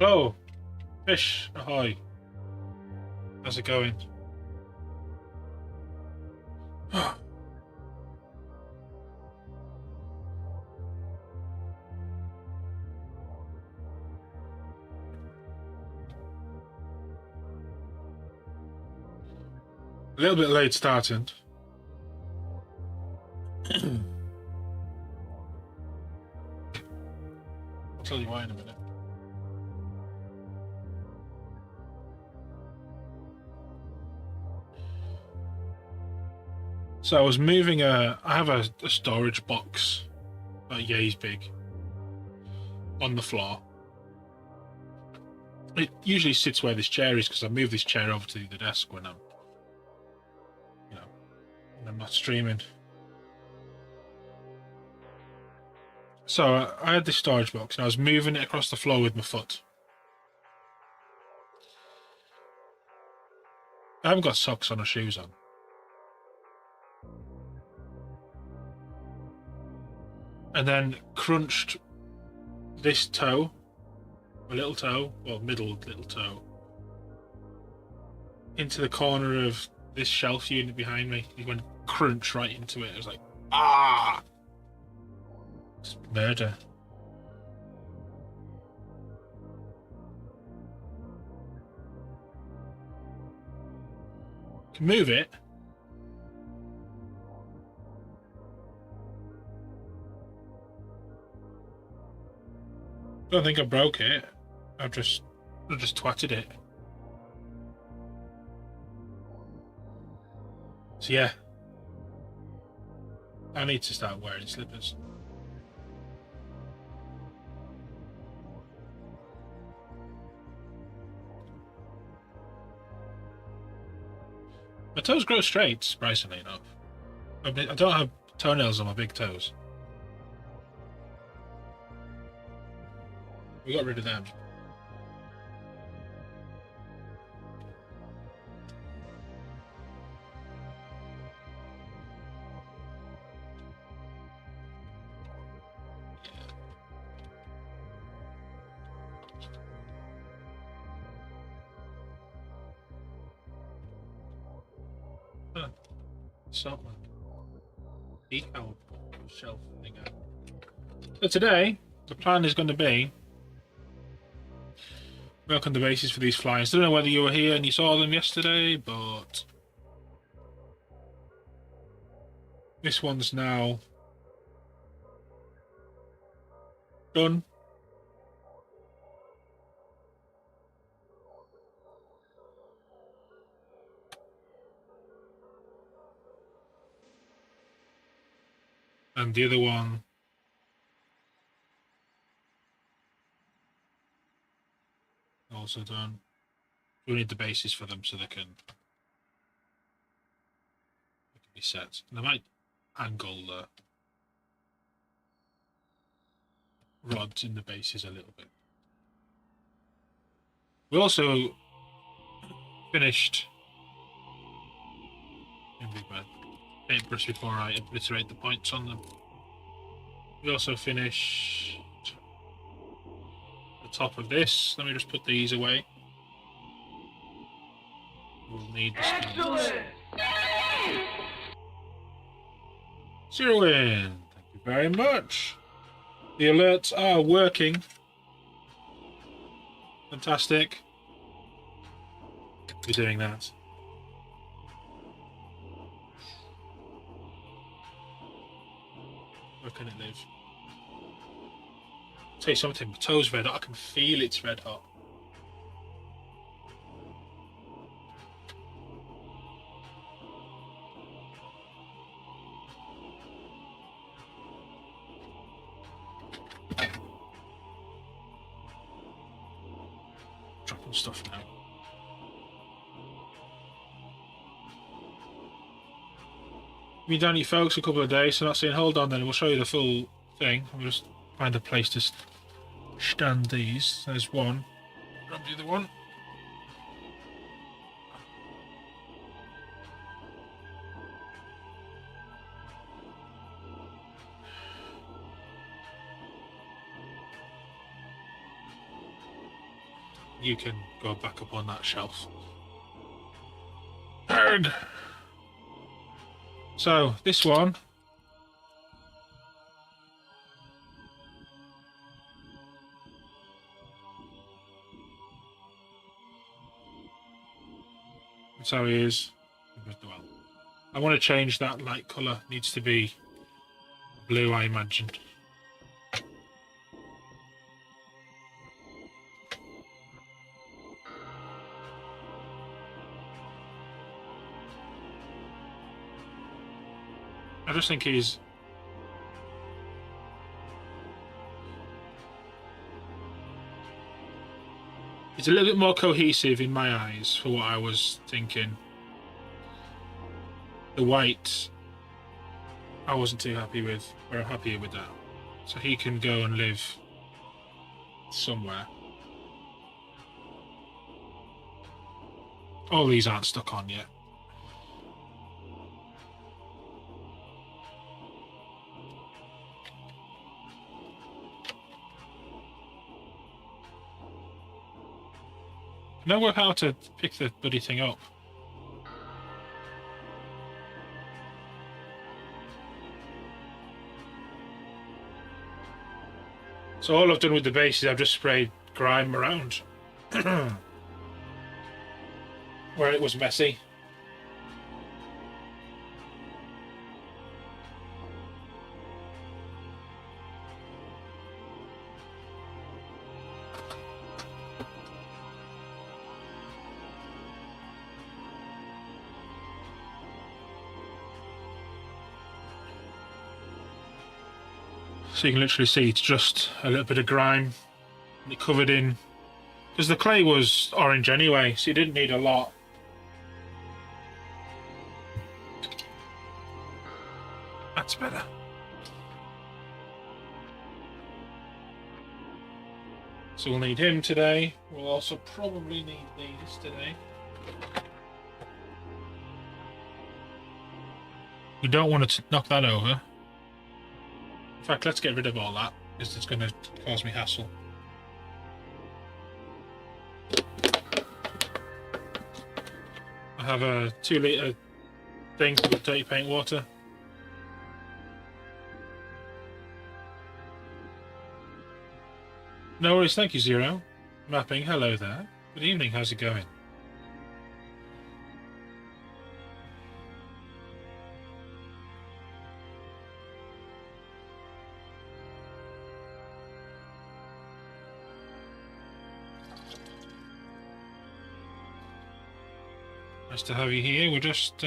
Hello, fish ahoy. How's it going? A little bit late starting. I'll tell you why in a minute. So I was moving I have a storage box, about yay's big, on the floor. It usually sits where this chair is because I move this chair over to the desk when you know, when I'm not streaming. So I had this storage box and I was moving it across the floor with my foot. I haven't got socks on or shoes on. And then crunched this toe, my little toe, well, middle little toe, into the corner of this shelf unit behind me. He went crunch right into it. I was like, ah! It's murder. Can move it. Don't think I broke it. I just twatted it. So yeah, I need to start wearing slippers. My toes grow straight, surprisingly enough. I don't have toenails on my big toes. We got rid of them. Huh. Something. Decal shelf thing out. So today, the plan is going to be work on the bases for these flyers. I don't know whether you were here and you saw them yesterday, but this one's now done. And the other one also done. We need the bases for them so they can be set. And I might angle the rods in the bases a little bit. We also finished my paintbrush before I obliterate the points on them. We also finished the top of this. Let me just put these away. We'll need the stones. Zero in. Thank you very much. The alerts are working. Fantastic. We're doing that. Where can it live? I'll tell you something, my toes red hot. I can feel it's red hot. Dropping stuff now. Been down you folks a couple of days, so not saying hold on then, we'll show you the full thing. We'll just find a place to stand these. There's one. Grab the other one. you can go back up on that shelf. Arrgh. So this one. That's how he is. Well, I want to change that light colour. Needs to be blue, I imagine. I just think he's a little bit more cohesive in my eyes for what I was thinking. The white I wasn't too happy with, or happier with that. So he can go and live somewhere. All these aren't stuck on yet. I don't know how to pick the bloody thing up. So all I've done with the base is I've just sprayed grime around where it was messy. So you can literally see it's just a little bit of grime covered in, because the clay was orange anyway, so you didn't need a lot. That's better. So we'll need him today. We'll also probably need these today. We don't want to knock that over. In fact, let's get rid of all that, because it's going to cause me hassle. I have a 2-litre thing for dirty paint water. No worries, thank you, Zero. Mapping, hello there. Good evening, how's it going? Nice to have you here. We're just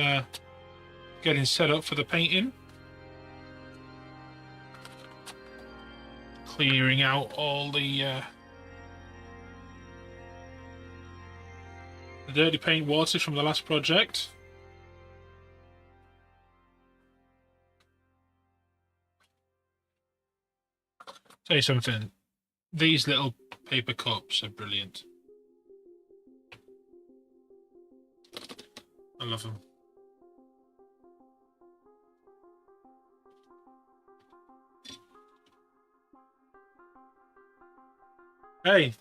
getting set up for the painting. Clearing out all the dirty paint water from the last project. Tell you something, these little paper cups are brilliant. I love them. Hey,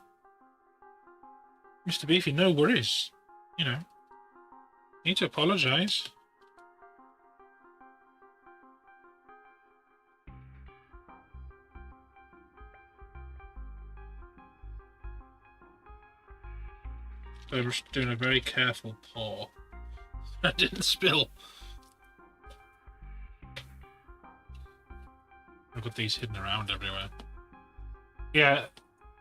Mr. Beefy, no worries. You know, need to apologise. I was doing a very careful pour. I didn't spill. I've got these hidden around everywhere. Yeah,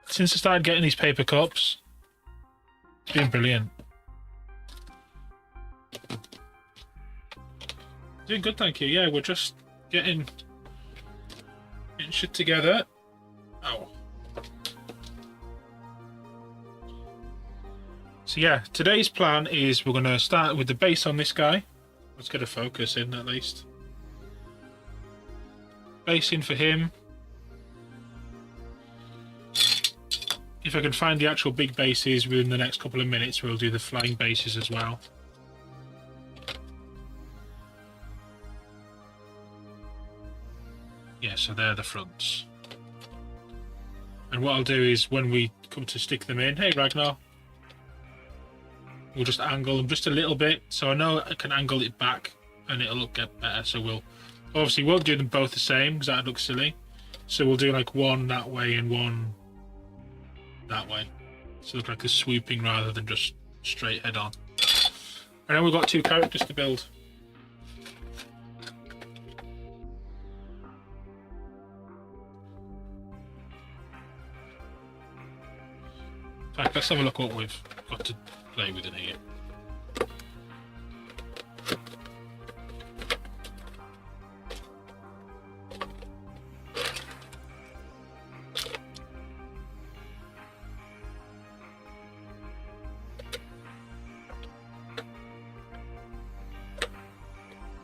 since I started getting these paper cups, it's been brilliant. Doing good, thank you. Yeah, we're just getting shit together. Ow. So yeah, today's plan is we're going to start with the base on this guy. Let's get a focus in at least. Base in for him. If I can find the actual big bases within the next couple of minutes, we'll do the flying bases as well. Yeah, so they're the fronts. And what I'll do is when we come to stick them in, hey Ragnar, we'll just angle them just a little bit, so I know I can angle it back and it'll get better. So we'll obviously won't do them both the same because that'd look silly. So we'll do like one that way and one that way, so look like a swooping rather than just straight head on. And then we've got 2 characters to build. In fact, let's have a look what we've got to play with in here.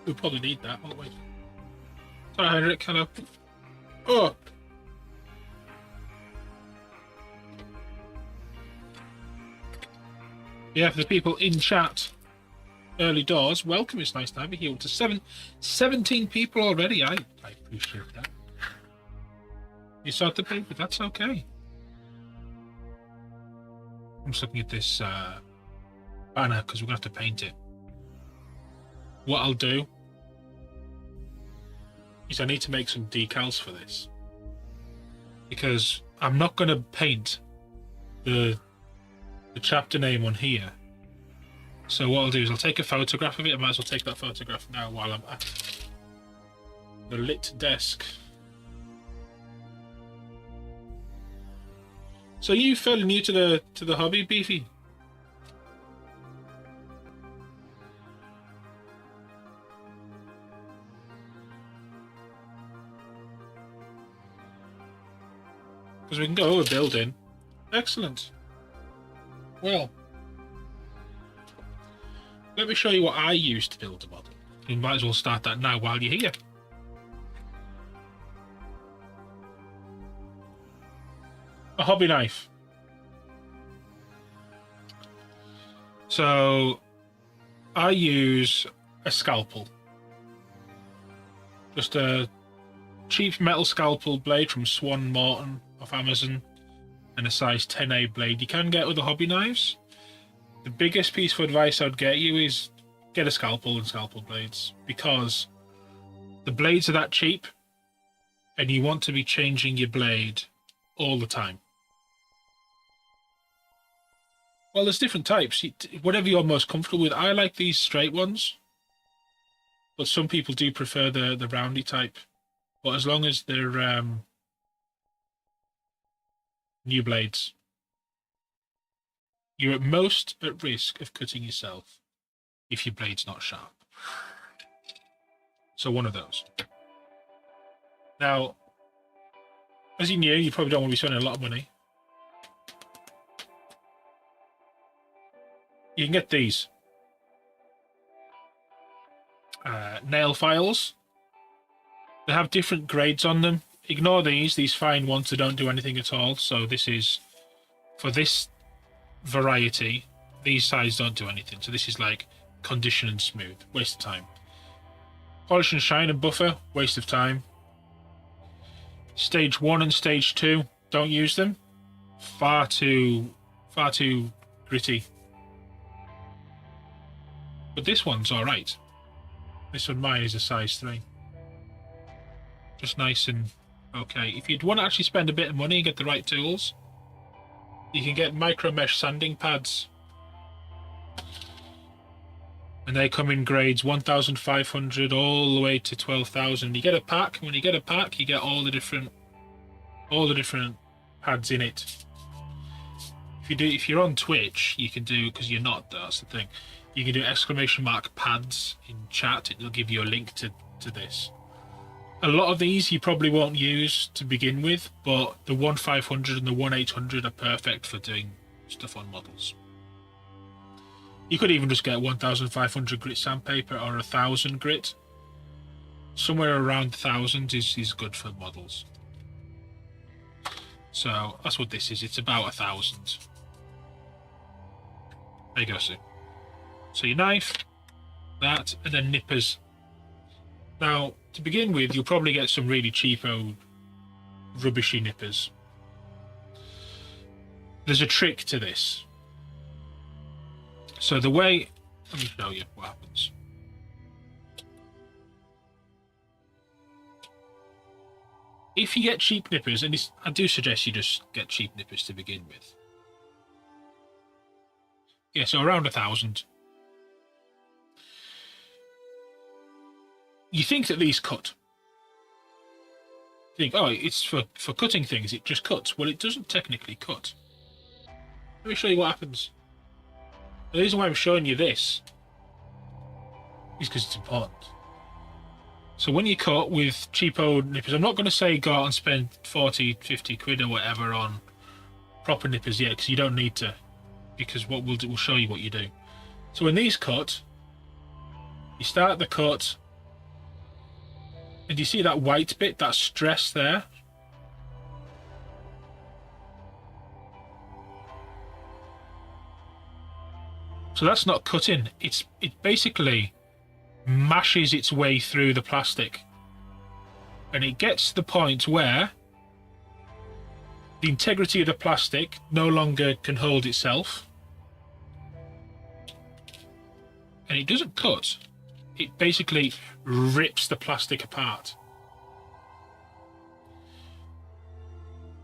We'll probably need that, won't we? Sorry, Henrik, hello. Oh! Yeah, for the people in chat, early doors, welcome. It's nice to have you here. To 17 people already. I appreciate that. You start the paper, that's okay. I'm just looking at this banner because we're going to have to paint it. What I'll do is I need to make some decals for this, because I'm not going to paint the chapter name on here. So what I'll do is I'll take a photograph of it. I might as well take that photograph now while I'm at the lit desk. So you fairly new to the hobby, Beefy? Because we can go over building. Excellent. Well, let me show you what I use to build a model. You might as well start that now while you're here. A hobby knife. So I use a scalpel. Just a cheap metal scalpel blade from Swan Morton off Amazon, and a size 10A blade. You can get other hobby knives. The biggest piece of advice I'd get you is get a scalpel and scalpel blades, because the blades are that cheap and you want to be changing your blade all the time. Well, there's different types, whatever you're most comfortable with. I like these straight ones, but some people do prefer the roundy type. But as long as they're new blades, you're at most at risk of cutting yourself if your blade's not sharp. So one of those. Now, as you knew, you probably don't want to be spending a lot of money. You can get these nail files. They have different grades on them. Ignore these fine ones that don't do anything at all. So this is, for this variety, these sides don't do anything. So this is like condition and smooth, waste of time. Polish and shine and buffer, waste of time. Stage 1 and stage 2, don't use them. Far too gritty. But this one's alright. This one, mine, is a size 3. Just nice and okay. If you'd want to actually spend a bit of money and get the right tools, you can get micro mesh sanding pads. And they come in grades 1,500 all the way to 12,000. You get a pack. When you get a pack, you get all the different pads in it. If you're on Twitch, you can do, because you're not, that's the thing. You can do ! pads in chat. It'll give you a link to this. A lot of these you probably won't use to begin with, but the 1,500 and the 1,800 are perfect for doing stuff on models. You could even just get 1,500 grit sandpaper or 1,000 grit. Somewhere around 1,000 is good for models. So that's what this is. It's about 1,000. There you go, Sue. So your knife, that, and then nippers. Now, to begin with, you'll probably get some really cheapo, rubbishy nippers. there's a trick to this. So the way, let me show you what happens. If you get cheap nippers, and I do suggest you just get cheap nippers to begin with. Yeah, so around 1,000. You think that these cut. You think, oh, it's for cutting things, it just cuts. Well, it doesn't technically cut. Let me show you what happens. The reason why I'm showing you this is because it's important. So when you cut with cheapo nippers, I'm not going to say go out and spend 40, 50 quid or whatever on proper nippers yet, because you don't need to. Because what we'll do, we'll show you what you do. So when these cut, you start the cut, and you see that white bit, that stress there? So that's not cutting. It basically mashes its way through the plastic, and it gets to the point where the integrity of the plastic no longer can hold itself, and it doesn't cut. It basically rips the plastic apart.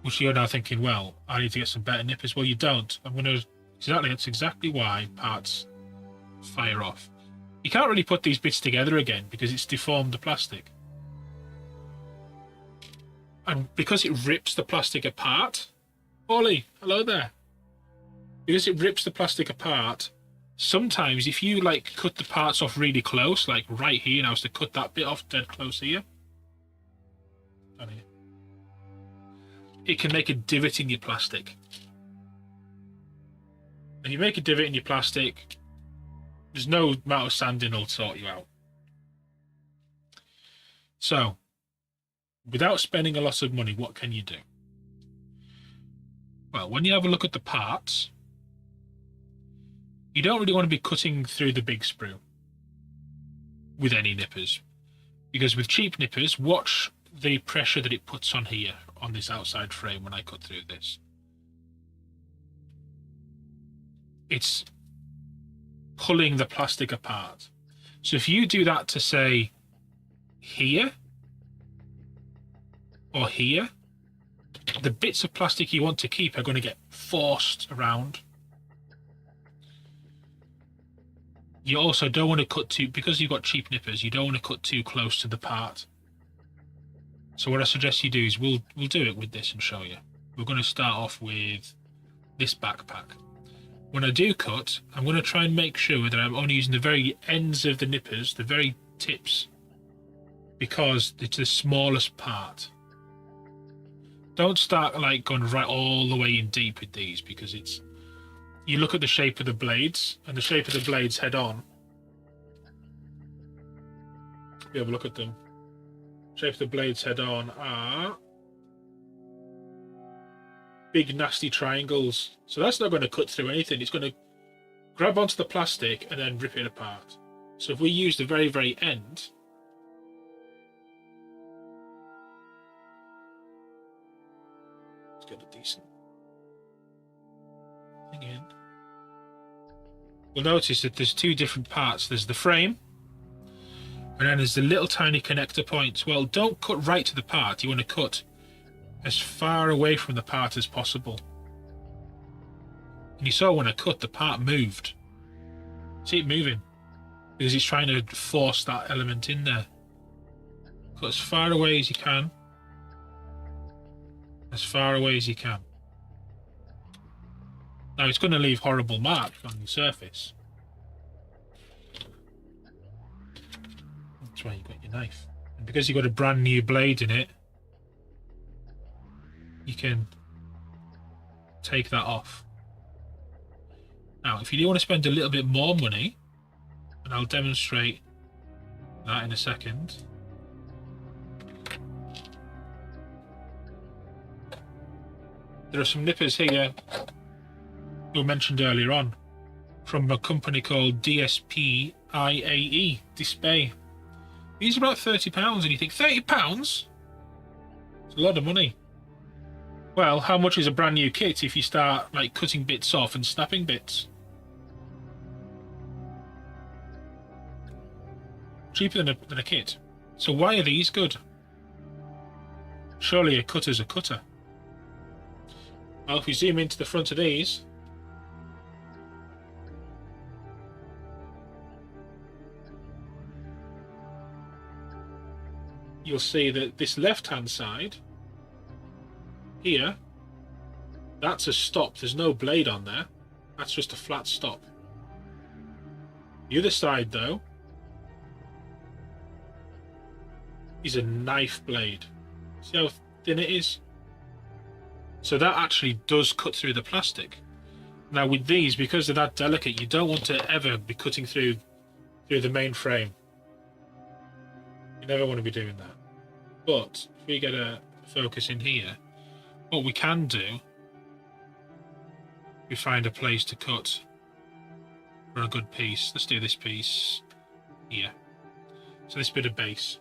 Which you're now thinking, well, I need to get some better nippers. Well, you don't. That's exactly why parts fire off. You can't really put these bits together again because it's deformed the plastic. And because it rips the plastic apart, Ollie, hello there. Because it rips the plastic apart, sometimes if you like cut the parts off really close, like right here, and I was to cut that bit off dead close here, down here, it can make a divot in your plastic. And you make a divot in your plastic, there's no amount of sanding will sort you out. So, without spending a lot of money, what can you do? Well, when you have a look at the parts, you don't really want to be cutting through the big sprue with any nippers. Because with cheap nippers, watch the pressure that it puts on here, on this outside frame when I cut through this. It's pulling the plastic apart. So if you do that to, say, here or here, the bits of plastic you want to keep are going to get forced around. You also don't want to cut too, because you've got cheap nippers, you don't want to cut too close to the part. So what I suggest you do is we'll do it with this and show you. We're going to start off with this backpack. When I do cut, I'm going to try and make sure that I'm only using the very ends of the nippers, the very tips, because it's the smallest part. Don't start like going right all the way in deep with these, because it's, you look at the shape of the blades, and the shape of the blades head on. You have a look at them. Shape of the blades head on are big nasty triangles. So that's not going to cut through anything. It's going to grab onto the plastic and then rip it apart. So if we use the very, very end, let's get a decent thing in. You'll notice that there's two different parts. There's the frame, and then there's the little tiny connector points. Well, don't cut right to the part. You want to cut as far away from the part as possible. And you saw when I cut, the part moved. See it moving? Because it's trying to force that element in there. Cut as far away as you can. As far away as you can. Now it's going to leave horrible marks on the surface. That's why you got your knife. And because you've got a brand new blade in it, you can take that off. Now, if you do want to spend a little bit more money, and I'll demonstrate that in a second. There are some nippers here we mentioned earlier on from a company called DSP IAE, Display. These are about £30, and you think, £30? It's a lot of money. Well, how much is a brand new kit if you start like cutting bits off and snapping bits? Cheaper than a kit. So why are these good? Surely a cutter's a cutter. Well, if we zoom into the front of these, you'll see that this left-hand side here, that's a stop. There's no blade on there. That's just a flat stop. The other side, though, is a knife blade. See how thin it is? So that actually does cut through the plastic. Now with these, because they're that delicate, you don't want to ever be cutting through the main frame. You never want to be doing that. But if we get a focus in here, what we can do, we find a place to cut for a good piece. Let's do this piece here. So this bit of base.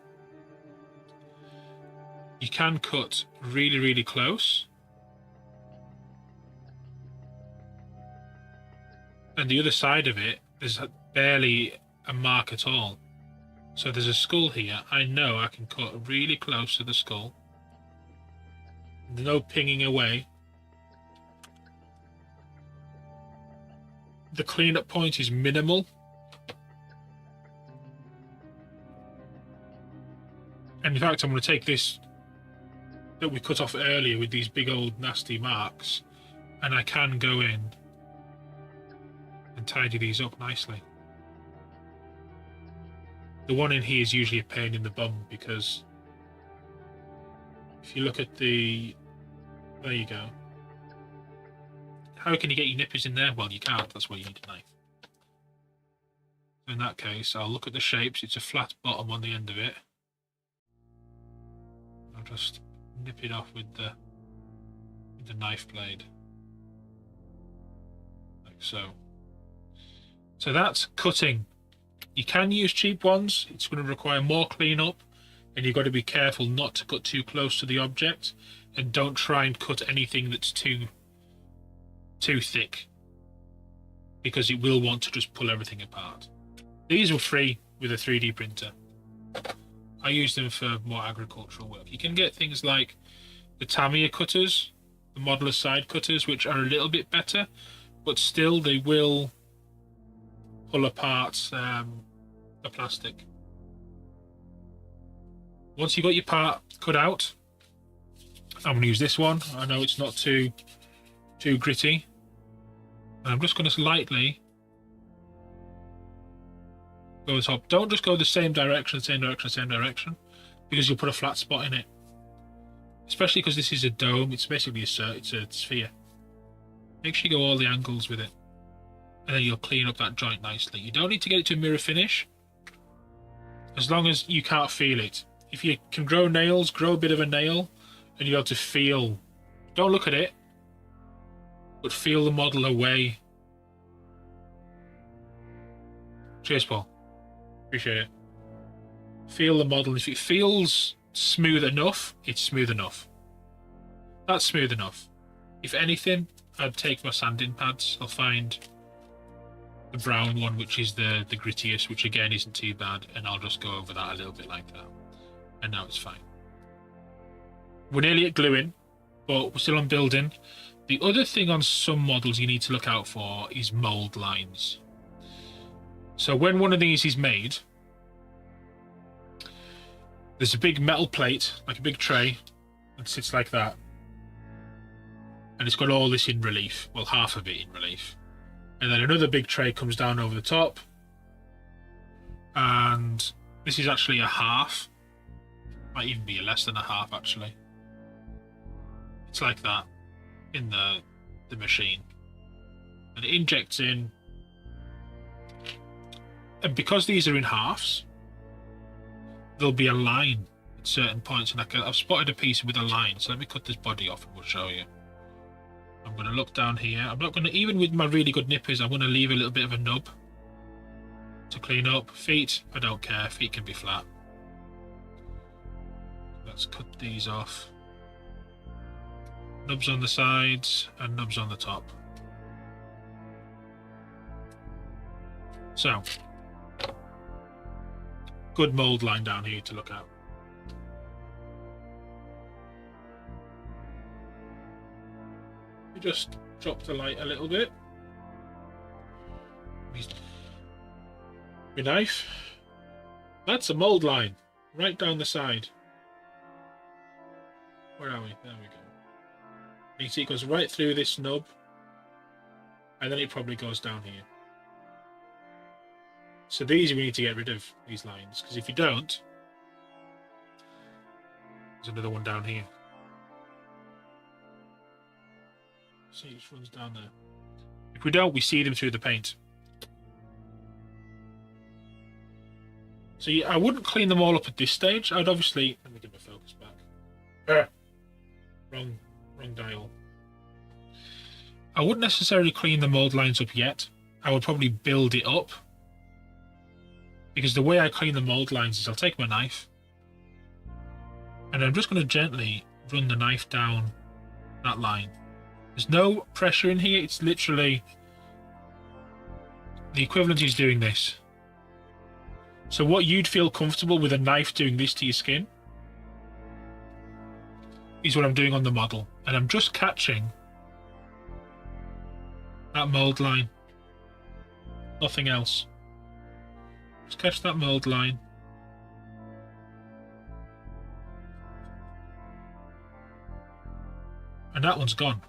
You can cut really, really close. And the other side of it, there's barely a mark at all. So there's a skull here. I know I can cut really close to the skull. There's no pinging away. The cleanup point is minimal. And in fact, I'm going to take this that we cut off earlier with these big old nasty marks, and I can go in and tidy these up nicely. The one in here is usually a pain in the bum because if you look at the... There you go. How can you get your nippers in there? Well, you can't. That's why you need a knife. In that case, I'll look at the shapes. It's a flat bottom on the end of it. I'll just nip it off with the knife blade. Like so. So that's cutting. You can use cheap ones. It's going to require more cleanup, and you've got to be careful not to cut too close to the object, and don't try and cut anything that's too thick, because it will want to just pull everything apart. These were free with a 3D printer. I use them for more agricultural work. You can get things like the Tamiya cutters, the modeler side cutters, which are a little bit better, but still they will pull apart the plastic. Once you've got your part cut out, I'm going to use this one. I know it's not too gritty. And I'm just going to lightly go the top. Don't just go the same direction, because you'll put a flat spot in it. Especially because this is a dome. It's basically it's a sphere. Make sure you go all the angles with it, and then you'll clean up that joint nicely. You don't need to get it to a mirror finish, as long as you can't feel it. If you can grow nails, grow a bit of a nail, and you'll be able to feel. Don't look at it, but feel the model away. Cheers, Paul. Appreciate it. Feel the model. If it feels smooth enough, it's smooth enough. That's smooth enough. If anything, I'd take my sanding pads. I'll find the brown one, which is the grittiest, which again isn't too bad, and I'll just go over that a little bit like that. And now it's fine. We're nearly at gluing, but we're still on building. The other thing on some models you need to look out for is mold lines. So when one of these is made, there's a big metal plate, like a big tray, that sits like that. And it's got all this in relief. Well, half of it in relief. And then another big tray comes down over the top. And this is actually a half. Might even be less than a half, actually. It's like that in the machine. And it injects in. And because these are in halves, there'll be a line at certain points. And I've spotted a piece with a line. So let me cut this body off and we'll show you. I'm going to look down here. I'm not going to, even with my really good nippers, I'm going to leave a little bit of a nub to clean up. Feet, I don't care. Feet can be flat. Let's cut these off. Nubs on the sides and nubs on the top. So, good mould line down here to look at. You just drop the light a little bit. Your knife. That's a mould line right down the side. Where are we? There we go. You see it goes right through this nub, and then it probably goes down here. So these we need to get rid of, these lines, because if you don't, there's another one down here. See, it just runs down there. If we don't, we see them through the paint. So yeah, I wouldn't clean them all up at this stage. I'd obviously... Let me get my focus back. Wrong dial. I wouldn't necessarily clean the mould lines up yet. I would probably build it up. Because the way I clean the mould lines is I'll take my knife and I'm just going to gently run the knife down that line. There's no pressure in here. It's literally the equivalent is doing this. So what you'd feel comfortable with a knife doing this to your skin is what I'm doing on the model. And I'm just catching that mould line. Nothing else. Just catch that mould line. And that one's gone.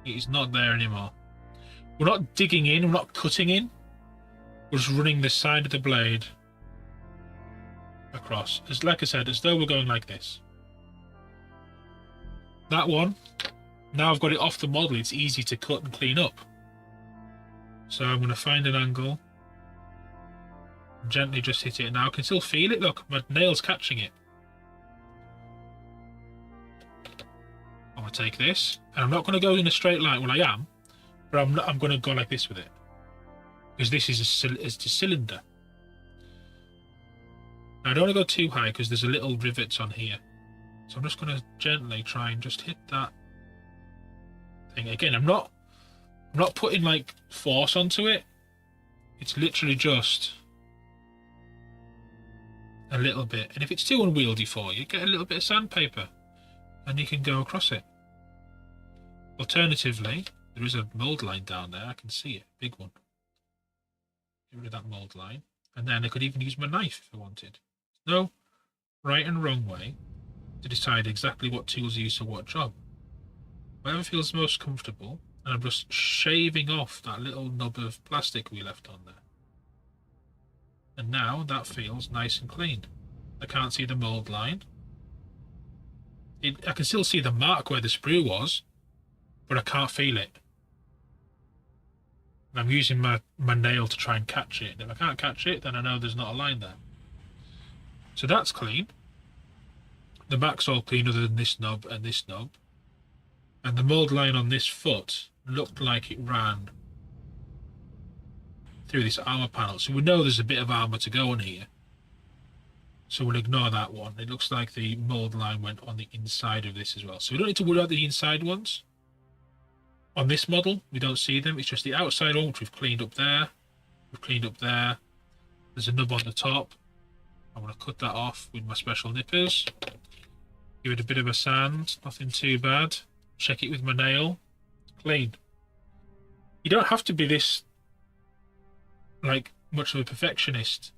It is not there anymore. We're not digging in, we're not cutting in. We're just running the side of the blade across. As like I said, as though we're going like this. That one, now I've got it off the model, it's easy to cut and clean up. So I'm going to find an angle. Gently just hit it. Now I can still feel it. Look, my nail's catching it. I'm going to take this, and I'm not going to go in a straight line. Well, I am, but I'm going to go like this with it, because this is a cylinder. Now I don't want to go too high because there's a little rivets on here, so I'm just going to gently try and just hit that thing again. I'm not putting like force onto it. It's literally just a little bit, and if it's too unwieldy for you, get a little bit of sandpaper and you can go across it. Alternatively, there is a mould line down there, I can see it, big one. Get rid of that mould line, and then I could even use my knife if I wanted. No right and wrong way to decide exactly what tools you use for what job. Whatever feels most comfortable, and I'm just shaving off that little nub of plastic we left on there. And now that feels nice and clean. I can't see the mould line. I can still see the mark where the sprue was, but I can't feel it. And I'm using my nail to try and catch it. And if I can't catch it, then I know there's not a line there. So that's clean. The back's all clean other than this knob and this knob. And the mould line on this foot looked like it ran through this armour panel. So we know there's a bit of armour to go on here. So we'll ignore that one. It looks like the mould line went on the inside of this as well. So we don't need to worry about the inside ones. On this model, we don't see them. It's just the outside one, which we've cleaned up there. We've cleaned up there. There's a nub on the top. I'm going to cut that off with my special nippers. Give it a bit of a sand. Nothing too bad. Check it with my nail. Clean. You don't have to be this, like, much of a perfectionist.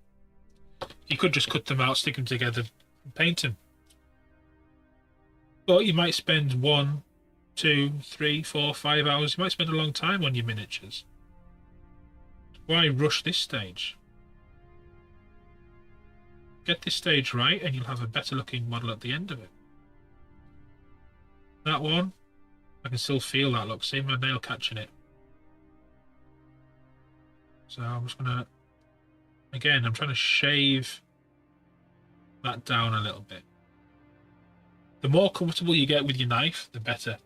You could just cut them out, stick them together, and paint them. But you might spend 1, 2, 3, 4, 5 hours. You might spend a long time on your miniatures. Why rush this stage? Get this stage right and you'll have a better looking model at the end of it. That one, I can still feel that. Look, see my nail catching it. So I'm just going to, again, I'm trying to shave that down a little bit. The more comfortable you get with your knife, the better.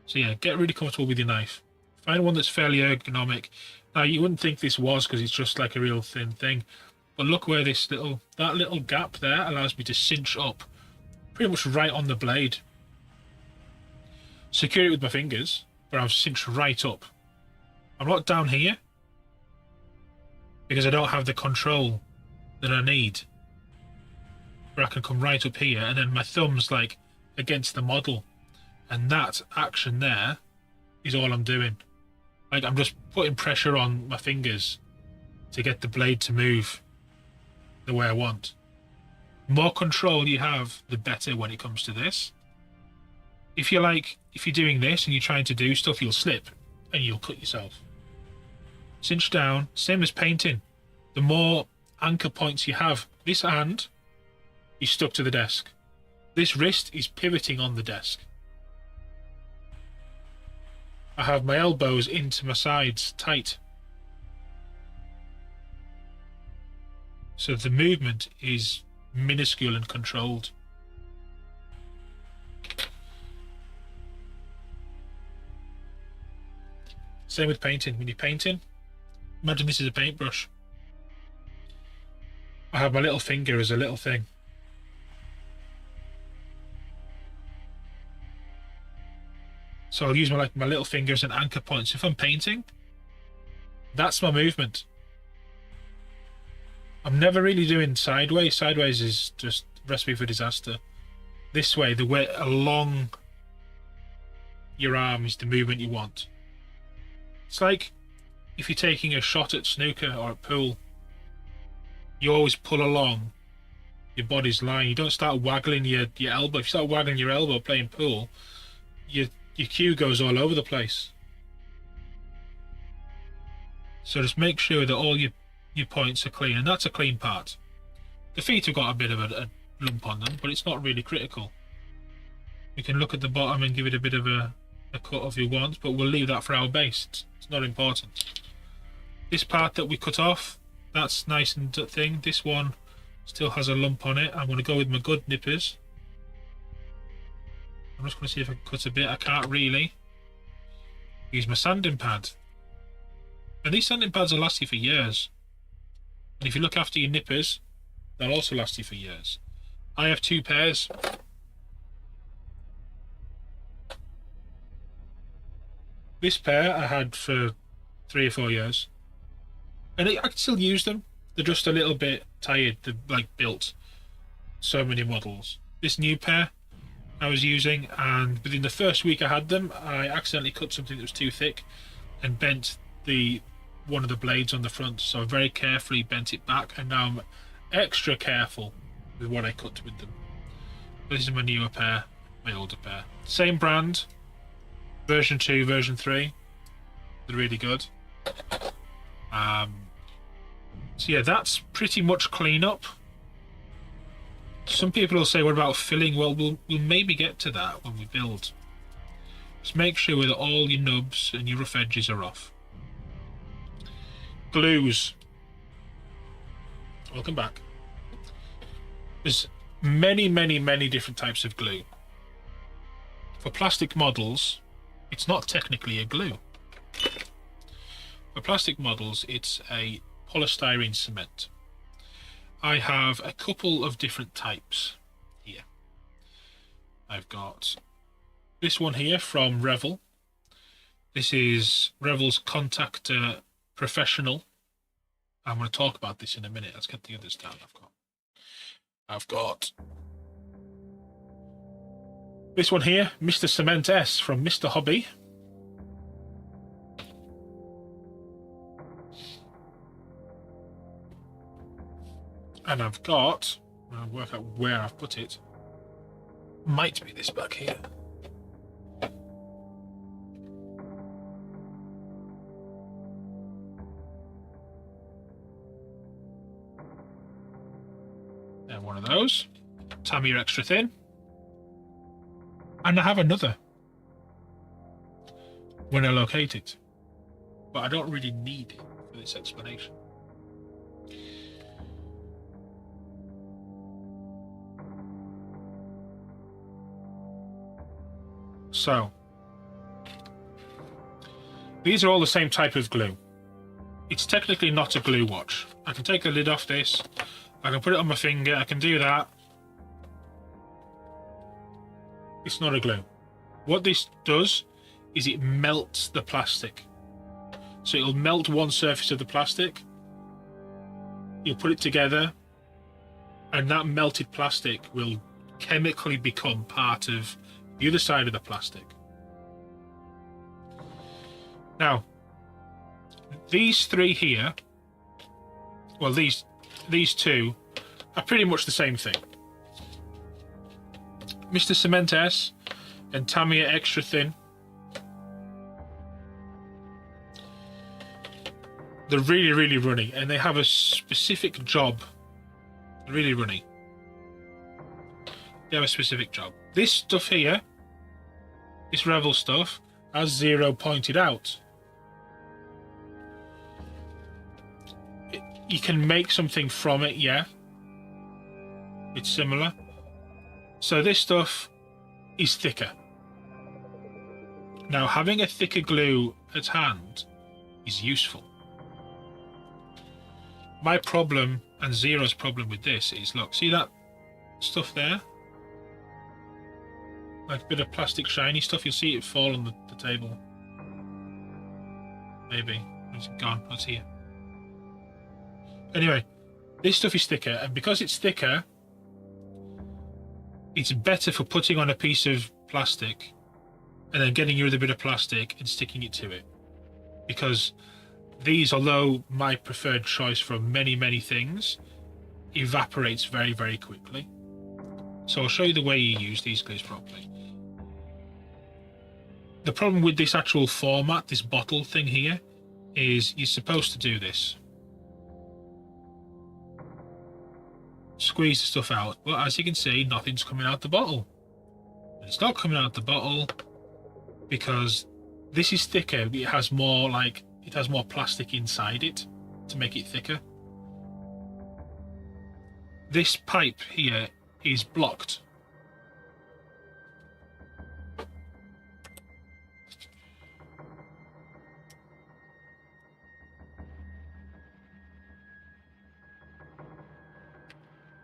So yeah, get really comfortable with your knife. Find one that's fairly ergonomic. Now you wouldn't think this was because it's just like a real thin thing, but look where this that little gap there allows me to cinch up pretty much right on the blade. Secure it with my fingers, but I've cinched right up. I'm not down here because I don't have the control that I need. Where I can come right up here, and then my thumb's like against the model, and that action there is all I'm doing. Like, I'm just putting pressure on my fingers to get the blade to move the way I want. The more control you have, the better when it comes to this. If you're doing this and you're trying to do stuff, you'll slip and you'll cut yourself. Cinch down, same as painting. The more anchor points you have, this hand is stuck to the desk. This wrist is pivoting on the desk. I have my elbows into my sides tight. So the movement is minuscule and controlled. Same with painting. When you're painting, imagine this is a paintbrush. I have my little finger as a little thing. So I'll use my little finger as an anchor point. So if I'm painting, that's my movement. I'm never really doing sideways. Sideways is just recipe for disaster. This way, the way along your arm is the movement you want. It's like if you're taking a shot at snooker or at pool, you always pull along your body's line. You don't start waggling your elbow. If you start waggling your elbow playing pool, your cue goes all over the place. So just make sure that all your points are clean, and that's a clean part. The feet have got a bit of a lump on them, but it's not really critical. You can look at the bottom and give it a bit of a cut if you want, but we'll leave that for our base. It's not important. This part that we cut off, that's nice and thin. This one still has a lump on it. I'm going to go with my good nippers. I'm just going to see if I can cut a bit. I can't really. Use my sanding pad. And these sanding pads will last you for years. And if you look after your nippers, they'll also last you for years. I have 2 pairs. This pair I had for 3 or 4 years. And I can still use them. They're just a little bit tired. They're built so many models. This new pair I was using, and within the first week I had them, I accidentally cut something that was too thick and bent one of the blades on the front. So I very carefully bent it back, and now I'm extra careful with what I cut with them. This is my newer pair, my older pair. Same brand, version 2, version 3. They're really good. So yeah, that's pretty much clean up. Some people will say, what about filling? Well, we'll maybe get to that when we build. Just make sure that all your nubs and your rough edges are off. Glues. Welcome back. There's many different types of glue. For plastic models, it's not technically a glue. For plastic models, it's a polystyrene cement. I have a couple of different types here. I've got this one here from Revell. This is Revell's Contactor Professional. I'm going to talk about this in a minute. Let's get the others down. I've got this one here, Mr. Cement S from Mr. Hobby. And I've got, I'll work out where I've put it. Might be this back here. And one of those. Tamiya extra thin. And I have another when I locate it. But I don't really need it for this explanation. So, these are all the same type of glue. It's technically not a glue watch. I can take the lid off this, I can put it on my finger, I can do that. It's not a glue. What this does is it melts the plastic. So it'll melt one surface of the plastic. You'll put it together, and that melted plastic will chemically become part of the other side of the plastic. Now, these three here, well, these two are pretty much the same thing. Mr. Cement S and Tamiya Extra Thin. They're really, really runny, and they have a specific job. Really runny. They have a specific job. This stuff here, this Revel stuff, as Zero pointed out, you can make something from it, yeah. It's similar. So this stuff is thicker. Now, having a thicker glue at hand is useful. My problem, and Zero's problem with this is, look, see that stuff there? Like a bit of plastic shiny stuff, you'll see it fall on the table. Maybe. Is it gone? It's here. Anyway, this stuff is thicker, and because it's thicker, it's better for putting on a piece of plastic and then getting rid of a bit of plastic and sticking it to it. Because these, although my preferred choice for many, many things, evaporates very, very quickly. So I'll show you the way you use these glues properly. The problem with this actual format, this bottle thing here, is you're supposed to do this. Squeeze the stuff out. Well, as you can see, nothing's coming out the bottle. And it's not coming out the bottle because this is thicker. It has more plastic inside it to make it thicker. This pipe here is blocked.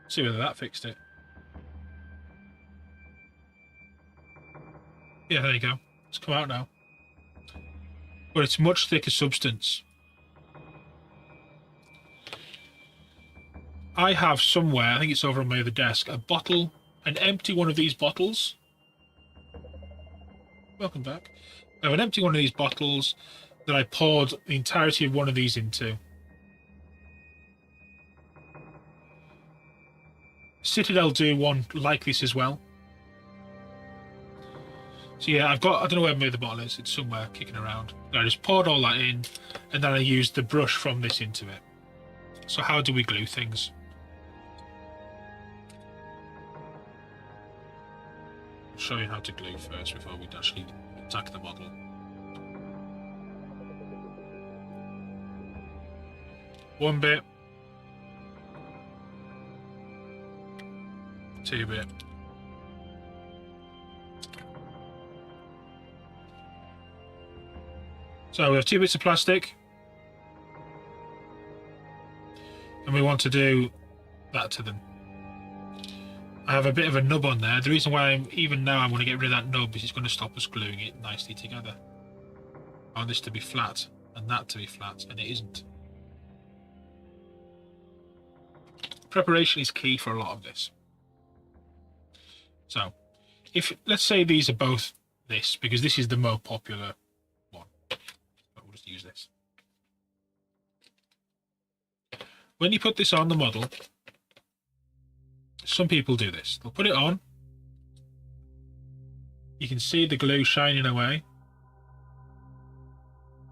See whether that fixed it. Yeah, there you go. It's come out now. But it's much thicker substance. I have somewhere, I think it's over on my other desk, a bottle, an empty one of these bottles. Welcome back. I have an empty one of these bottles that I poured the entirety of one of these into. Citadel do one like this as well. So yeah, I don't know where the bottle is, it's somewhere kicking around. I just poured all that in, and then I used the brush from this into it. So how do we glue things? I'll show you how to glue first before we actually attack the model. One bit. 2 bit. So we have 2 bits of plastic, and we want to do that to them. I have a bit of a nub on there. The reason why even now I'm going to get rid of that nub is it's going to stop us gluing it nicely together. I want this to be flat and that to be flat, and it isn't. Preparation is key for a lot of this. So, if let's say these are both this, because this is the more popular one. But we'll just use this. When you put this on the model, some people do this. They'll put it on. You can see the glue shining away.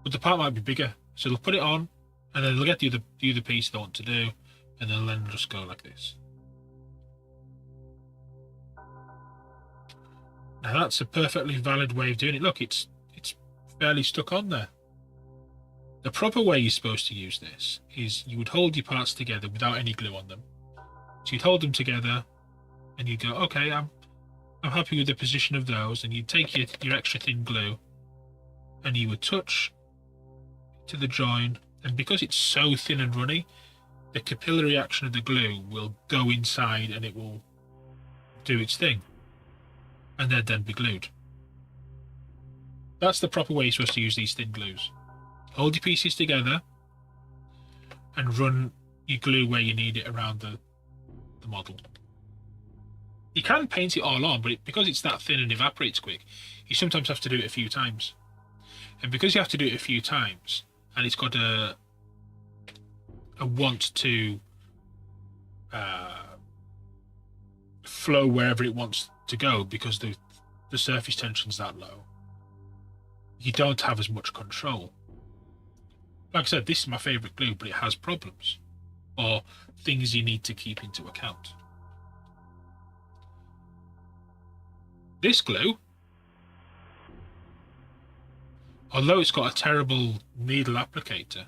But the part might be bigger. So they'll put it on, and then they'll get the other piece they want to do, and they'll then just go like this. Now that's a perfectly valid way of doing it. Look, it's fairly stuck on there. The proper way you're supposed to use this is you would hold your parts together without any glue on them. So you'd hold them together, and you'd go, okay, I'm happy with the position of those, and you'd take your extra thin glue, and you would touch to the join, and because it's so thin and runny, the capillary action of the glue will go inside and it will do its thing. and they'd then be glued. That's the proper way you're supposed to use these thin glues. Hold your pieces together and run your glue where you need it around the model. You can paint it all on, but because it's that thin and evaporates quick, you sometimes have to do it a few times. And because you have to do it a few times, and it's got a want to flow wherever it wants to go because the surface tension's that low, you don't have as much control. Like I said, this is my favourite glue, but it has problems or things you need to keep into account. This glue, although it's got a terrible needle applicator,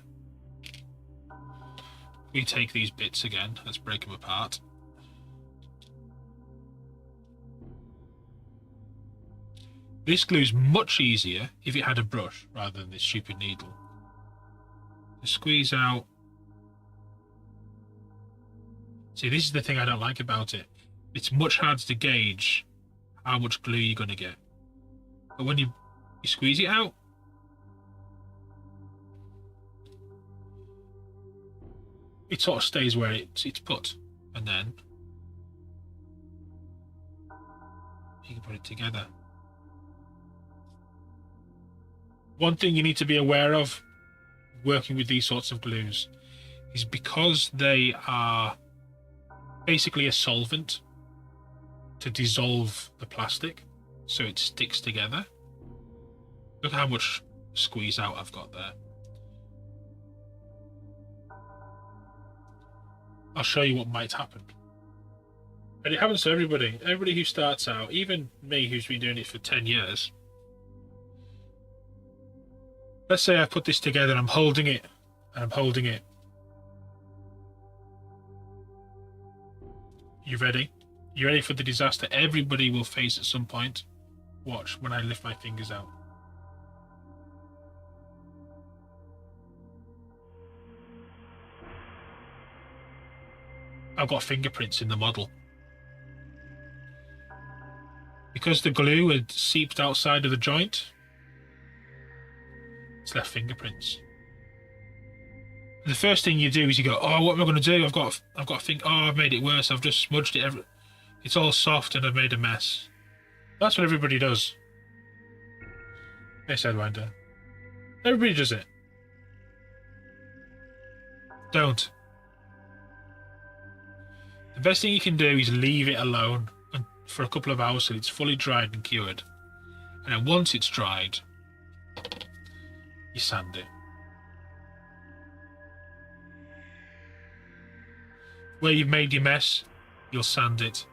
we take these bits again, let's break them apart. This glue's much easier if it had a brush rather than this stupid needle. Just squeeze out. See, this is the thing I don't like about it. It's much harder to gauge how much glue you're going to get. But when you squeeze it out, it sort of stays where it's put, and then you can put it together. One thing you need to be aware of working with these sorts of glues is because they are basically a solvent to dissolve the plastic so it sticks together. Look how much squeeze out I've got there. I'll show you what might happen. And it happens to everybody. Everybody who starts out, even me who's been doing it for 10 years. Let's say I put this together and I'm holding it, and I'm holding it. You ready? You ready for the disaster everybody will face at some point? Watch when I lift my fingers out. I've got fingerprints in the model. Because the glue had seeped outside of the joint, it's left fingerprints. The first thing you do is you go, oh, what am I going to do? I've got a thing. Oh, I've made it worse. I've just smudged it. It's all soft and I've made a mess. That's what everybody does. Hey, Sidewinder. Everybody does it. Don't. The best thing you can do is leave it alone for a couple of hours so it's fully dried and cured. And then once it's dried, you sand it. Where you've made your mess, you'll sand it.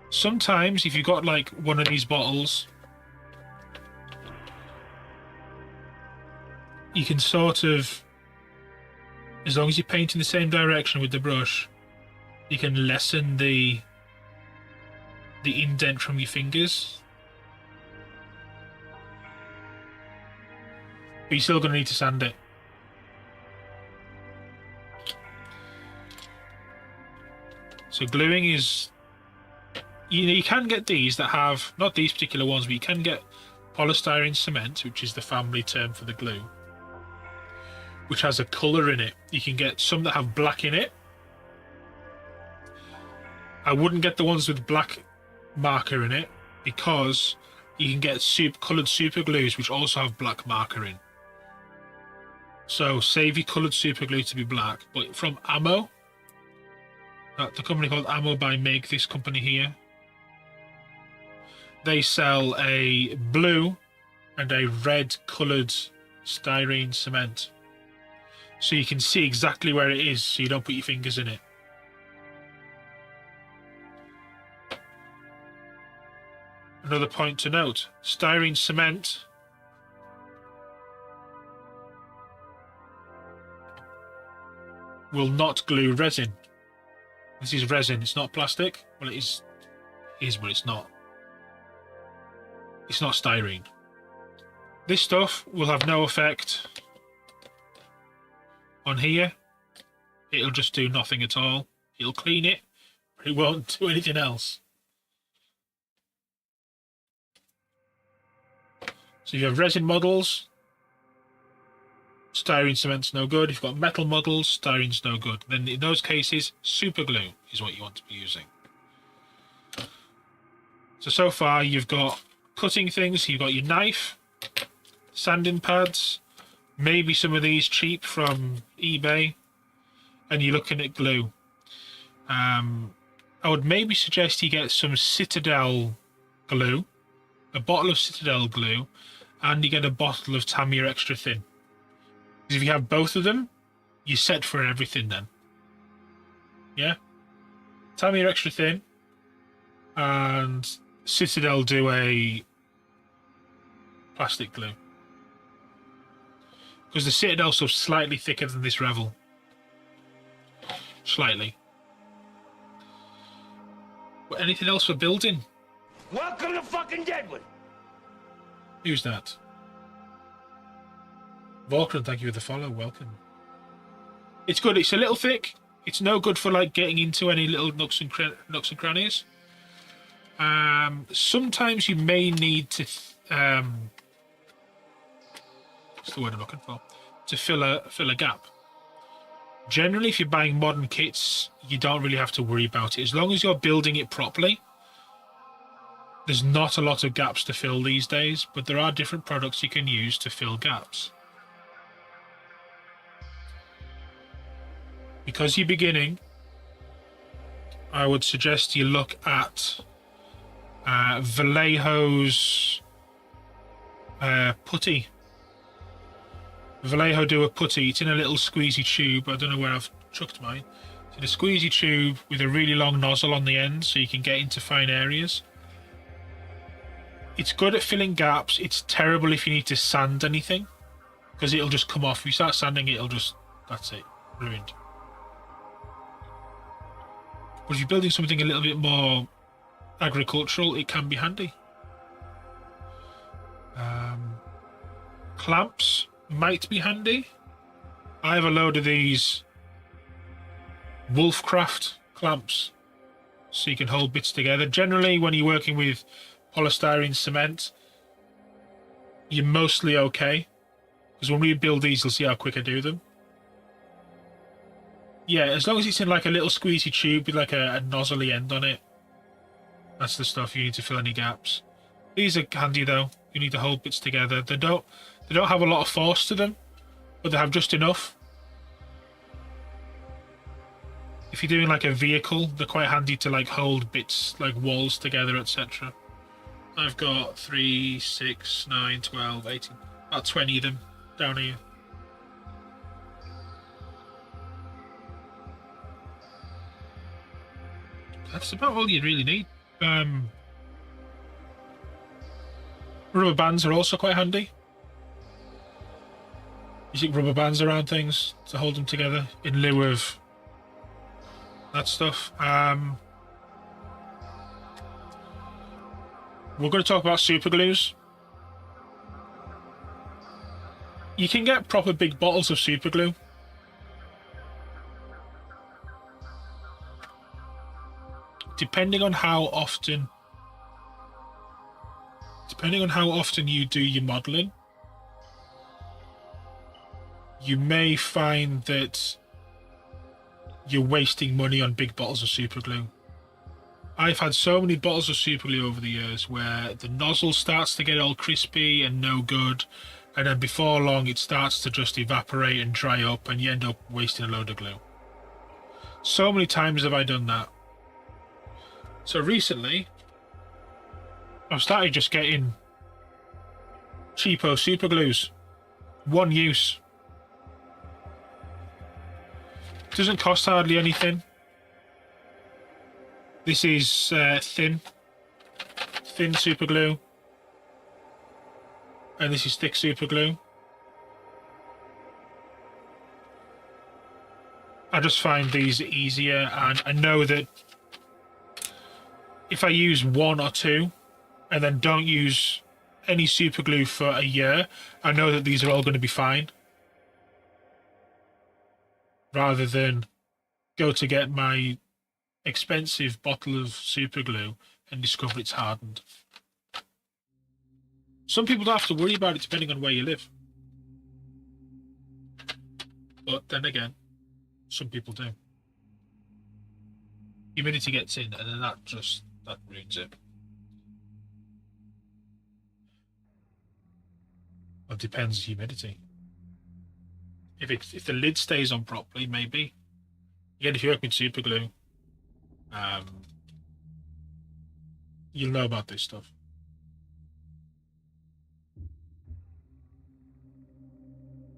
Sometimes, if you've got like one of these bottles, you can sort of, as long as you paint in the same direction with the brush, you can lessen the indent from your fingers. But you're still going to need to sand it. So gluing is, you can get these that have, not these particular ones, but you can get polystyrene cement, which is the family term for the glue, which has a colour in it. You can get some that have black in it. I wouldn't get the ones with black marker in it because you can get coloured super glues which also have black marker in. So save your coloured super glue to be black. But from Ammo, the company called Ammo by Mig, this company here, they sell a blue and a red coloured styrene cement. So you can see exactly where it is so you don't put your fingers in it. Another point to note, styrene cement will not glue resin. This is resin, it's not plastic. Well, it is, but it's not. It's not styrene. This stuff will have no effect on here. It'll just do nothing at all. It'll clean it, but it won't do anything else. So if you have resin models, styrene cement's no good. If you've got metal models, styrene's no good. Then in those cases, super glue is what you want to be using. So far you've got cutting things, you've got your knife, sanding pads, maybe some of these cheap from eBay, and you're looking at glue. I would maybe suggest you get some Citadel glue, a bottle of Citadel glue, and you get a bottle of Tamiya Extra Thin. Because if you have both of them, you're set for everything then. Yeah? Tamiya Extra Thin and Citadel do a plastic glue. Because the Citadel stuff's slightly thicker than this Revel. Slightly. But anything else for building? Welcome to fucking Deadwood! Who's that? Volkran, thank you for the follow. Welcome. It's good. It's a little thick. It's no good for like getting into any little nooks and crannies. Sometimes you may need to what's the word I'm looking for? To fill a gap. Generally, if you're buying modern kits, you don't really have to worry about it. As long as you're building it properly, there's not a lot of gaps to fill these days, but there are different products you can use to fill gaps. Because you're beginning, I would suggest you look at Vallejo's putty. Vallejo do a putty. It's in a little squeezy tube. I don't know where I've chucked mine. It's in a squeezy tube with a really long nozzle on the end so you can get into fine areas. It's good at filling gaps. It's terrible if you need to sand anything because it'll just come off. If you start sanding it, it'll just, that's it, ruined. But if you're building something a little bit more agricultural, it can be handy. Clamps might be handy. I have a load of these Wolfcraft clamps so you can hold bits together. Generally, when you're working with polystyrene cement, you're mostly okay. Because when we build these, you'll see how quick I do them. Yeah, as long as it's in like a little squeezy tube with like a nozzly end on it, that's the stuff you need to fill any gaps. These are handy though. You need to hold bits together. They don't have a lot of force to them, but they have just enough. If you're doing like a vehicle, they're quite handy to like hold bits like walls together, etc. I've got 3, 6, 9, 12, 18, about 20 of them down here. That's about all you really need. Rubber bands are also quite handy. You stick rubber bands around things to hold them together in lieu of that stuff. We're going to talk about super glues. You can get proper big bottles of super glue. Depending on how often you do your modeling, you may find that you're wasting money on big bottles of super glue. I've had so many bottles of super glue over the years where the nozzle starts to get all crispy and no good, and then before long it starts to just evaporate and dry up and you end up wasting a load of glue. So many times have I done that. So recently, I've started just getting cheapo super glues. One use. Doesn't cost hardly anything. This is thin super glue. And this is thick super glue. I just find these easier, and I know that if I use one or two and then don't use any super glue for a year, I know that these are all going to be fine. Rather than go to get my expensive bottle of super glue and discover it's hardened. Some people don't have to worry about it depending on where you live. But then again, some people do. Humidity gets in, and then that ruins it. It depends on humidity. If the lid stays on properly, maybe. Again, if you work with super glue, you'll know about this stuff.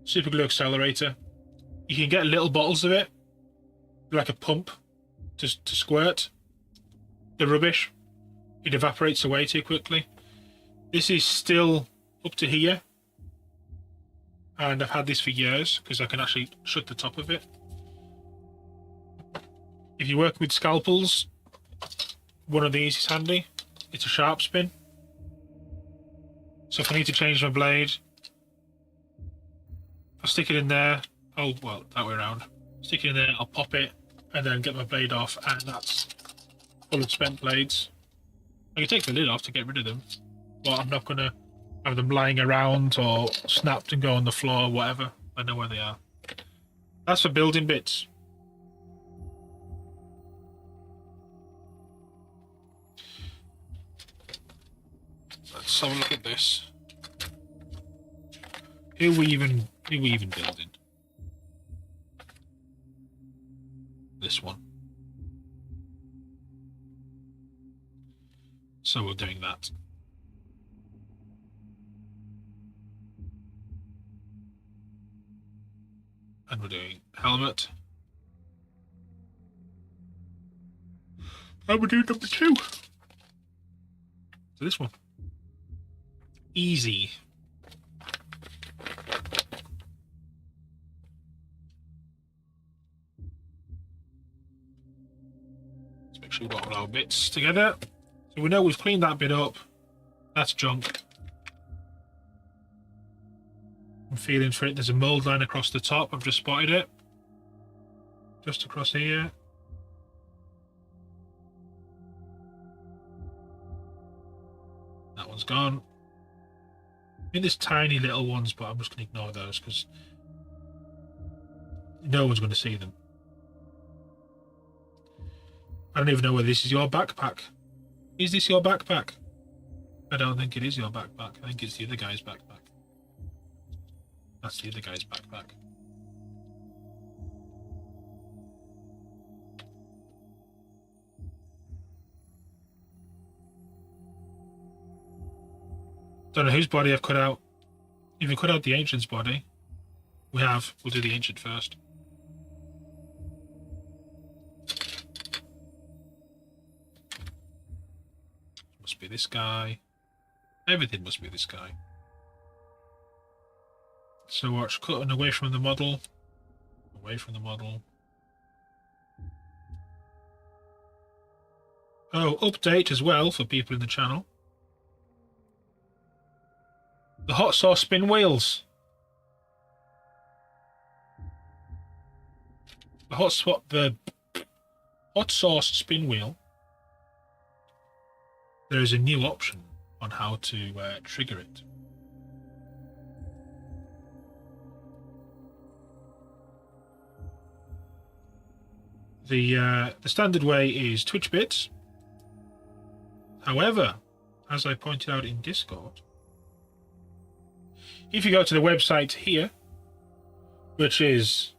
Super glue accelerator. You can get little bottles of it, like a pump, to squirt the rubbish. It evaporates away too quickly. This is still up to here, and I've had this for years because I can actually shut the top of it. If you work with scalpels, one of these is handy. It's a sharp spin. So if I need to change my blade, I'll stick it in there. Oh, well, that way around. Stick it in there, I'll pop it, and then get my blade off, and that's full of spent blades. I can take the lid off to get rid of them, but I'm not going to have them lying around or snapped and go on the floor or whatever. I know where they are. That's for building bits. Let's have a look at this. Who we even building? This one. So we're doing that. And we're doing helmet. And we're doing number 2. So this one. Easy. Let's make sure we've got all our bits together. So we know we've cleaned that bit up. That's junk. I'm feeling for it. There's a mold line across the top. I've just spotted it. Just across here. That one's gone. I mean, there's tiny little ones, but I'm just going to ignore those because no one's going to see them. I don't even know whether this is your backpack. Is this your backpack? I don't think it is your backpack. I think it's the other guy's backpack. That's the other guy's backpack. Don't know whose body I've cut out. If we cut out the ancient's body, we have. We'll do the ancient first. Must be this guy. Everything must be this guy. So watch, cutting away from the model. Away from the model. Oh, update as well for people in the channel. The hot sauce spin wheels. The hot sauce spin wheel. There is a new option on how to trigger it. The standard way is Twitch bits. However, as I pointed out in Discord, if you go to the website here, which is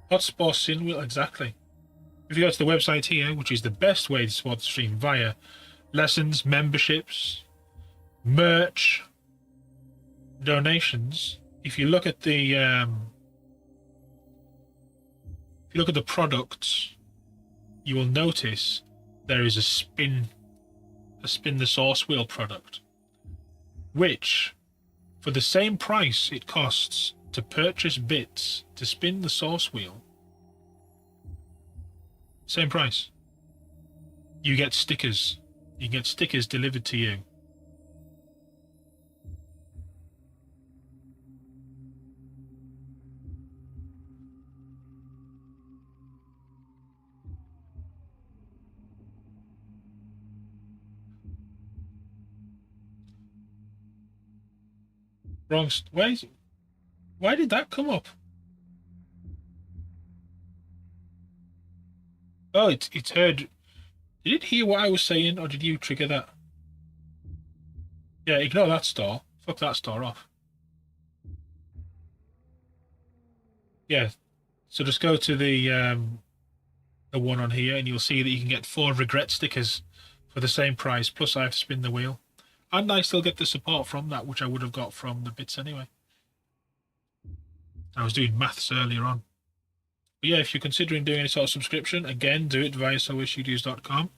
Hotspot Sinwheel, exactly. If you go to the website here, which is the best way to support the stream via lessons, memberships, merch, donations. If you look at the products, you will notice there is a spin the sauce wheel product, which for the same price it costs to purchase bits to spin the sauce wheel, same price, you get stickers. You get stickers delivered to you. Wrong. Why did that come up? Oh, it heard. Did it hear what I was saying, or did you trigger that? Yeah, ignore that store. Fuck that store off. Yeah. So just go to the one on here, and you'll see that you can get 4 regret stickers for the same price. Plus, I have to spin the wheel, and I still get the support from that, which I would have got from the bits anyway. I was doing maths earlier on. But yeah, if you're considering doing any sort of subscription, again, do it via solarstudios.com.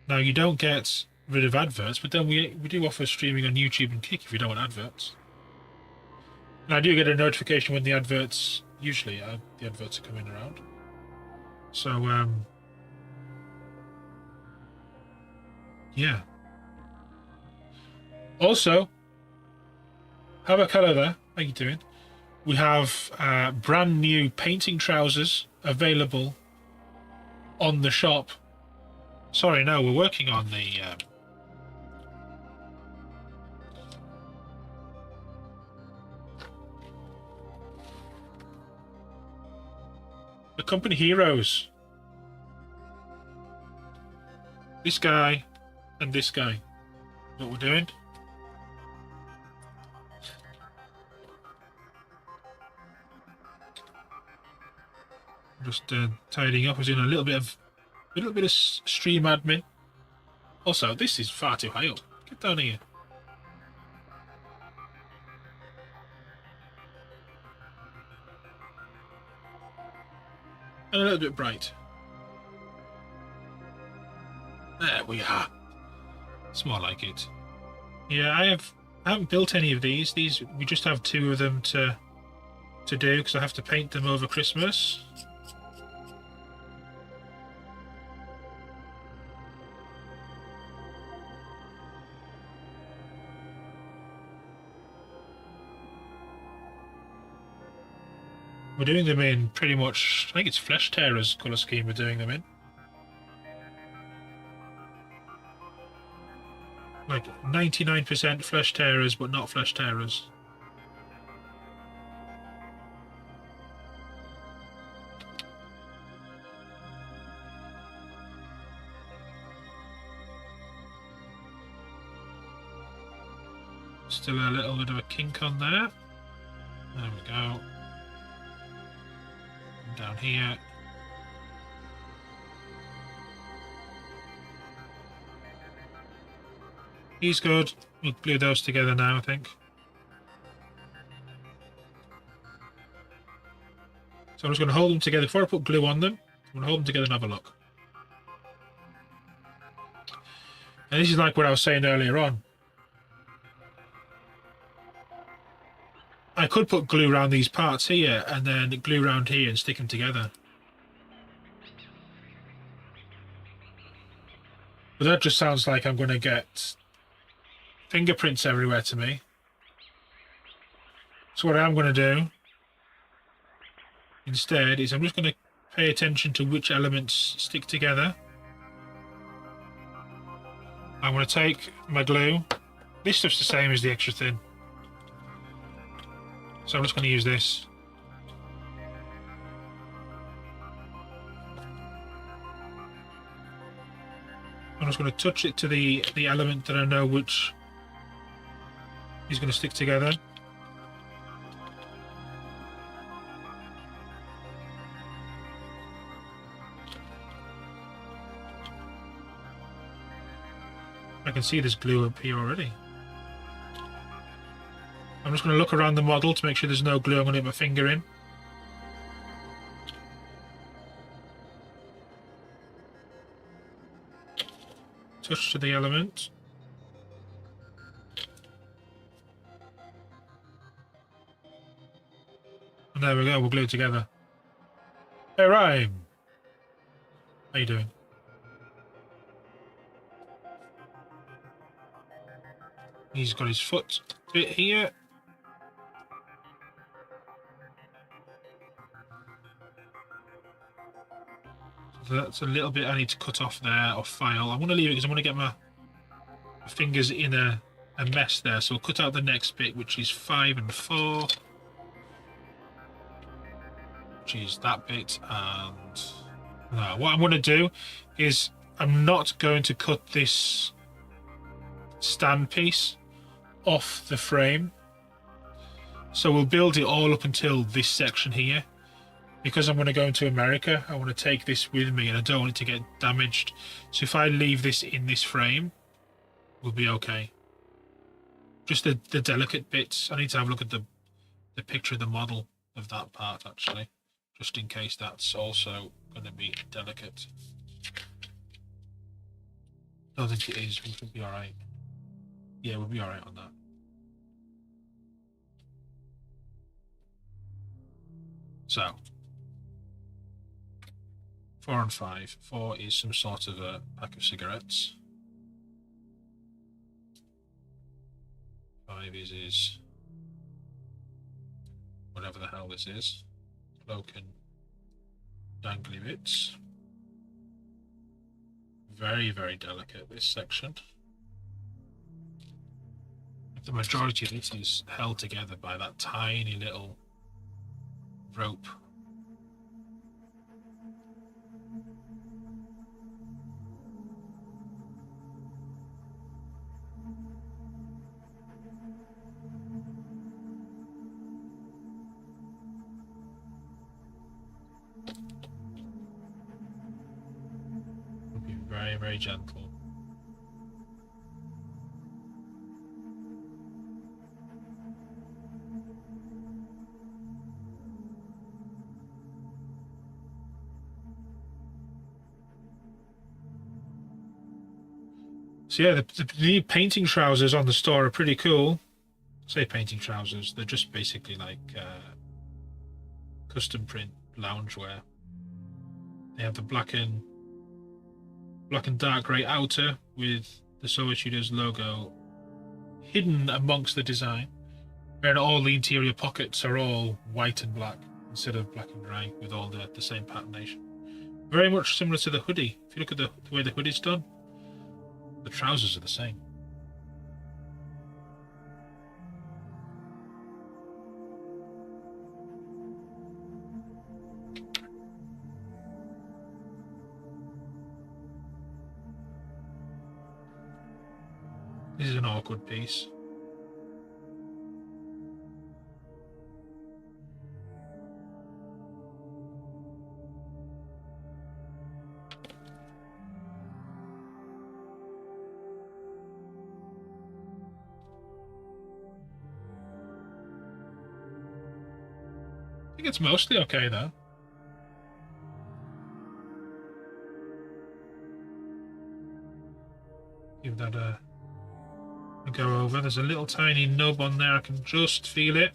Now, you don't get rid of adverts, but then we do offer streaming on YouTube and Kick if you don't want adverts. And I do get a notification when the adverts, usually the adverts are coming around. So, yeah. Also, have a colour there. How you doing? We have brand new painting trousers available on the shop. Sorry, no, we're working on the company heroes. This guy and this guy. What we're doing? Just tidying up. I was doing a little bit of stream admin. Also, this is far too high up. Get down here. And a little bit bright. There we are. It's more like it. Yeah, I haven't built any of these. We just have 2 of them to do because I have to paint them over Christmas. We're doing them in pretty much, I think it's Flesh Tearers colour scheme we're doing them in. Like 99% Flesh Tearers, but not Flesh Tearers. Still a little bit of a kink on there. There we go. Down here. He's good. We'll glue those together now, I think. So I'm just going to hold them together. Before I put glue on them, I'm going to hold them together and have a look. And this is like what I was saying earlier on. I could put glue around these parts here and then glue around here and stick them together. But that just sounds like I'm going to get fingerprints everywhere to me. So what I'm going to do instead is I'm just going to pay attention to which elements stick together. I'm going to take my glue. This stuff's the same as the extra thin. So I'm just going to use this. I'm just going to touch it to the element that I know which is going to stick together. I can see there's glue up here already. I'm just going to look around the model to make sure there's no glue I'm going to hit my finger in. Touch to the element. And there we go, we'll glue it together. Hey, Rhyme! How you doing? He's got his foot bit here. So that's a little bit I need to cut off there or file. I'm going to leave it because I'm going to get my fingers in a a mess there. So we'll cut out the next bit, which is 5 and 4. Which is that bit. And what I'm going to do is I'm not going to cut this stand piece off the frame. So we'll build it all up until this section here. Because I'm going to go into America, I want to take this with me and I don't want it to get damaged. So if I leave this in this frame, we'll be okay. Just the delicate bits. I need to have a look at the picture of the model of that part, actually. Just in case that's also going to be delicate. I don't think it is. We should be alright. Yeah, we'll be alright on that. So, 4 and 5. 4 is some sort of a pack of cigarettes. 5 is whatever the hell this is. Cloak and dangly bits. Very, very delicate, this section. The majority of this is held together by that tiny little rope. It'll be very, very gentle. So yeah, the new painting trousers on the store are pretty cool. I say painting trousers, they're just basically like custom print loungewear. They have the black and dark grey outer with the Solar Studios logo hidden amongst the design. And all the interior pockets are all white and black instead of black and grey with all the same patternation. Very much similar to the hoodie. If you look at the way the hoodie's done, the trousers are the same. This is an awkward piece. I think it's mostly okay though. Give that a go over. There's a little tiny nub on there. I can just feel it.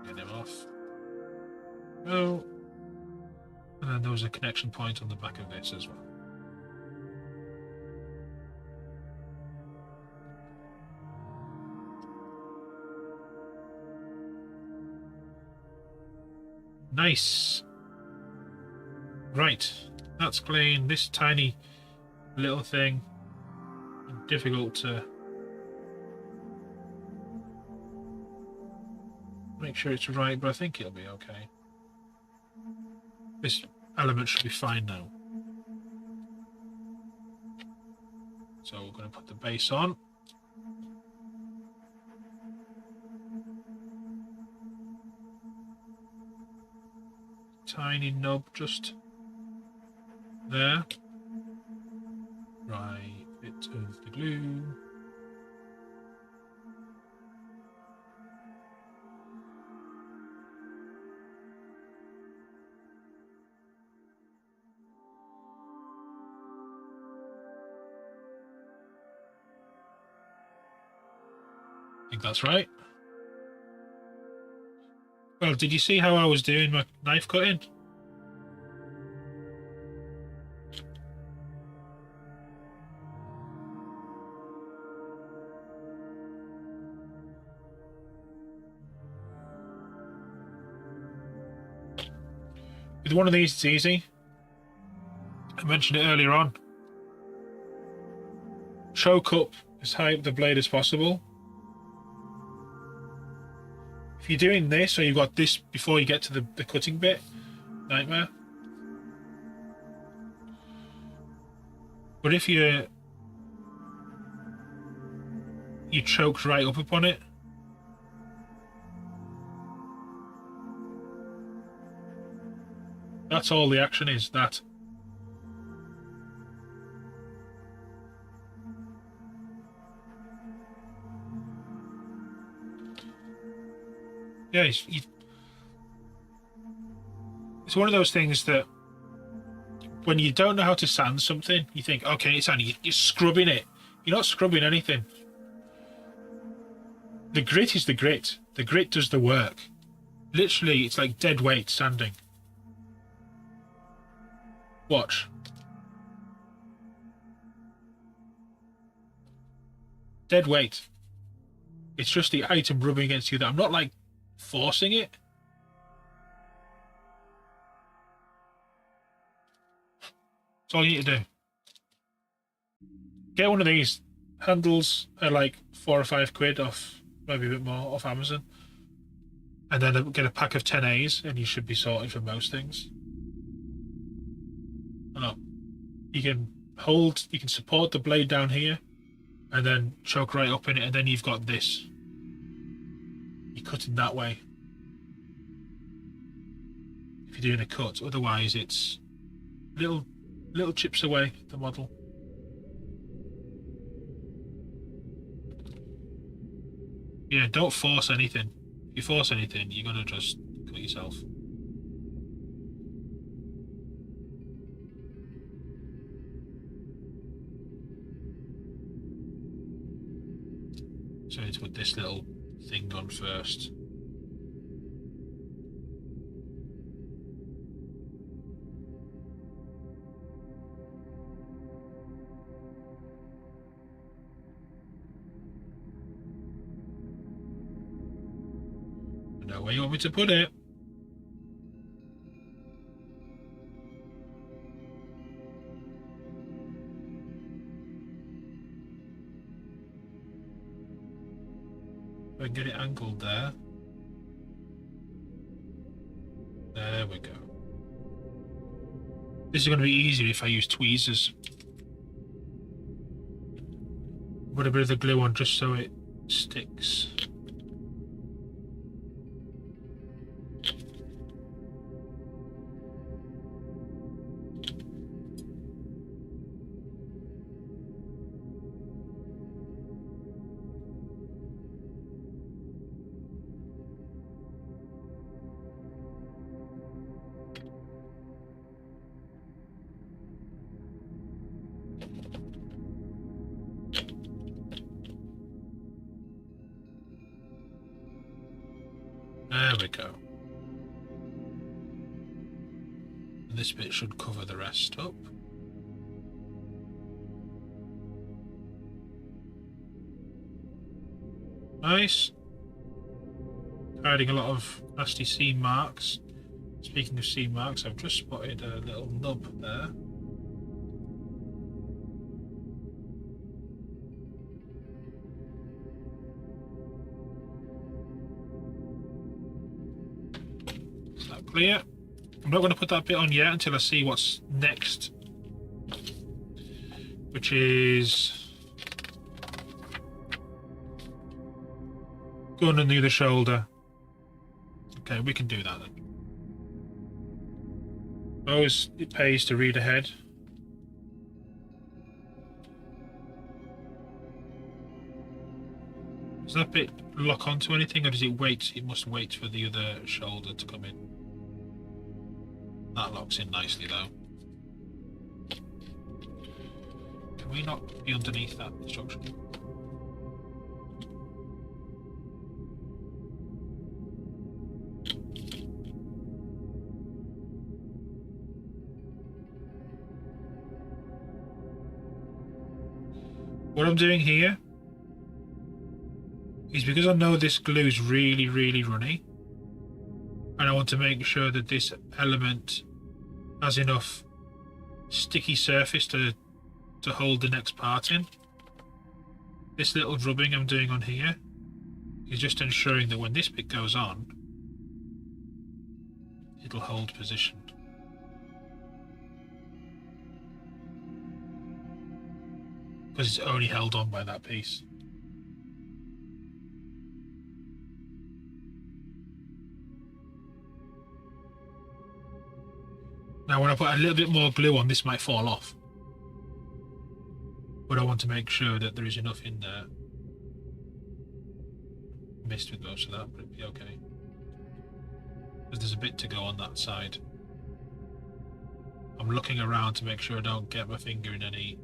Get him off. Oh. And then there was a connection point on the back of this as well. Nice. Right. That's clean. This tiny little thing. Difficult to make sure it's right, but I think it'll be okay. This element should be fine now. So we're going to put the base on. Tiny nub just there. Right bit of the glue. I think that's right. Well, did you see how I was doing my knife cutting? With one of these, it's easy. I mentioned it earlier on. choke up as high up the blade as possible. If you're doing this, or you've got this before you get to the cutting bit, nightmare. But if you choked right up upon it, that's all the action is, that. Yeah, it's one of those things that when you don't know how to sand something, you think, okay, it's sanding. You're scrubbing it. You're not scrubbing anything. The grit is the grit. The grit does the work. Literally, it's like dead weight sanding. Watch. Dead weight. It's just the item rubbing against you that I'm not like forcing it. That's all you need to do. Get one of these. Handles are like £4 or £5 off, maybe a bit more, off Amazon. And then get a pack of 10As and you should be sorted for most things. Oh, you can support the blade down here and then choke right up in it, and then you've got this. You're cutting that way. If you're doing a cut, otherwise it's little chips away, the model. Yeah, don't force anything. If you force anything, you're gonna just cut yourself. So I need to put this little thing on first. I know where you want me to put it. If I can get it angled there. There we go. This is going to be easier if I use tweezers. Put a bit of the glue on just so it sticks. There we go. And this bit should cover the rest up. Nice. Hiding a lot of nasty seam marks. Speaking of seam marks, I've just spotted a little nub there. Clear. I'm not going to put that bit on yet until I see what's next, which is gun under the shoulder. Okay, we can do that then. Always it pays to read ahead. Does that bit lock onto anything, or does it wait? It must wait for the other shoulder to come in. That locks in nicely though. Can we not be underneath that structure? What I'm doing here is because I know this glue is really, really runny, and I want to make sure that this element has enough sticky surface to hold the next part in. This little rubbing I'm doing on here is just ensuring that when this bit goes on, it'll hold position. Because it's only held on by that piece. Now when I put a little bit more glue on, this might fall off. But I want to make sure that there is enough in there. Missed with most of that, but it'll be okay. Because there's a bit to go on that side. I'm looking around to make sure I don't get my finger in any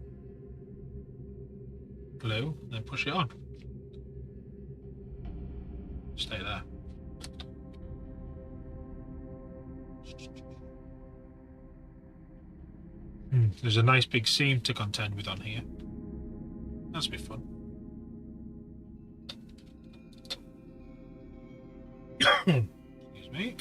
glue, then push it on. Stay there. There's a nice big seam to contend with on here. That's a bit fun. Excuse me.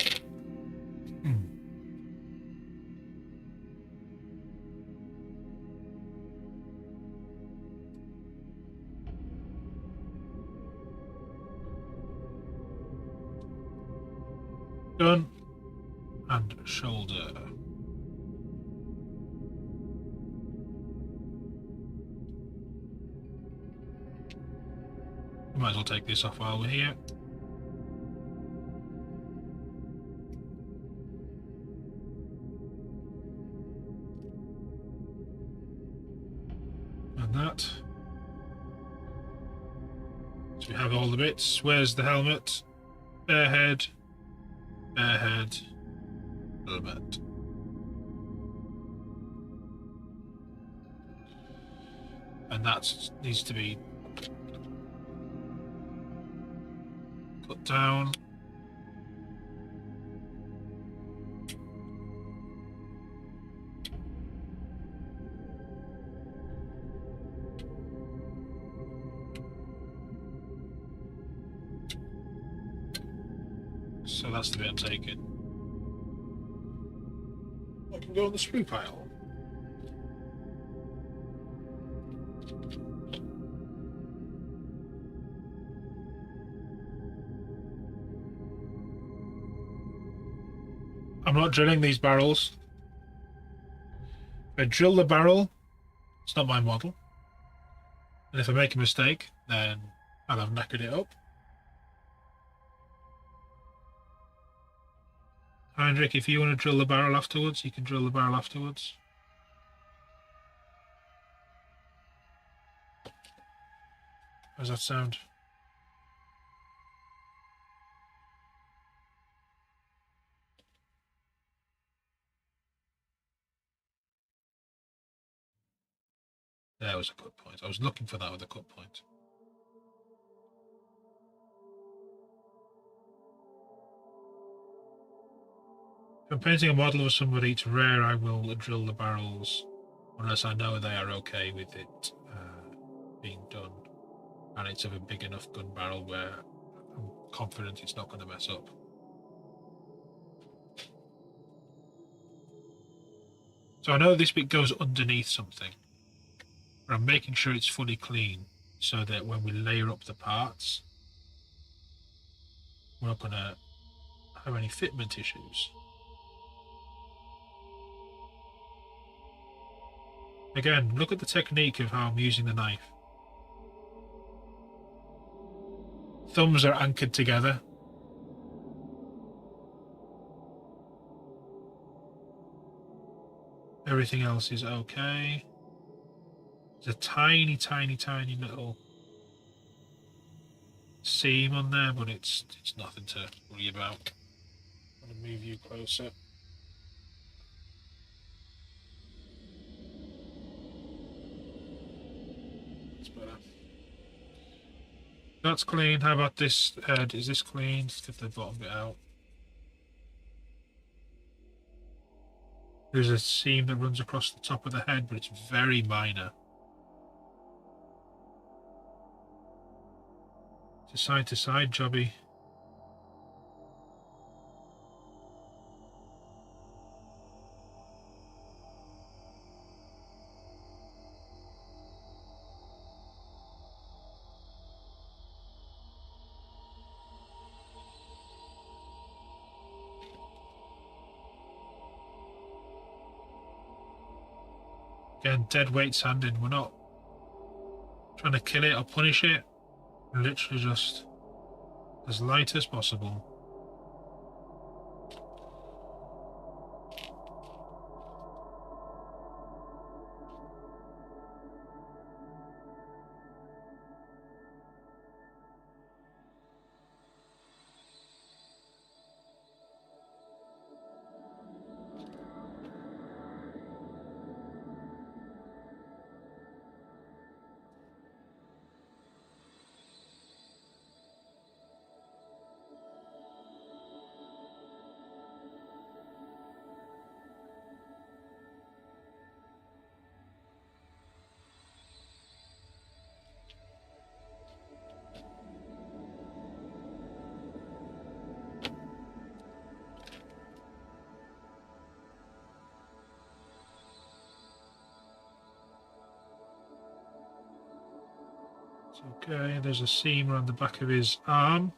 Done. And shoulder. Might as well take this off while we're here. And that. So we have all the bits. Where's the helmet? Bare head. Bare head. Helmet. And that needs to be cut down. So that's the bit I'm taking. I can go on the sprue pile. I'm not drilling these barrels. If I drill the barrel, it's not my model. And if I make a mistake, then I'll have knackered it up. Heinrich, if you want to drill the barrel afterwards, you can drill the barrel afterwards. How does that sound? There was a cut point. I was looking for that with a cut point. If I'm painting a model of somebody, it's rare I will drill the barrels unless I know they are okay with it being done. And it's of a big enough gun barrel where I'm confident it's not going to mess up. So I know this bit goes underneath something, but I'm making sure it's fully clean so that when we layer up the parts, we're not going to have any fitment issues. Again, look at the technique of how I'm using the knife. Thumbs are anchored together. Everything else is okay. There's a tiny, tiny, tiny little seam on there, but it's nothing to worry about. I'm going to move you closer. That's better. That's clean. How about this head? Is this clean? Let's get the bottom bit out. There's a seam that runs across the top of the head, but it's very minor. It's a side-to-side jobby. Again, dead weight sanding. We're not trying to kill it or punish it. We're literally just as light as possible. Okay, there's a seam around the back of his arm.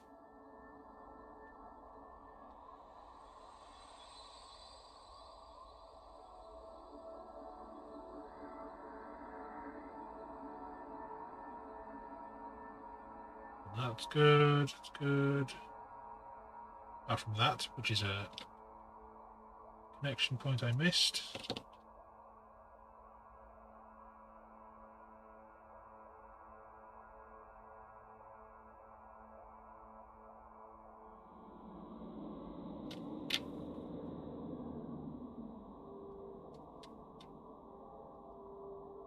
That's good, that's good. Apart from that, which is a connection point I missed.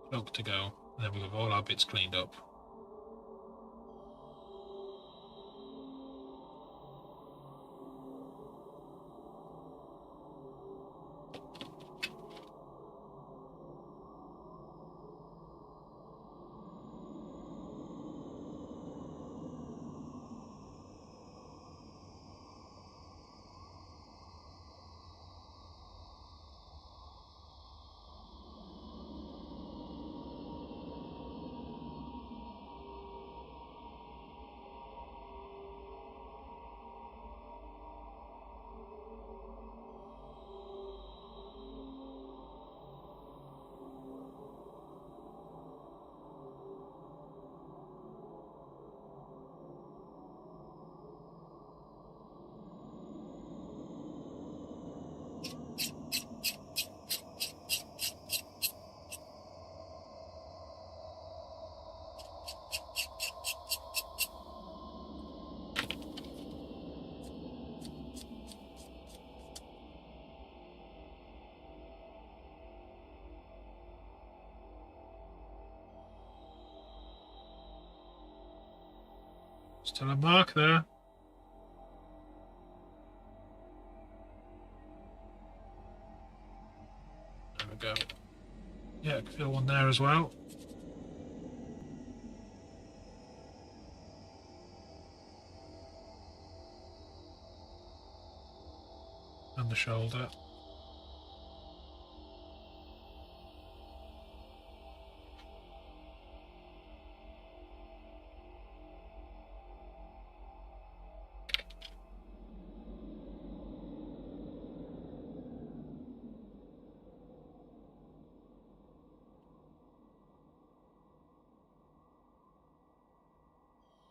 Plug to go. And then we have all our bits cleaned up. Still a mark there. There we go. Yeah, I can feel one there as well. And the shoulder.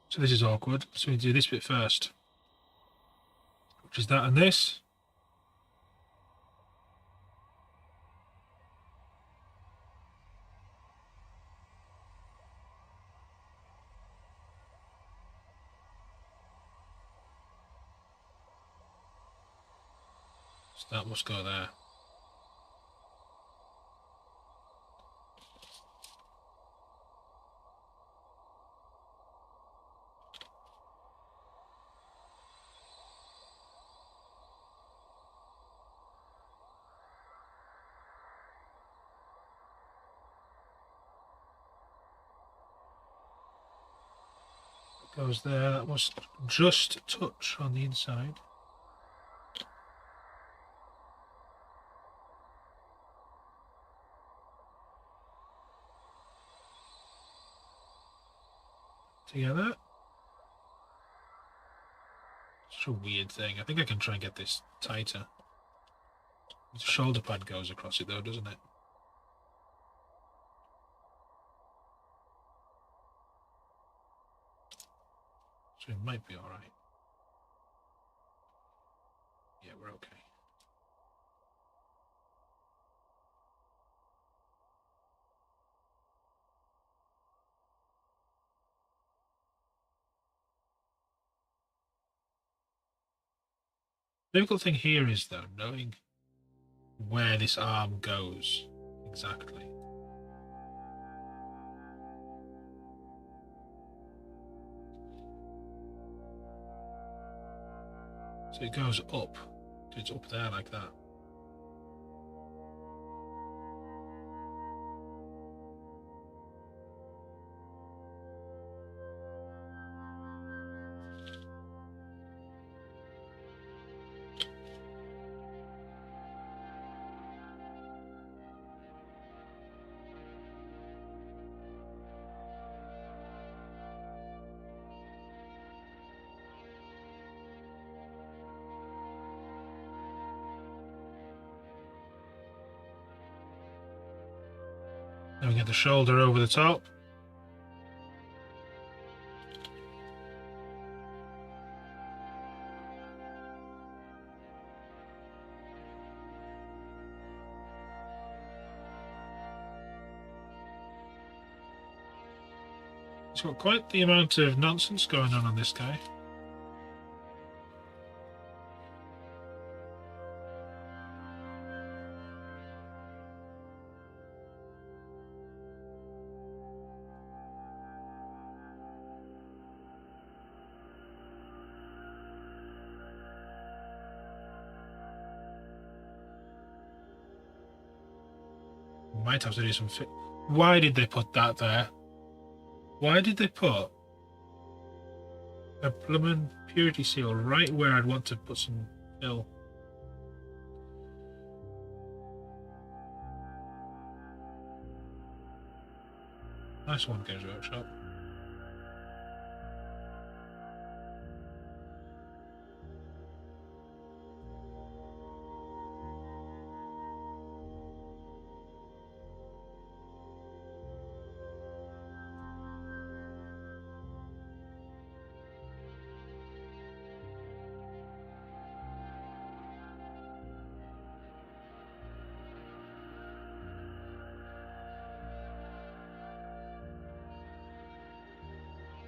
So this is awkward. So we do this bit first, which is that and this. So that must go there. Goes there. That must just touch on the inside. Together. It's a weird thing. I think I can try and get this tighter. The shoulder pad goes across it though, doesn't it? So it might be alright. Yeah, we're okay. The difficult thing here is, though, knowing where this arm goes exactly. So it goes up. It's up there like that. Then we get the shoulder over the top. He's got quite the amount of nonsense going on this guy. Might have to do some Why did they put that there? Why did they put a bloomin' purity seal right where I'd want to put some fill? Nice one, Games Workshop.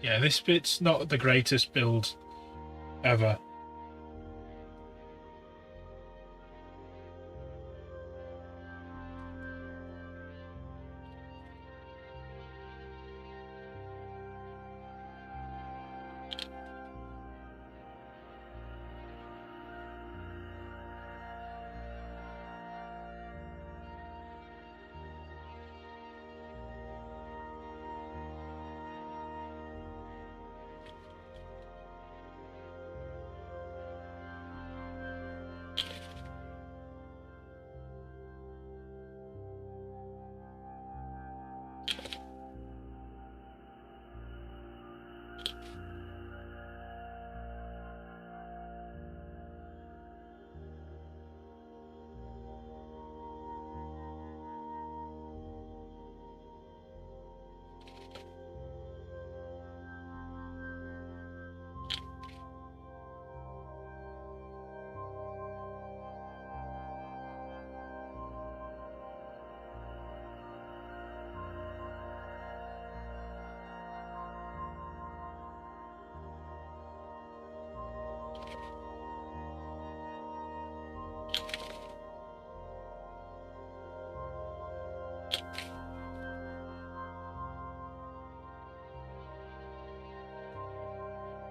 Yeah, this bit's not the greatest build ever.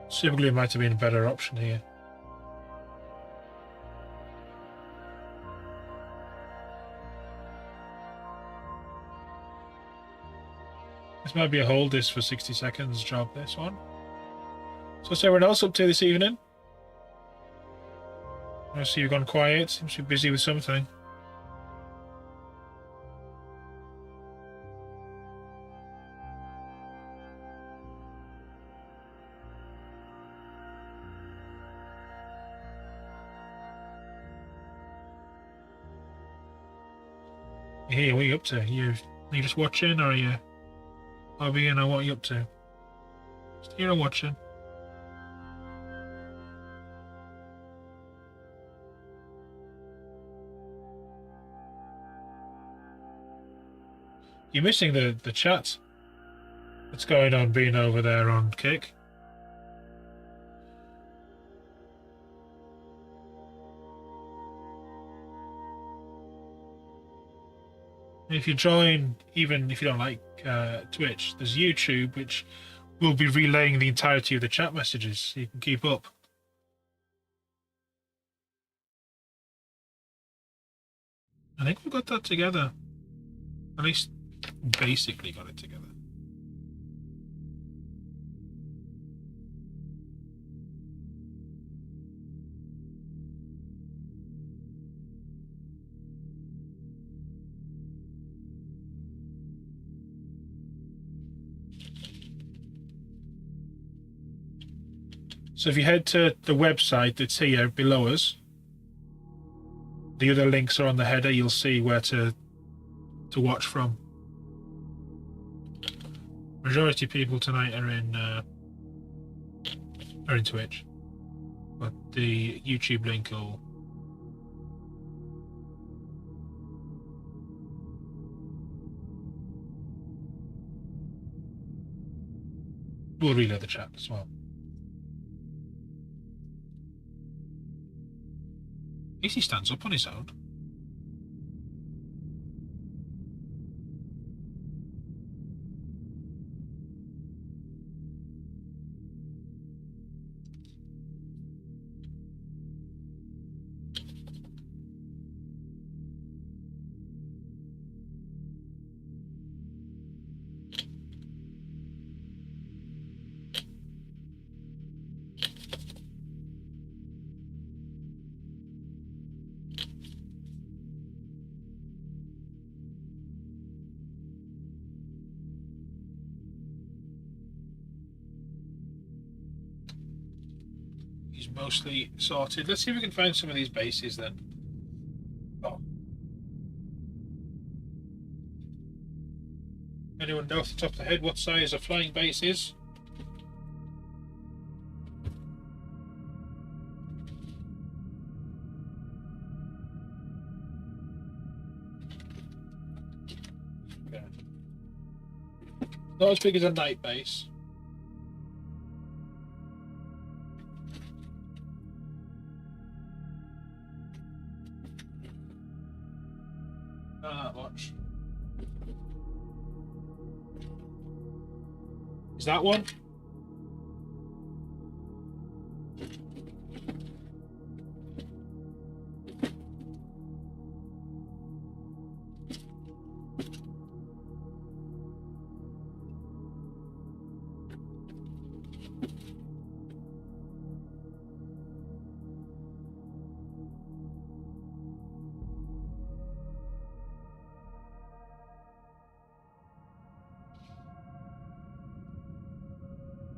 Superglue might have been a better option here. This might be a hold this for 60 seconds job, this one. So what's everyone else up to this evening? I see you've gone quiet. Seems to be busy with something. Hey, what are you up to? Are you just watching, or are you hobbying, or what are you up to? Just here and watching. You're missing the chat. What's going on being over there on Kick? If you join, even if you don't like Twitch, there's YouTube, which will be relaying the entirety of the chat messages, so you can keep up. I think we've got that together. At least basically got it together. So if you head to the website that's here below us, the other links are on the header. You'll see where to watch from. Majority of people tonight are in Twitch, but the YouTube link will. We'll relay the chat as well. At least he stands up on his own. He's mostly sorted. Let's see if we can find some of these bases then. Oh. Anyone know off the top of the head what size a flying base is? Okay. Not as big as a night base. Not that much. Is that one?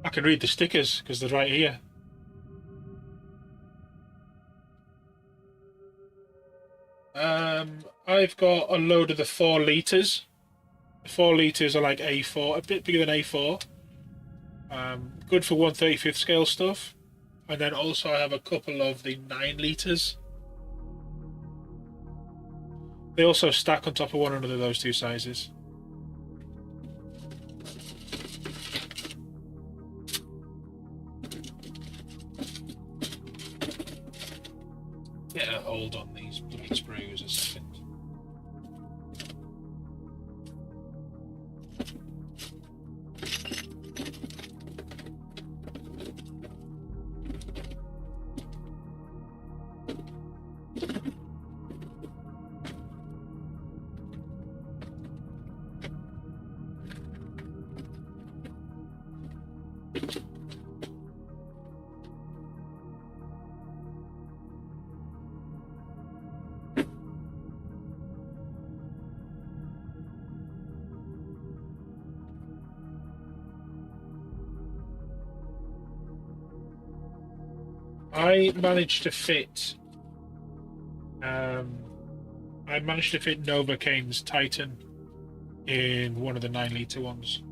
I can read the stickers because they're right here. I've got a load of the 4 litres. The 4 litres are like A4, a bit bigger than A4. Good for 1/35th scale stuff. And then also I have a couple of the 9 litres. They also stack on top of one another, those two sizes. Get a hold on these bloody screws a second. I managed to fit Novocaine's Titan in one of the 9 litre ones.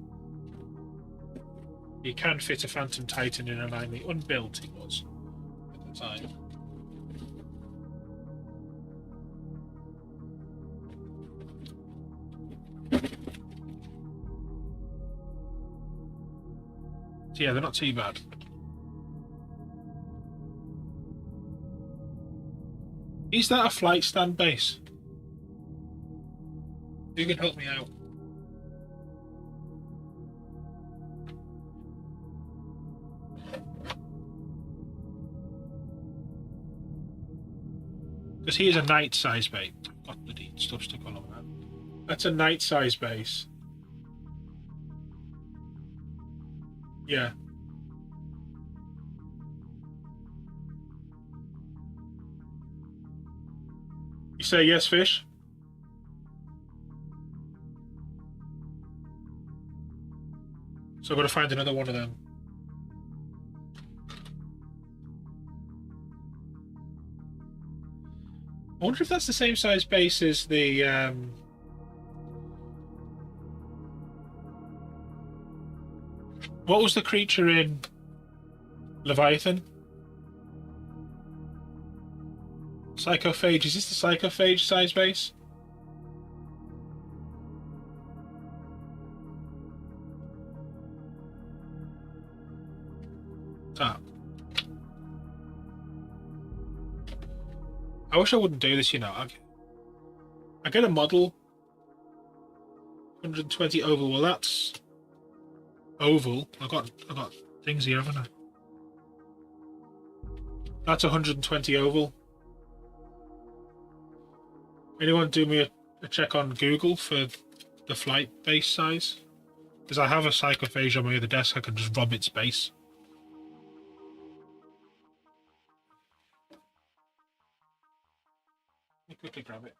You can fit a Phantom Titan in a 9 litre, unbuilt it was at the time. So yeah, they're not too bad. Is that a flight stand base? Who can help me out? Because he is a night size base. Got bloody stuff stuck all over that. That's a night size base. Yeah. You say yes, fish? So I've got to find another one of them. I wonder if that's the same size base as the what was the creature in Leviathan? Psychophage. Is this the psychophage size base? Tap. I wish I wouldn't do this, you know. I get a model 120 oval. Well, that's oval. I got things here, haven't I? That's 120 oval. Anyone do me a check on Google for the flight base size? Because I have a psychophage on my other desk. I can just rob its base. Let me quickly grab it.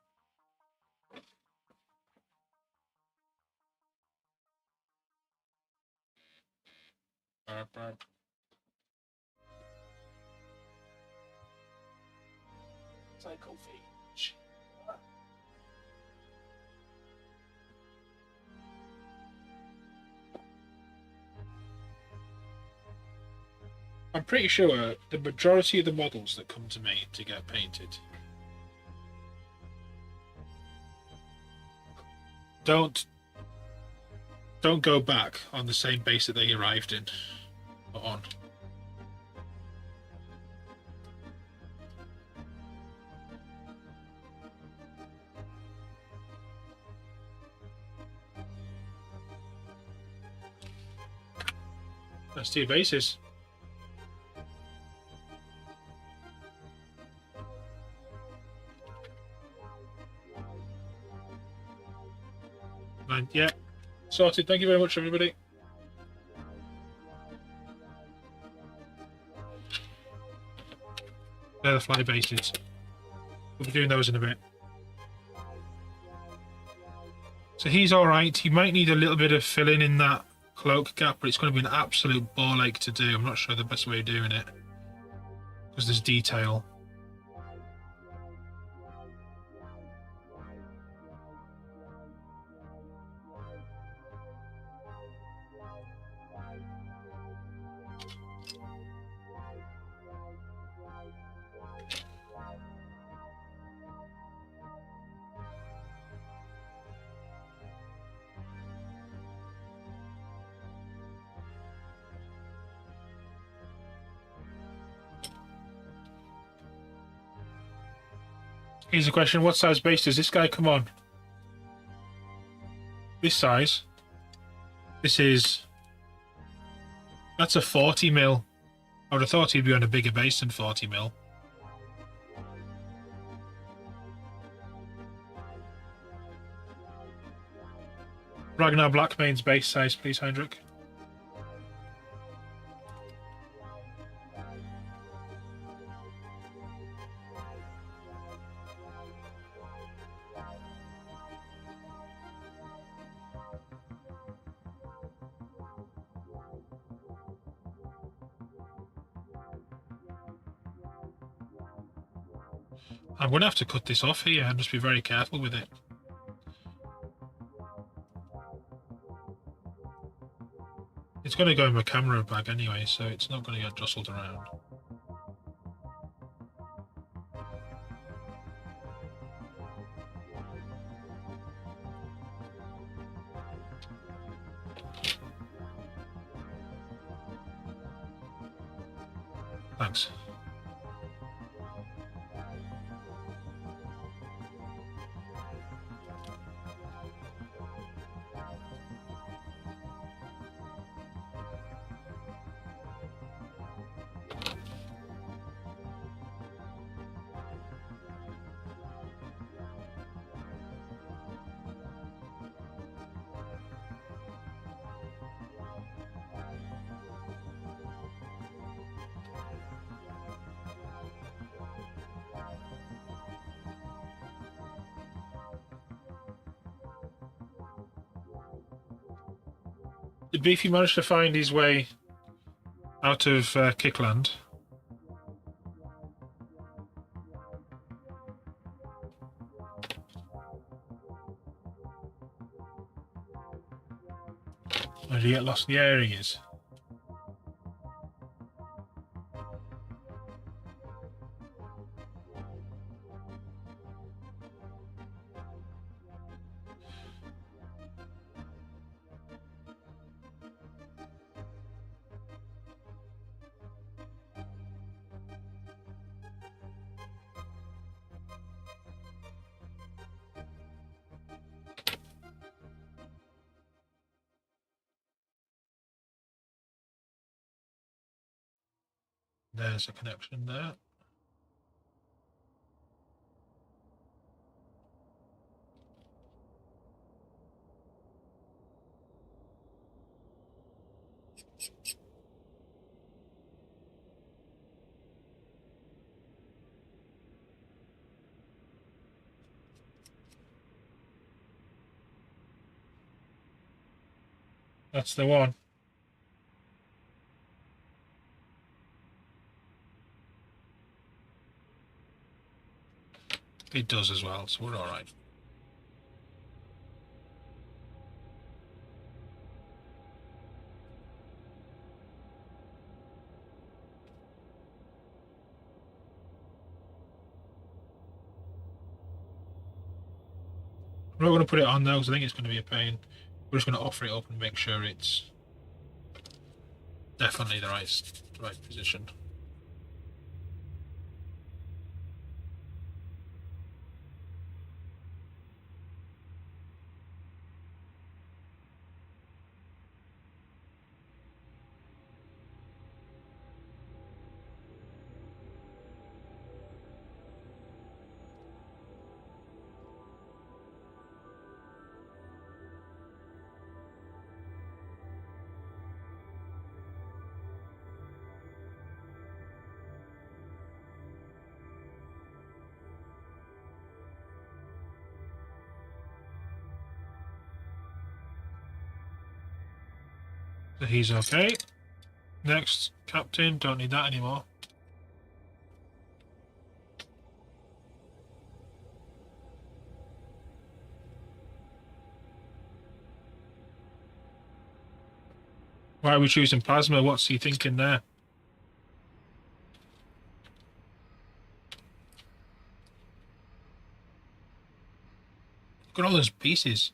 Psychophage. I'm pretty sure the majority of the models that come to me to get painted don't go back on the same base that they arrived in or on. That's two bases. And yeah, sorted. Thank you very much, everybody. They're the fly bases. We'll be doing those in a bit. So he's alright. He might need a little bit of filling in that cloak gap, but it's going to be an absolute ball ache to do. I'm not sure the best way of doing it because there's detail. Here's a question. What size base does this guy come on? This size. This is... That's a 40 mil. I would have thought he'd be on a bigger base than 40 mil. Ragnar Blackmane's base size, please, Heinrich. I'm going to have to cut this off here and just be very careful with it. It's going to go in my camera bag anyway, so it's not going to get jostled around. Thanks. Did Beefy manage to find his way out of Kickland? Or did he get lost in the areas? There's a connection there. That's the one. It does as well, so we're all right. I'm not going to put it on though, because I think it's going to be a pain. We're just going to offer it up and make sure it's definitely the right position. So he's okay. Next, Captain. Don't need that anymore. Why are we choosing Plasma? What's he thinking there? Look at all those pieces.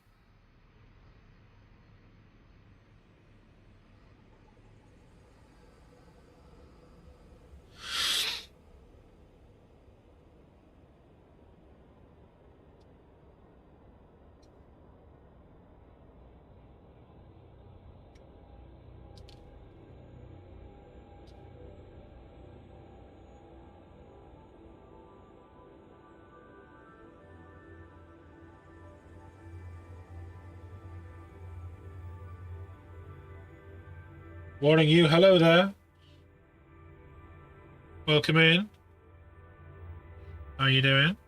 Warning you, hello there. Welcome in. How are you doing?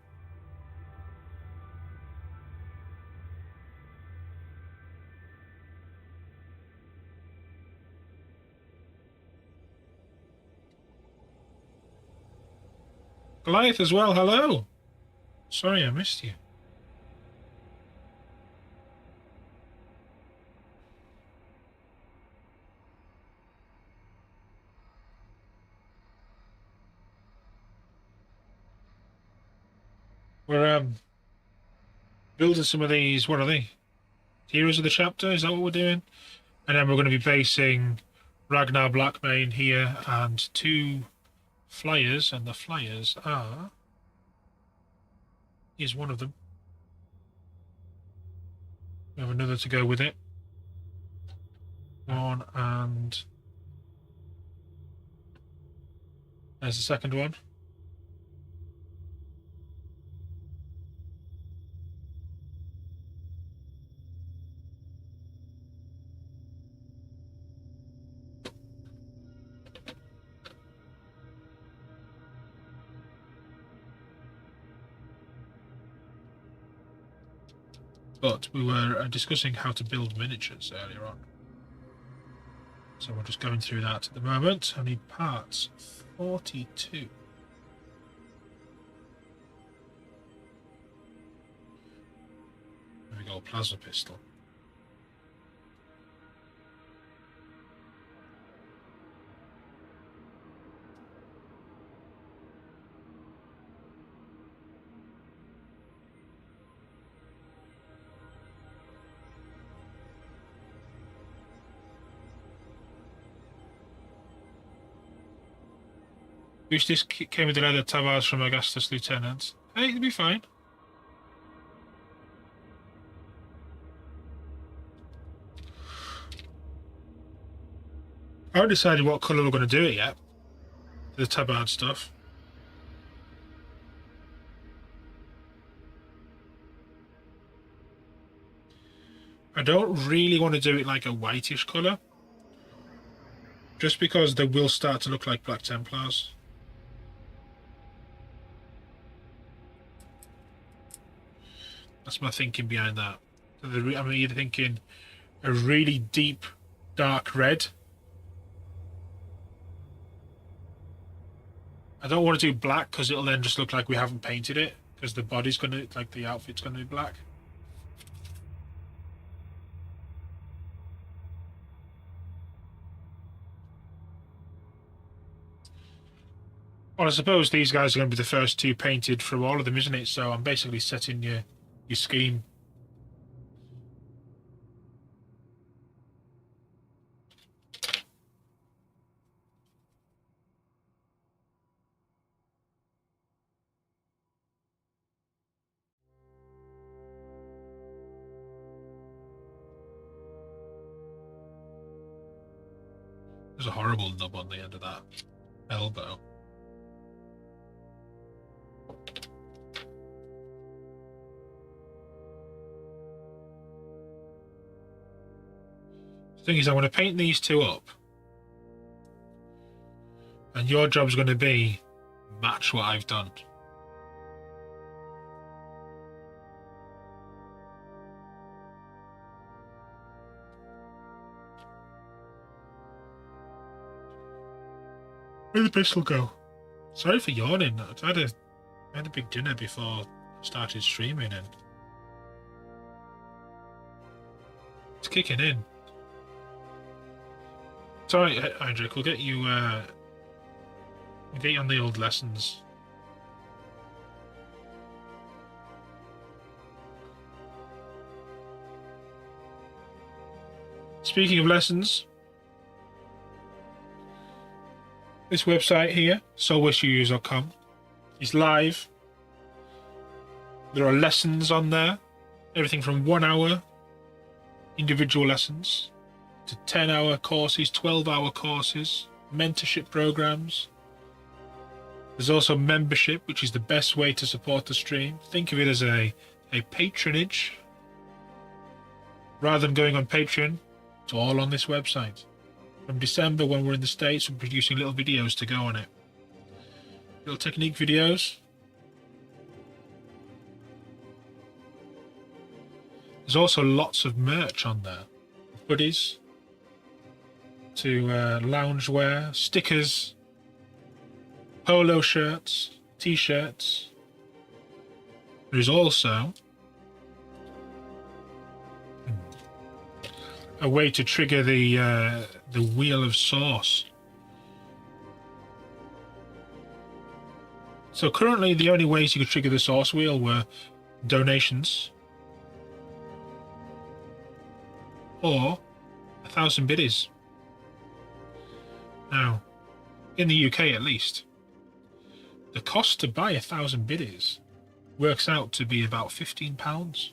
Goliath as well, hello. Sorry I missed you. We're building some of these, what are they? Heroes of the chapter, is that what we're doing? And then we're going to be basing Ragnar Blackmane here and two flyers, and the flyers are... Here's one of them. We have another to go with it. One, and... There's the second one. But we were discussing how to build miniatures earlier on. So we're just going through that at the moment. I need parts 42. There we go, plasma pistol. Wish this came with the leather tabars from Augustus Lieutenant. Hey, it'll be fine. I haven't decided what colour we're going to do it yet. The tabard stuff. I don't really want to do it like a whitish colour. Just because they will start to look like Black Templars. That's my thinking behind that. I'm either thinking a really deep, dark red. I don't want to do black because it'll then just look like we haven't painted it. Because the body's going to, like the outfit's going to be black. Well, I suppose these guys are going to be the first two painted from all of them, isn't it? So I'm basically setting your scheme. There's a horrible nub on the end of that elbow. Thing is, I want to paint these two up, and your job's going to be match what I've done. Where'd the pistol go? Sorry for yawning. I had a big dinner before I started streaming, and it's kicking in. Sorry, Heinrich, we'll get you on the old lessons. Speaking of lessons, this website here, soulwishstudios.com, is live. There are lessons on there, everything from 1 hour individual lessons to 10-hour courses, 12-hour courses, mentorship programs. There's also membership, which is the best way to support the stream. Think of it as a patronage. Rather than going on Patreon, it's all on this website. From December, when we're in the States, we're producing little videos to go on it. Little technique videos. There's also lots of merch on there. Hoodies, to loungewear, stickers, polo shirts, t-shirts. There is also a way to trigger the wheel of sauce. So currently the only ways you could trigger the sauce wheel were donations or 1,000 biddies. Now, in the UK at least, the cost to buy 1,000 biddies works out to be about £15.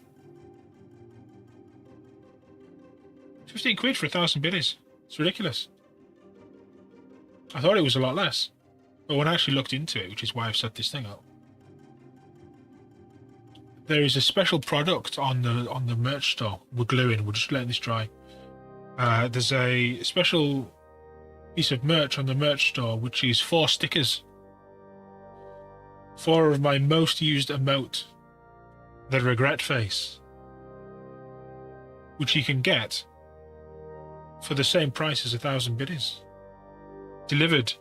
15 quid for 1,000 biddies. It's ridiculous. I thought it was a lot less. But when I actually looked into it, which is why I've set this thing up, there is a special product on the merch store. We're gluing. We're just letting this dry. There's a special piece of merch on the merch store, which is 4 stickers. 4 of my most used emote, the regret face, which you can get for the same price as 1,000 biddies. Delivered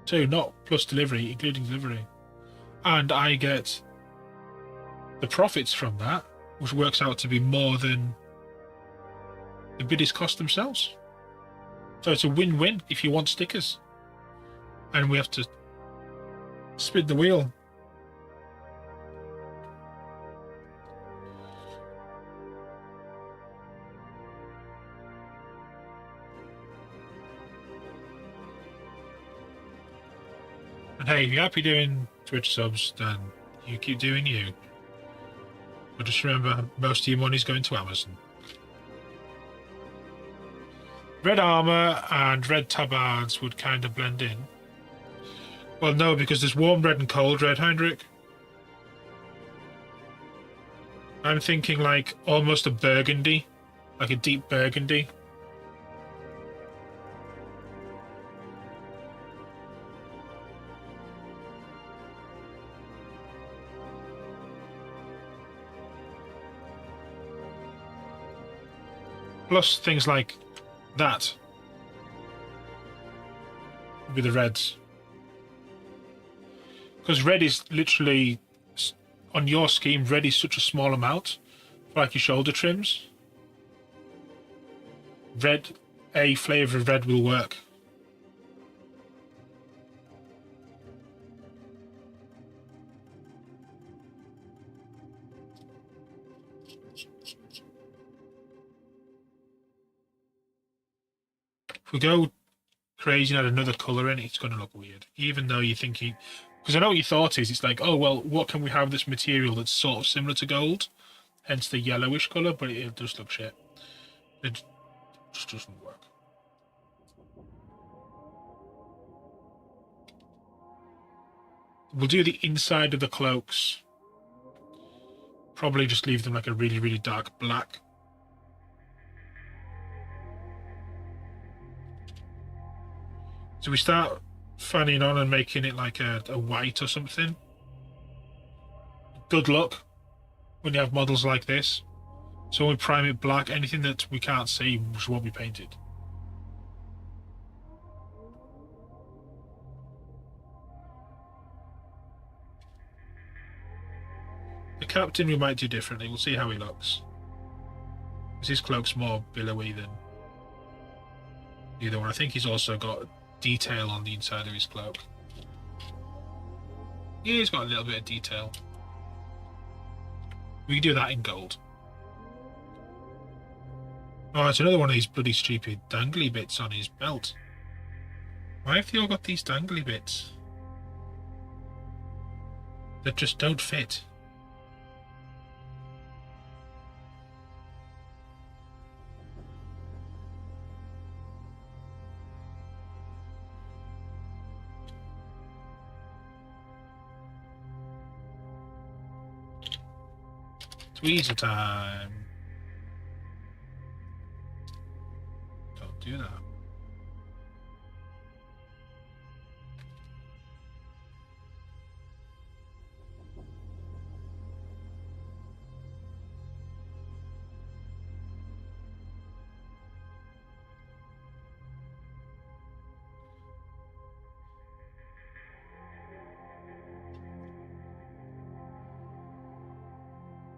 too, not plus delivery, including delivery. And I get the profits from that, which works out to be more than the biddies cost themselves. So it's a win-win if you want stickers. And we have to spin the wheel. And hey, if you're happy doing Twitch subs, then you keep doing you. But just remember, most of your money's going to Amazon. Red armor and red tabards would kind of blend in. Well, no, because there's warm red and cold red, Heinrich. I'm thinking like almost a burgundy, like a deep burgundy. Plus things like that would be the reds. Because red is literally, on your scheme, red is such a small amount for like your shoulder trims. Red, a flavour of red will work. If we go crazy and add another colour in, it's going to look weird. Even though you're thinking... Because I know what your thought is. It's like, oh, well, what can we have this material that's sort of similar to gold? Hence the yellowish colour, but it does look shit. It just doesn't work. We'll do the inside of the cloaks. Probably just leave them like a really, really dark black. So we start fanning on and making it like a white or something. Good luck when you have models like this. So when we prime it black, anything that we can't see just won't be painted. The captain we might do differently. We'll see how he looks. Because his cloak's more billowy than the other one. I think he's also got detail on the inside of his cloak. Yeah, he's got a little bit of detail. We can do that in gold. Oh, it's another one of these bloody stupid dangly bits on his belt. Why have they all got these dangly bits that just don't fit? Tweezer time. Don't do that.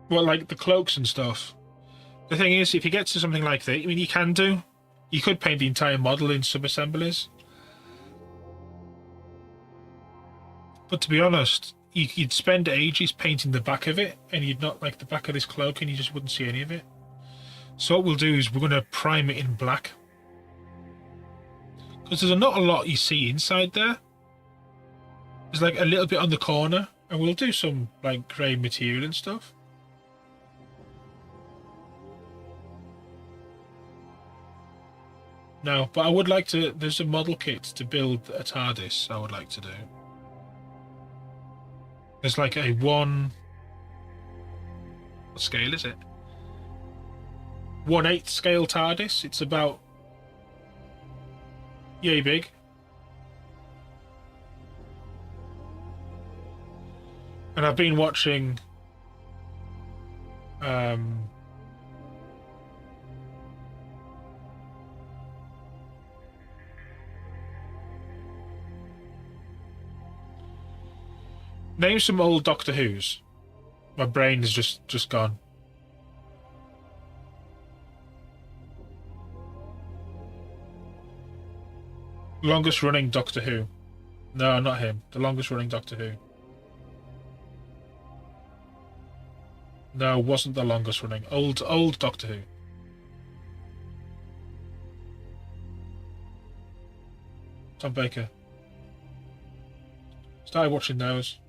Well, like the cloaks and stuff. The thing is, if you get to something like that, I mean, you could paint the entire model in sub-assemblies. But to be honest, you'd spend ages painting the back of it, and you'd not like the back of this cloak, and you just wouldn't see any of it. So what we'll do is we're going to prime it in black. Because there's not a lot you see inside there. There's like a little bit on the corner, and we'll do some like grey material and stuff. No, but I would like to. There's a model kit to build a TARDIS. I would like to do. There's like a one. What scale is it? 1/8 scale TARDIS. It's about yay big. And I've been watching name some old Doctor Who's. My brain is just gone. Longest running Doctor Who. No, not him. The longest running Doctor Who. No, wasn't the longest running. Old Doctor Who. Tom Baker. Started watching those.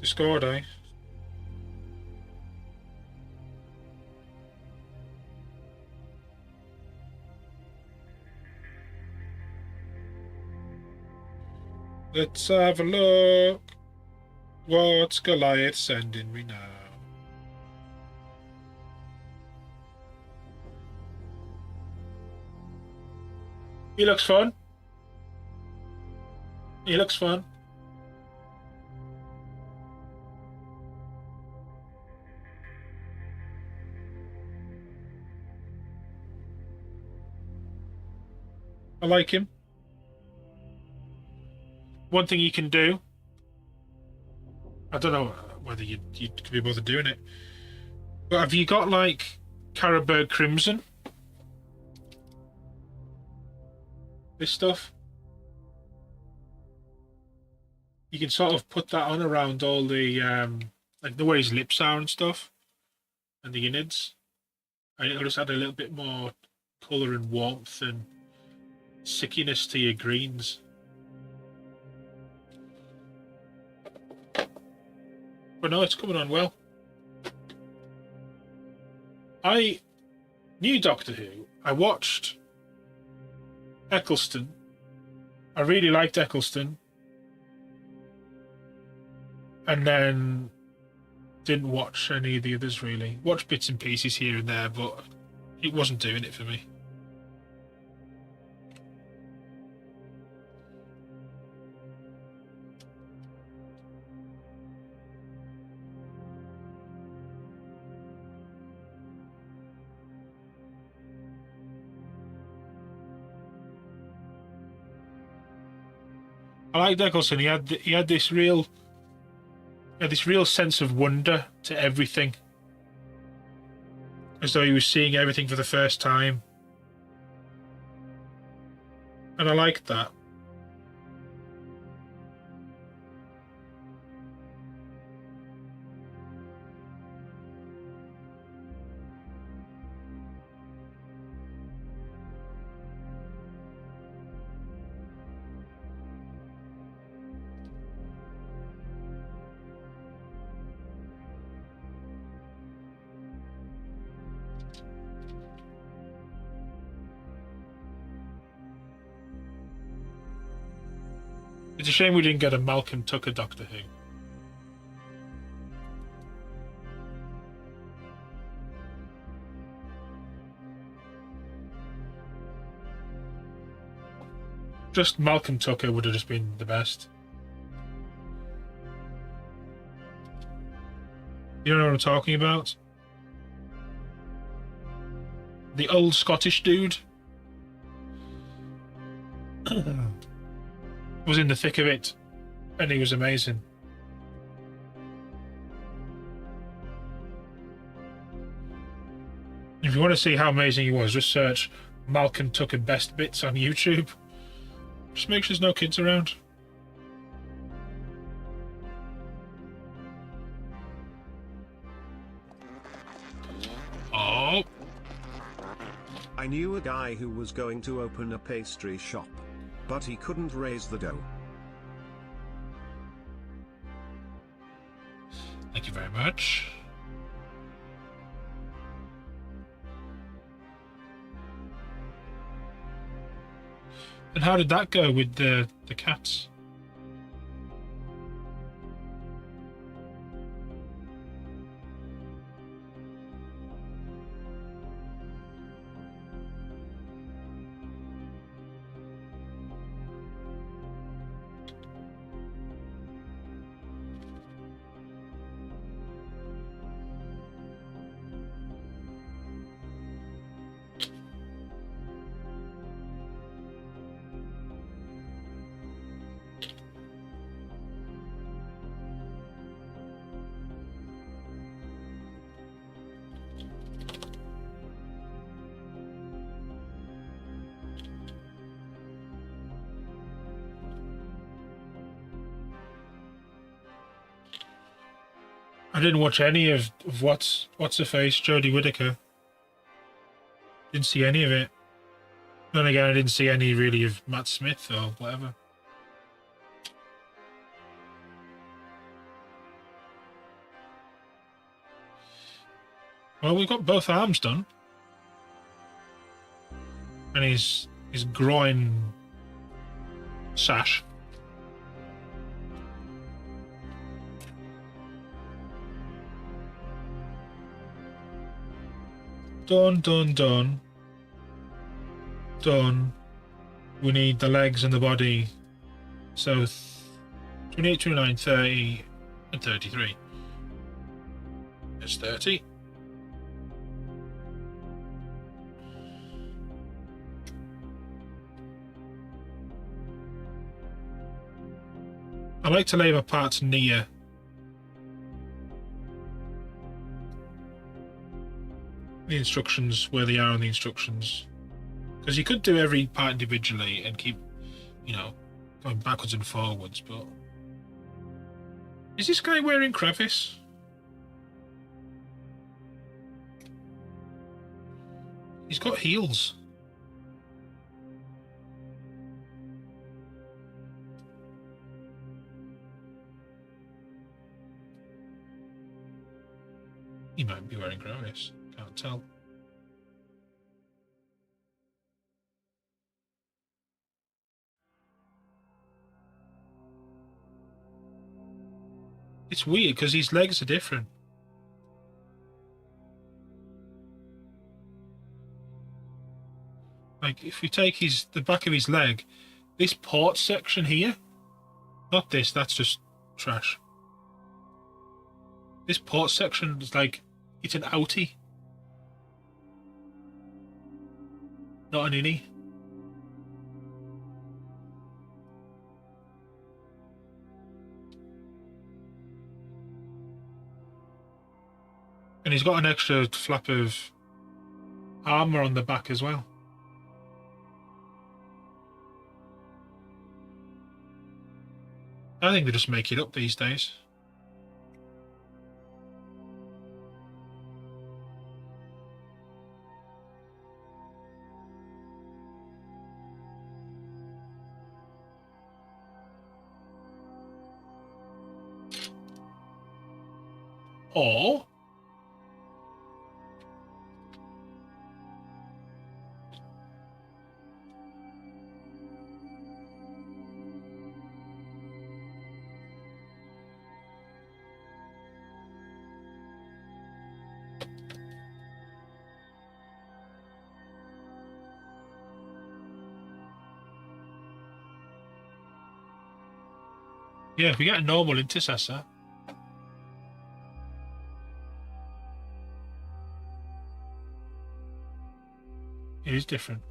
Discord, eh? Let's have a look. What's Goliath sending me now? He looks fun. He looks fun. I like him. One thing you can do, I don't know whether you could be bothered doing it, but have you got like Carroburg Crimson? This stuff? You can sort of put that on around all the, like the way his lips are and stuff, and the innards. And it'll just add a little bit more colour and warmth and sickiness to your greens. But no, it's coming on well. I knew Doctor Who. I watched Eccleston. I really liked Eccleston. And then didn't watch any of the others really. Watched bits and pieces here and there, but it wasn't doing it for me. I liked Eccleston. He had this real sense of wonder to everything, as though he was seeing everything for the first time, and I liked that. It's a shame we didn't get a Malcolm Tucker Doctor Who. Just Malcolm Tucker would have just been the best. You know what I'm talking about? The old Scottish dude was in the thick of it, and he was amazing. If you want to see how amazing he was, just search Malcolm Tucker best bits on YouTube. Just make sure there's no kids around. Oh. I knew a guy who was going to open a pastry shop, but he couldn't raise the dough. Thank you very much. And how did that go with the cats? I didn't watch any of what's her face, Jodie Whittaker. Didn't see any of it. Then again, I didn't see any really of Matt Smith or whatever. Well, we've got both arms done, and his groin sash. Done, done, done. Done. We need the legs and the body. So 28, 29, 30, and 33. It's 30. I like to lay my parts near the instructions, where they are on the instructions, because you could do every part individually and keep, going backwards and forwards. But is this guy wearing crevice? He's got heels. He might be wearing crevice. Can't tell. It's weird because his legs are different. Like if you take the back of his leg, this port section here, not this, that's just trash. This port section is like, it's an outie, not an innie. And he's got an extra flap of armour on the back as well. I think they just make it up these days. Or yeah, if we get a normal intercessor, it is different.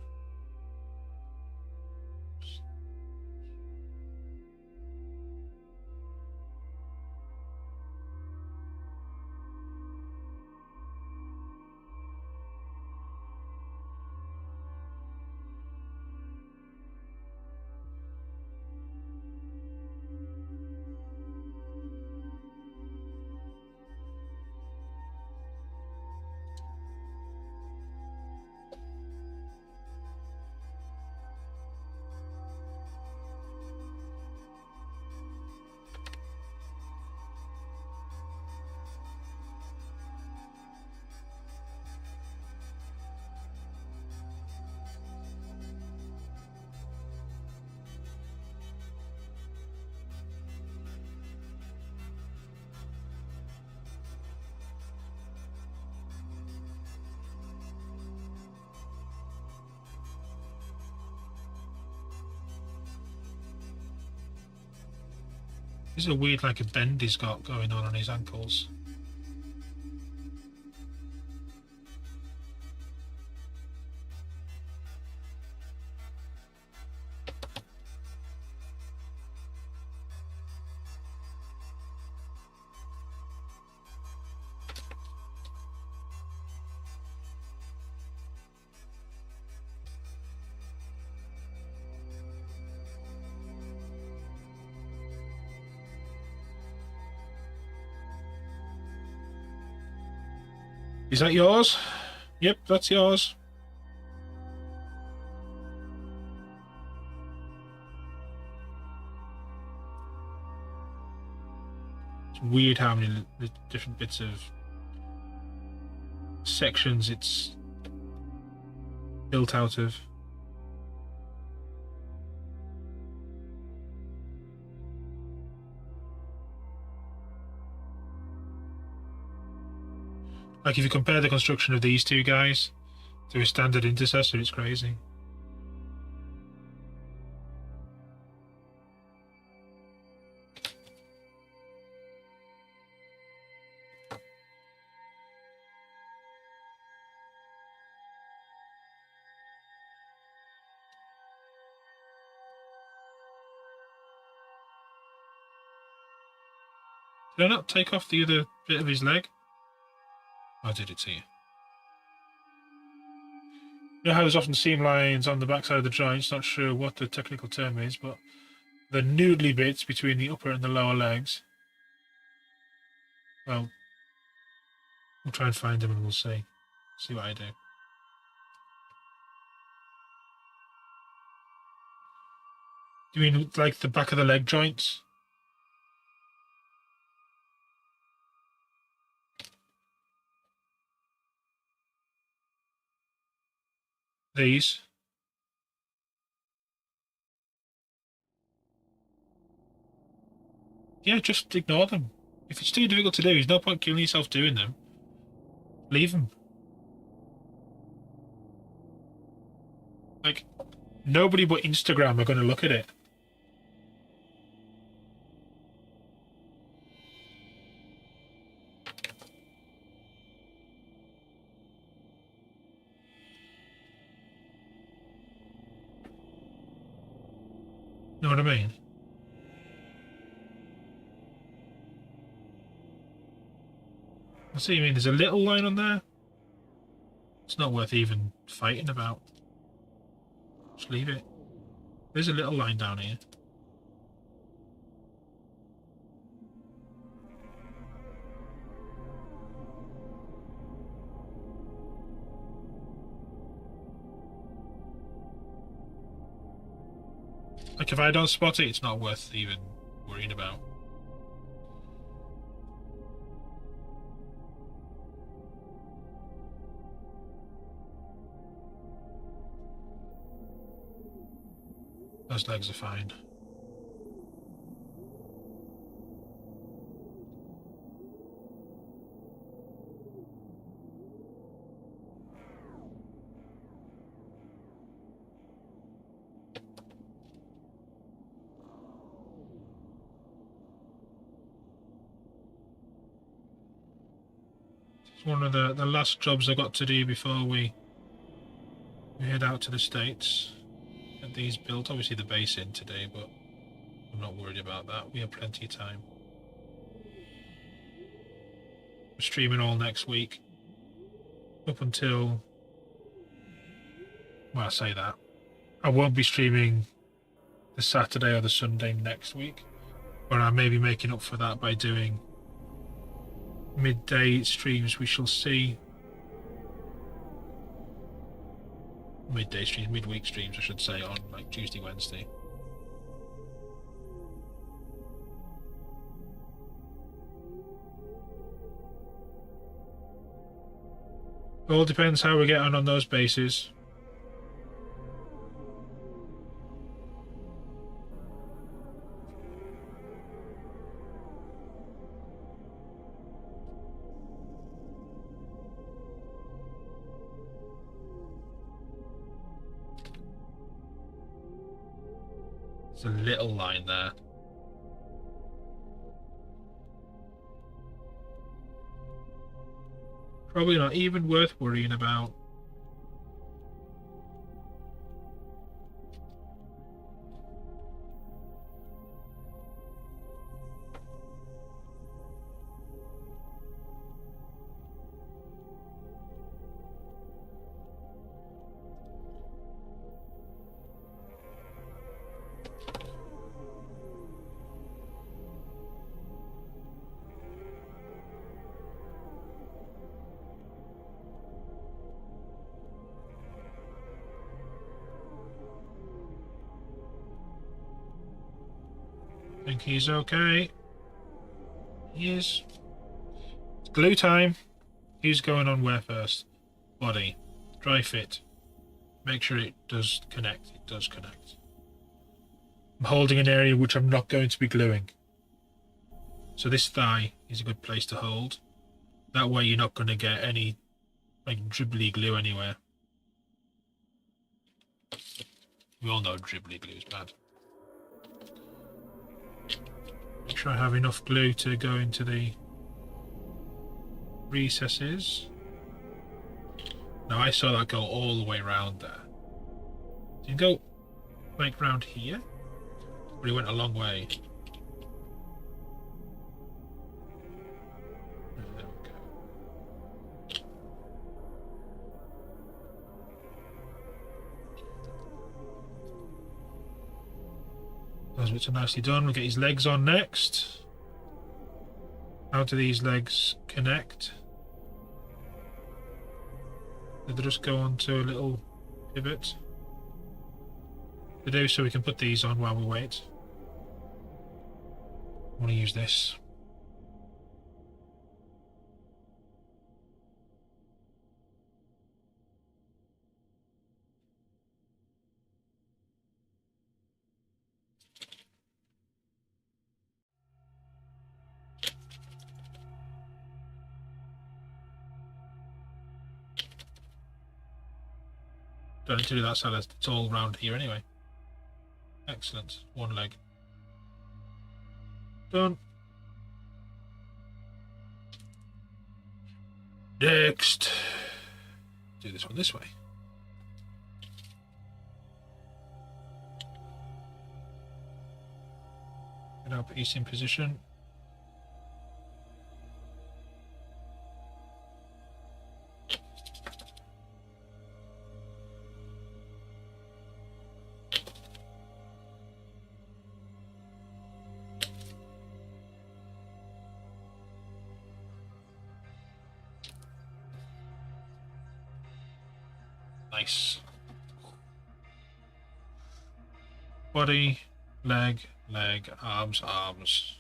This is a weird, like a bend he's got going on his ankles. Is that yours? Yep, that's yours. It's weird how many different bits of sections it's built out of. Like if you compare the construction of these two guys to a standard intercessor, it's crazy. Did I not take off the other bit of his leg? I did it to you. You know how there's often seam lines on the backside of the joints? Not sure what the technical term is, but the noodly bits between the upper and the lower legs. Well, we'll try and find them and we'll see. See what I do. Do you mean like the back of the leg joints? These? Yeah, just ignore them. If it's too difficult to do, there's no point killing yourself doing them. Leave them. Like, nobody but Instagram are going to look at it. Know what I mean? I see what you mean. There's a little line on there. It's not worth even fighting about. Just leave it. There's a little line down here. Like, if I don't spot it, it's not worth even worrying about. Those legs are fine. It's one of the last jobs I got to do before we head out to the States. Get these built. Obviously the base in today, but I'm not worried about that. We have plenty of time. We're streaming all next week. Up until... Well, I say that. I won't be streaming the Saturday or the Sunday next week. But I may be making up for that by doing midday streams. We shall see. Midday streams, midweek streams, I should say, on like Tuesday, Wednesday. It all depends how we get on those bases. There's a little line there. Probably not even worth worrying about. I think he's okay. He is. It's glue time. Who's going on where first? Body. Dry fit. Make sure it does connect. It does connect. I'm holding an area which I'm not going to be gluing. So this thigh is a good place to hold. That way you're not going to get any like dribbly glue anywhere. We all know dribbly glue is bad. Make sure I have enough glue to go into the recesses. Now I saw that go all the way around there. Did it go like round here? But it went a long way. There we go. Those bits are nicely done. We'll get his legs on next. How do these legs connect? Did they just go onto a little pivot? They do, so we can put these on while we wait. I want to use this. Don't need to do that so that it's all round here anyway. Excellent. One leg. Done. Next. Do this one this way. Get our piece in position. Nice. Body, leg, leg, arms, arms.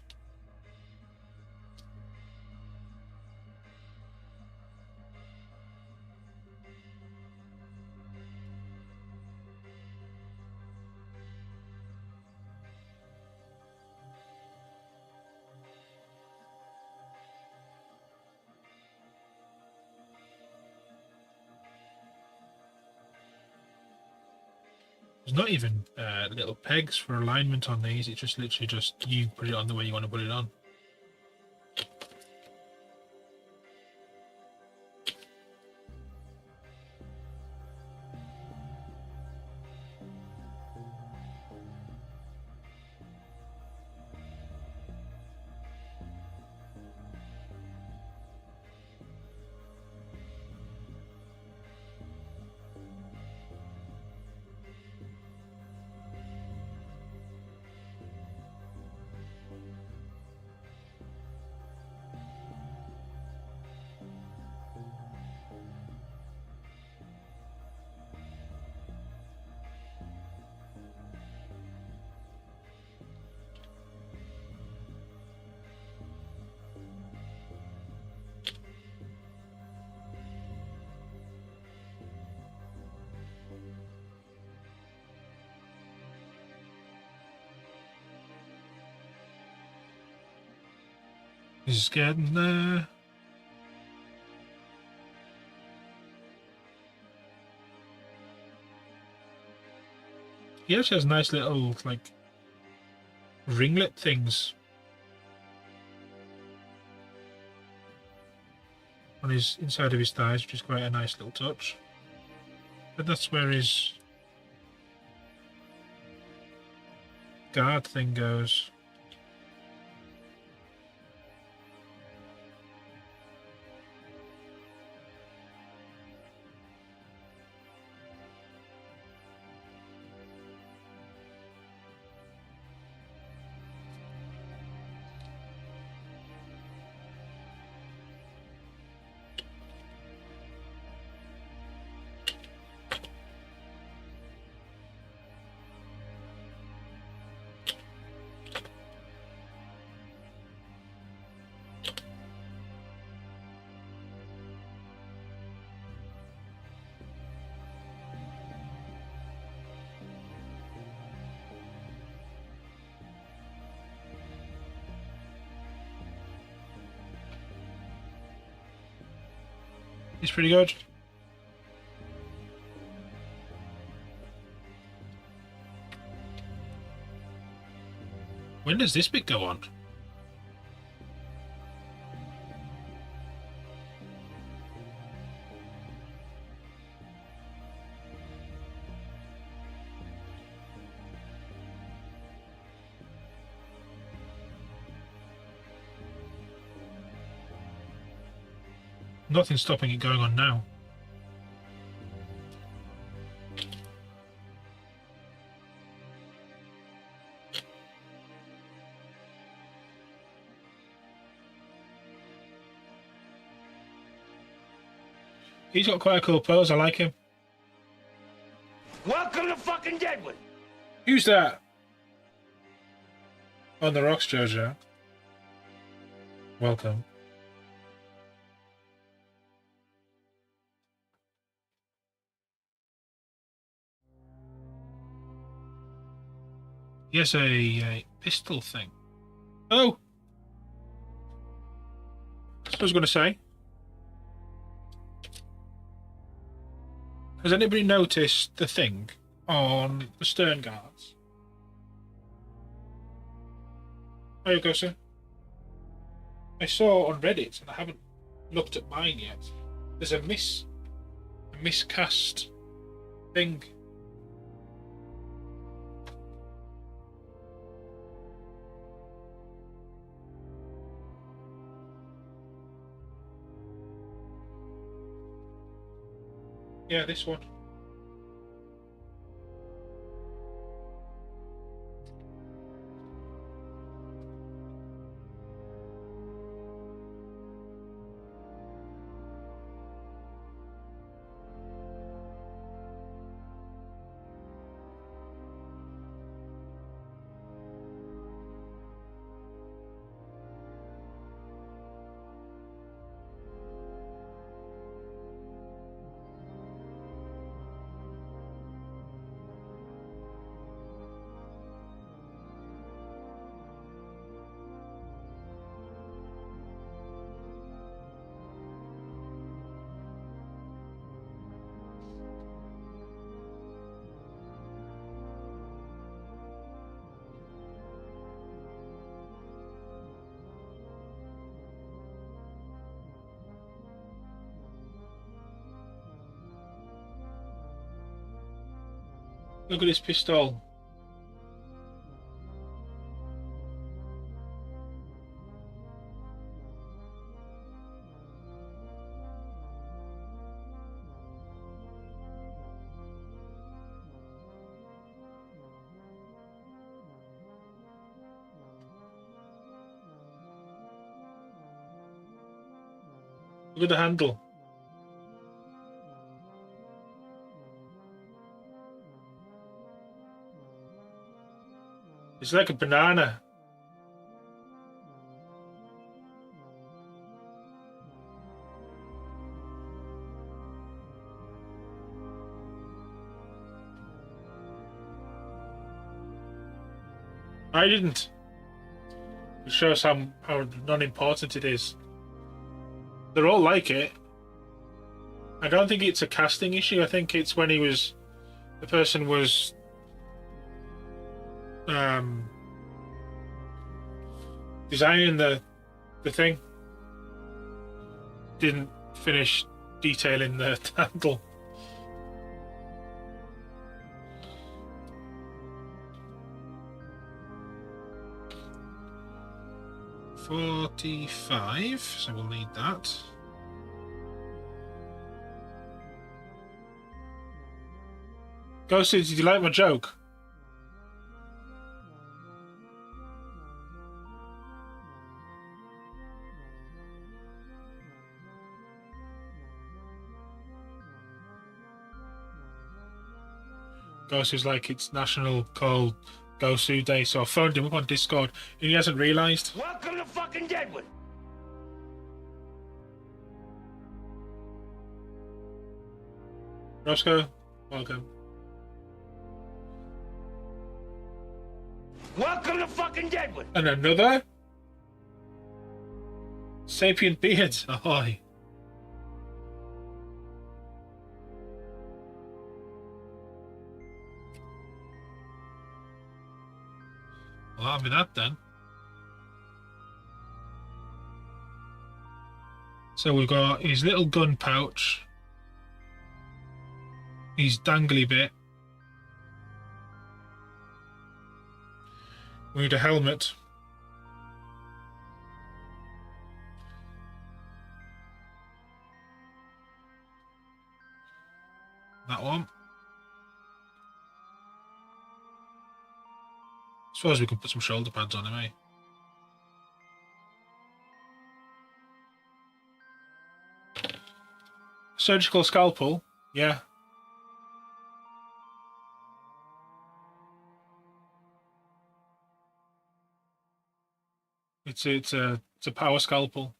There's not even little pegs for alignment on these. It's just literally just you put it on the way you want to put it on. He's getting there. He actually has nice little, like, ringlet things. on his inside of his thighs, which is quite a nice little touch. But that's where his guard thing goes. He's pretty good. When does this bit go on? Nothing's stopping it going on now. He's got quite a cool pose, I like him. Welcome to fucking Deadwood. Who's that? On the rocks, Jojo. Welcome. He has a pistol thing. Oh! That's what I was going to say. Has anybody noticed the thing on the stern guards? There you go, sir. I saw on Reddit, and I haven't looked at mine yet. There's a miscast thing. Yeah, this one. Look at this pistol. Look at the handle. It's like a banana. I didn't. It shows how non-important it is. They're all like it. I don't think it's a casting issue. I think it's when the person was designing the thing. finish detailing the handle. $45, so we'll need that. Ghosty, did you like my joke? Ghosty's like, it's National Call Gosu Day, so I phoned him up on Discord and he hasn't realised. Welcome to fucking Deadwood. Roscoe, welcome. Welcome to fucking Deadwood. And another sapient beard. Ahoy. Well, that'll be that then. So we've got his little gun pouch, his dangly bit. We need a helmet. That one. Suppose we can put some shoulder pads on him, eh? Surgical scalpel, yeah. It's a power scalpel.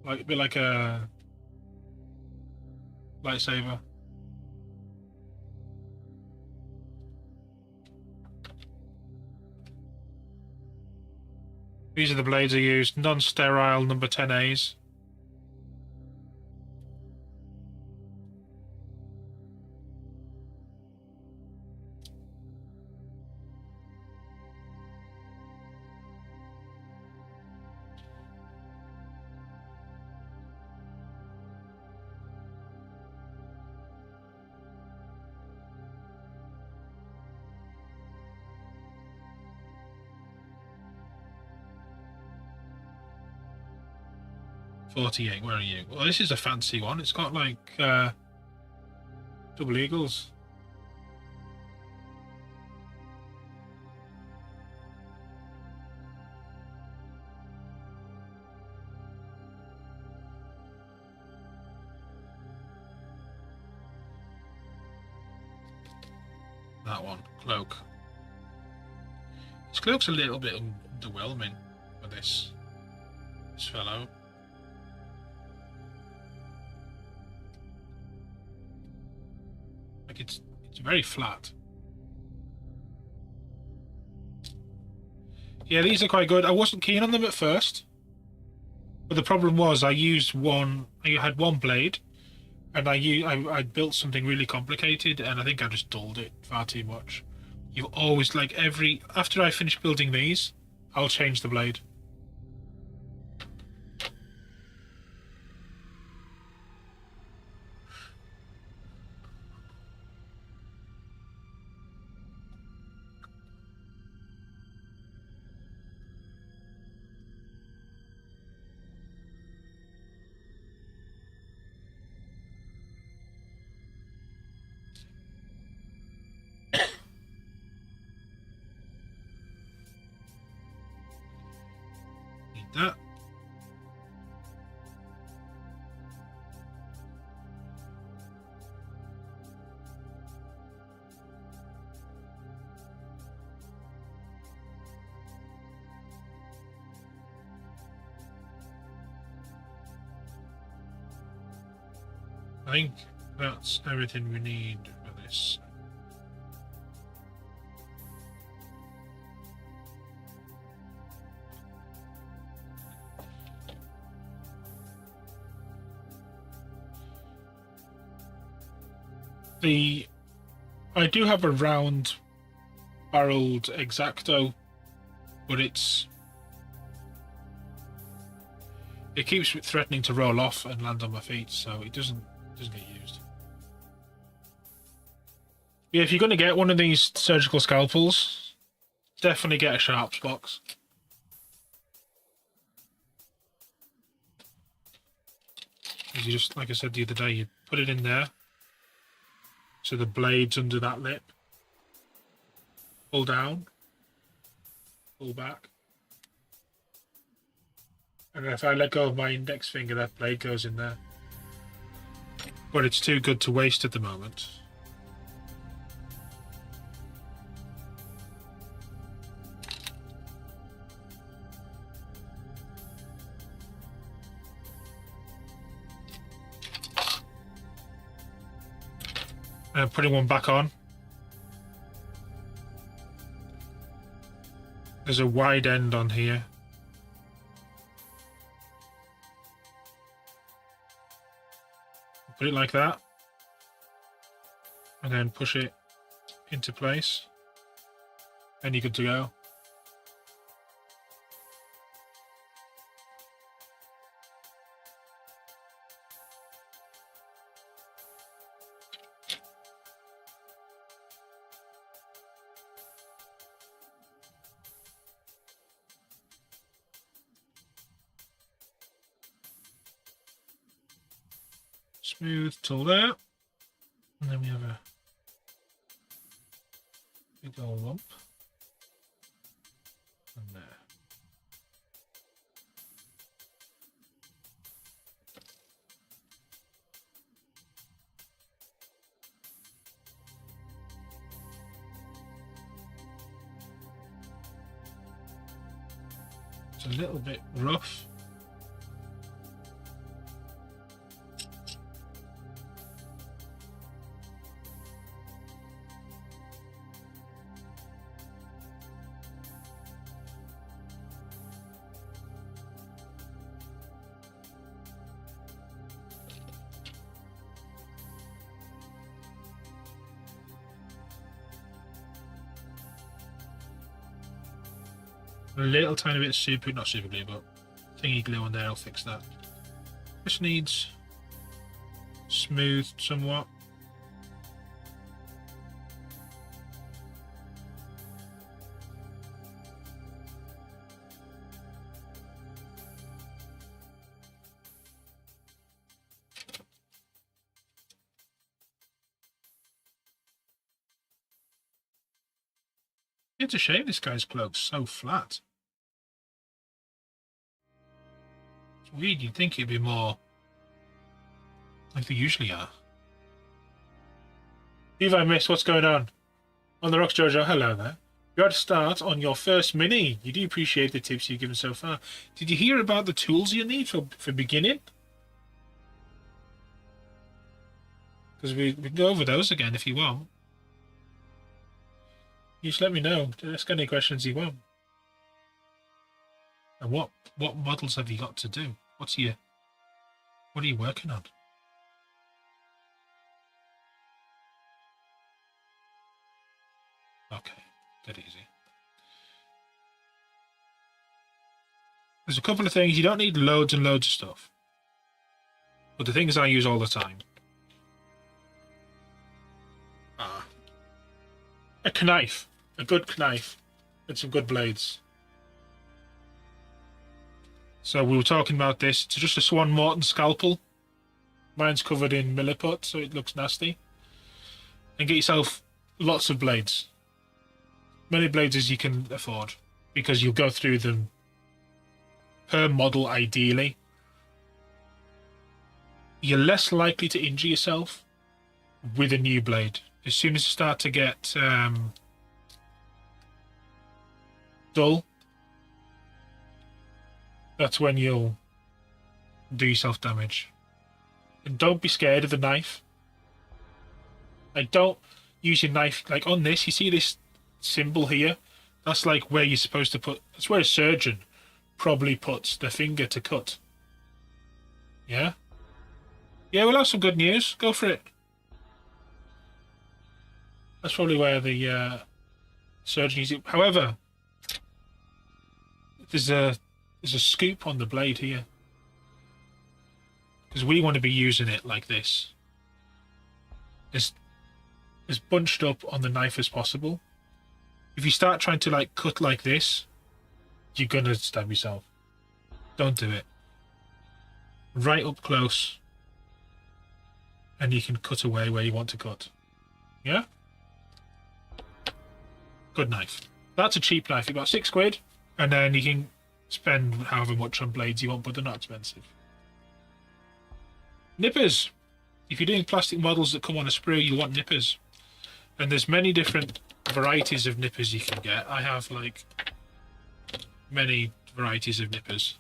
Like a bit like a lightsaber. These are the blades I used, non-sterile number 10As. $48, where are you? Well, this is a fancy one. It's got like double eagles. That one, cloak. This cloak's a little bit underwhelming for this fellow. Like it's very flat. Yeah, these are quite good. I wasn't keen on them at first, but the problem was I had one blade, and I built something really complicated, and I think I just dulled it far too much. You always after I finish building these, I'll change the blade. That. I think that's everything we need for this. I do have a round barreled Exacto, but it's It keeps threatening to roll off and land on my feet, so it doesn't get used. Yeah, if you're going to get one of these surgical scalpels, definitely get a sharps box. Because you just, like I said the other day, you put it in there, so the blade's under that lip. Pull down, pull back. And if I let go of my index finger, that blade goes in there. But it's too good to waste at the moment. And putting one back on. There's a wide end on here. Put it like that. And then push it into place. And you're good to go. Smooth till there, and then we have a big old lump, and there. It's a little bit rough. A little tiny bit of not super glue, but thingy glue on there, I'll fix that. This needs smoothed somewhat. It's a shame this guy's cloak's so flat. It's weird, you'd think it'd be more like they usually are. Levi Miss, what's going on? On the rocks, Jojo, hello there. You're to start on your first mini. You do appreciate the tips you've given so far. Did you hear about the tools you need for beginning? Because we can go over those again if you want. You just let me know. Ask any questions you want. And what models have you got to do? What are you working on? Okay, dead easy. There's a couple of things. You don't need loads and loads of stuff. But the things I use all the time. A knife. A good knife. And some good blades. So we were talking about this. It's just a Swan Morton scalpel. Mine's covered in milliput, so it looks nasty. And get yourself lots of blades. Many blades as you can afford. Because you'll go through them per model, ideally. You're less likely to injure yourself with a new blade. As soon as you start to get dull, that's when you'll do yourself damage. And don't be scared of the knife. Like, don't use your knife. Like on this, you see this symbol here? That's like where you're supposed to put. That's where a surgeon probably puts the finger to cut. Yeah? Yeah, we'll have some good news. Go for it. That's probably where the surgeon uses it. However, there's a scoop on the blade here. because we want to be using it like this, as bunched up on the knife as possible. If you start trying to like cut like this, you're gonna stab yourself. Don't do it. Right up close, and you can cut away where you want to cut. Yeah? Good knife. That's a cheap knife, about £6, and then you can spend however much on blades you want, but they're not expensive. Nippers. If you're doing plastic models that come on a sprue, you'll want nippers. And there's many different varieties of nippers you can get. I have like many varieties of nippers.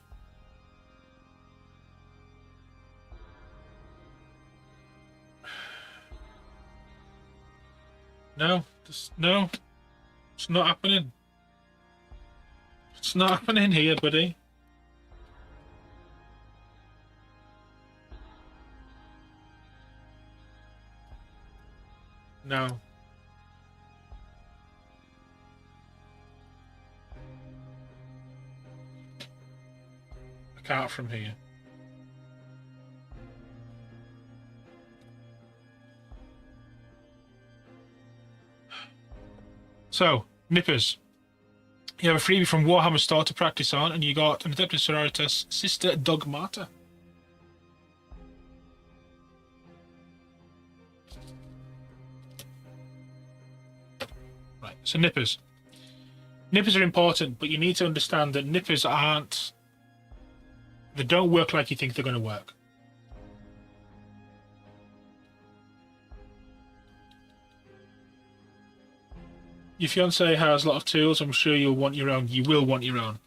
No, no, it's not happening. It's not happening here, buddy. No. I can't from here. So, nippers. You have a freebie from Warhammer Store to practice on, and you got an Adeptus Sororitas Sister Dogmata. Right, so nippers. Nippers are important, but you need to understand that nippers aren't... They don't work like you think they're going to work. Your fiance has a lot of tools. I'm sure you'll want your own. You will want your own.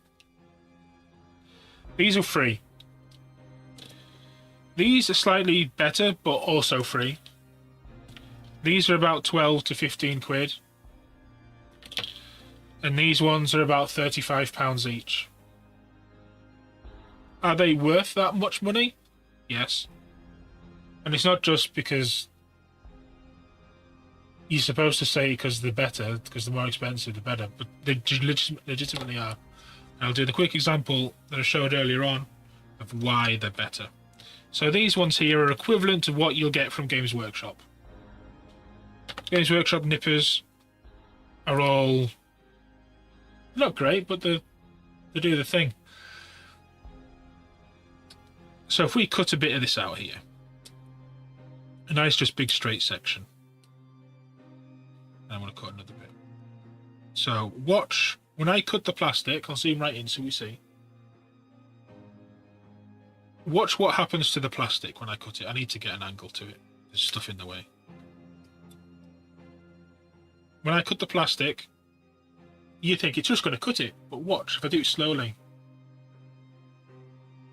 These are free. These are slightly better, but also free. These are about 12 to 15 quid. And these ones are about £35 each. Are they worth that much money? Yes. And it's not just because you're supposed to say because they're better, because the more expensive the better, but they legitimately are. And I'll do the quick example that I showed earlier on of why they're better. So these ones here are equivalent to what you'll get from Games Workshop. Games Workshop nippers are all not great, but they do the thing. So if we cut a bit of this out here, a nice just big straight section. I'm going to cut another bit. So watch, when I cut the plastic, I'll zoom right in so we see. Watch what happens to the plastic when I cut it. I need to get an angle to it. There's stuff in the way. When I cut the plastic, you think it's just going to cut it, but watch, if I do it slowly.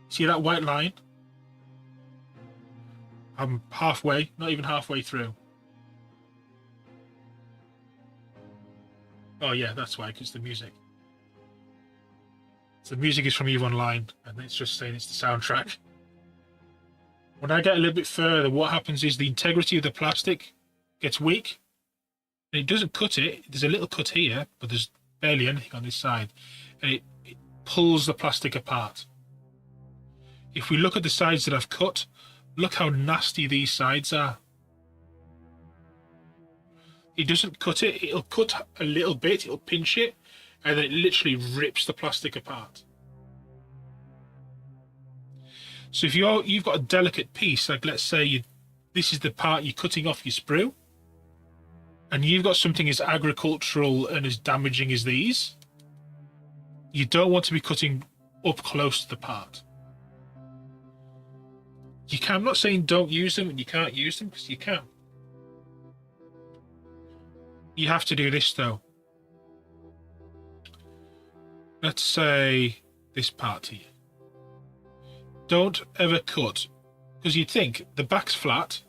See that white line? I'm halfway, not even halfway through. Oh yeah, that's why, because the music. So the music is from EVE Online, and it's just saying it's the soundtrack. When I get a little bit further, what happens is the integrity of the plastic gets weak, and it doesn't cut it. There's a little cut here, but there's barely anything on this side, and it pulls the plastic apart. If we look at the sides that I've cut, look how nasty these sides are. It doesn't cut it, it'll cut a little bit, it'll pinch it, and then it literally rips the plastic apart. So if you've got a delicate piece, like let's say this is the part you're cutting off your sprue, and you've got something as agricultural and as damaging as these, you don't want to be cutting up close to the part. You can, I'm not saying don't use them and you can't use them, because you can. You have to do this though. Let's say this part here. Don't ever cut, because you'd think the back's flat,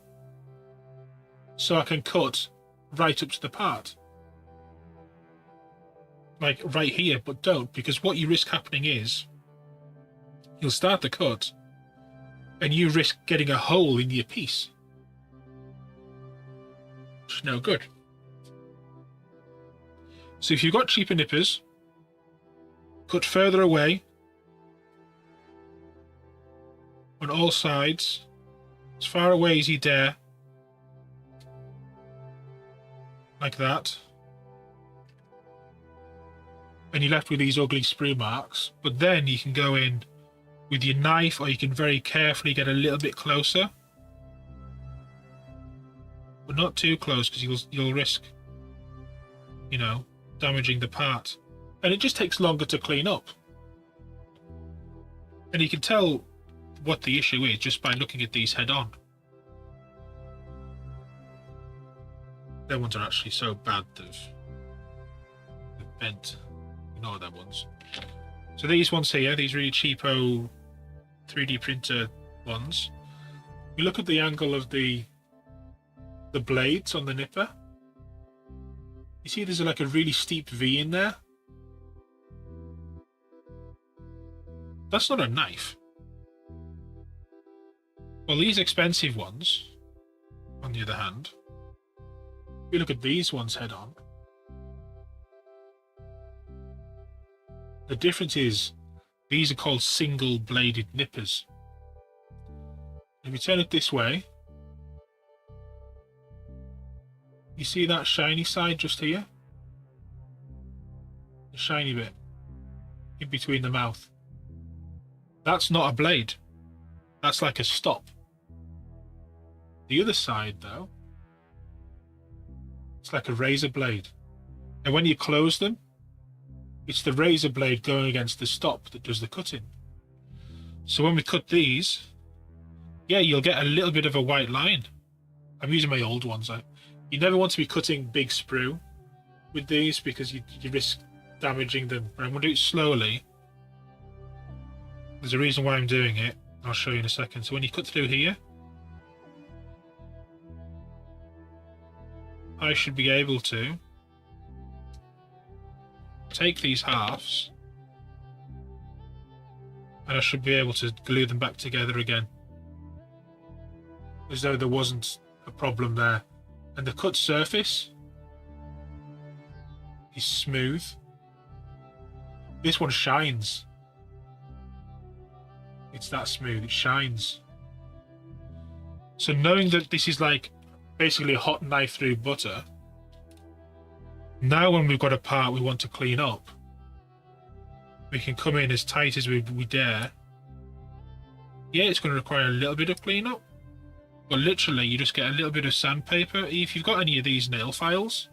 so I can cut right up to the part. Like right here, but don't, because what you risk happening is you'll start the cut and you risk getting a hole in your piece. Which is no good. So if you've got cheaper nippers, cut further away on all sides as far away as you dare. Like that. And you're left with these ugly sprue marks. But then you can go in with your knife, or you can very carefully get a little bit closer. But not too close, because you'll risk, you know, damaging the part. And it just takes longer to clean up. And you can tell what the issue is just by looking at these head on. Their ones are actually so bad they've bent. Ignore them ones. So these ones here, these really cheapo 3D printer ones. You look at the angle of the blades on the nipper. You see there's like a really steep V in there. That's not a knife. Well, these expensive ones, on the other hand, if you look at these ones head on, the difference is these are called single bladed nippers. If you turn it this way, you see that shiny side just here? The shiny bit in between the mouth. That's not a blade. That's like a stop. The other side, though, it's like a razor blade. And when you close them, it's the razor blade going against the stop that does the cutting. So when we cut these, yeah, you'll get a little bit of a white line. I'm using my old ones. You never want to be cutting big sprue with these because you risk damaging them. But I'm going to do it slowly. There's a reason why I'm doing it. I'll show you in a second. So when you cut through here, I should be able to take these halves and I should be able to glue them back together again as though there wasn't a problem there. And the cut surface is smooth. This one shines. It's that smooth, it shines. So knowing that this is like basically a hot knife through butter, now when we've got a part we want to clean up, we can come in as tight as we dare. Yeah, it's going to require a little bit of cleanup, but literally you just get a little bit of sandpaper. If you've got any of these nail files,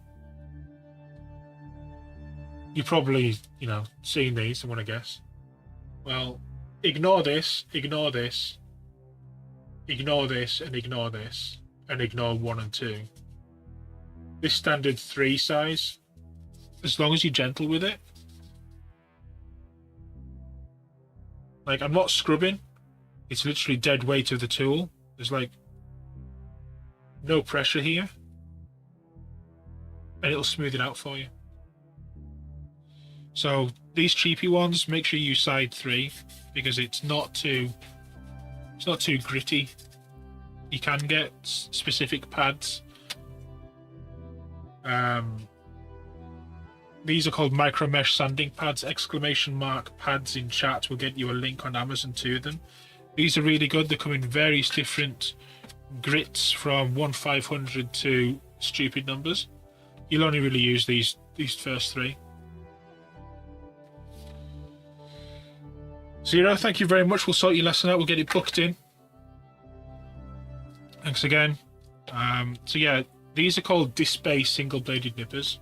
you've probably, seen these, I want to guess. Well, ignore this, ignore this, ignore this, and ignore this, and ignore 1 and 2. This standard 3 size, as long as you're gentle with it. Like, I'm not scrubbing. It's literally dead weight of the tool. There's like no pressure here. And it'll smooth it out for you. So these cheapy ones, make sure you use side 3 because it's not too gritty. You can get specific pads. These are called micro mesh sanding pads, ! Pads in chat will get you a link on Amazon to them. These are really good. They come in various different grits from 1/500 to stupid numbers. You'll only really use these first 3. Zero, thank you very much. We'll sort your lesson out. We'll get it booked in. Thanks again. So yeah, these are called disc-based single-bladed nippers.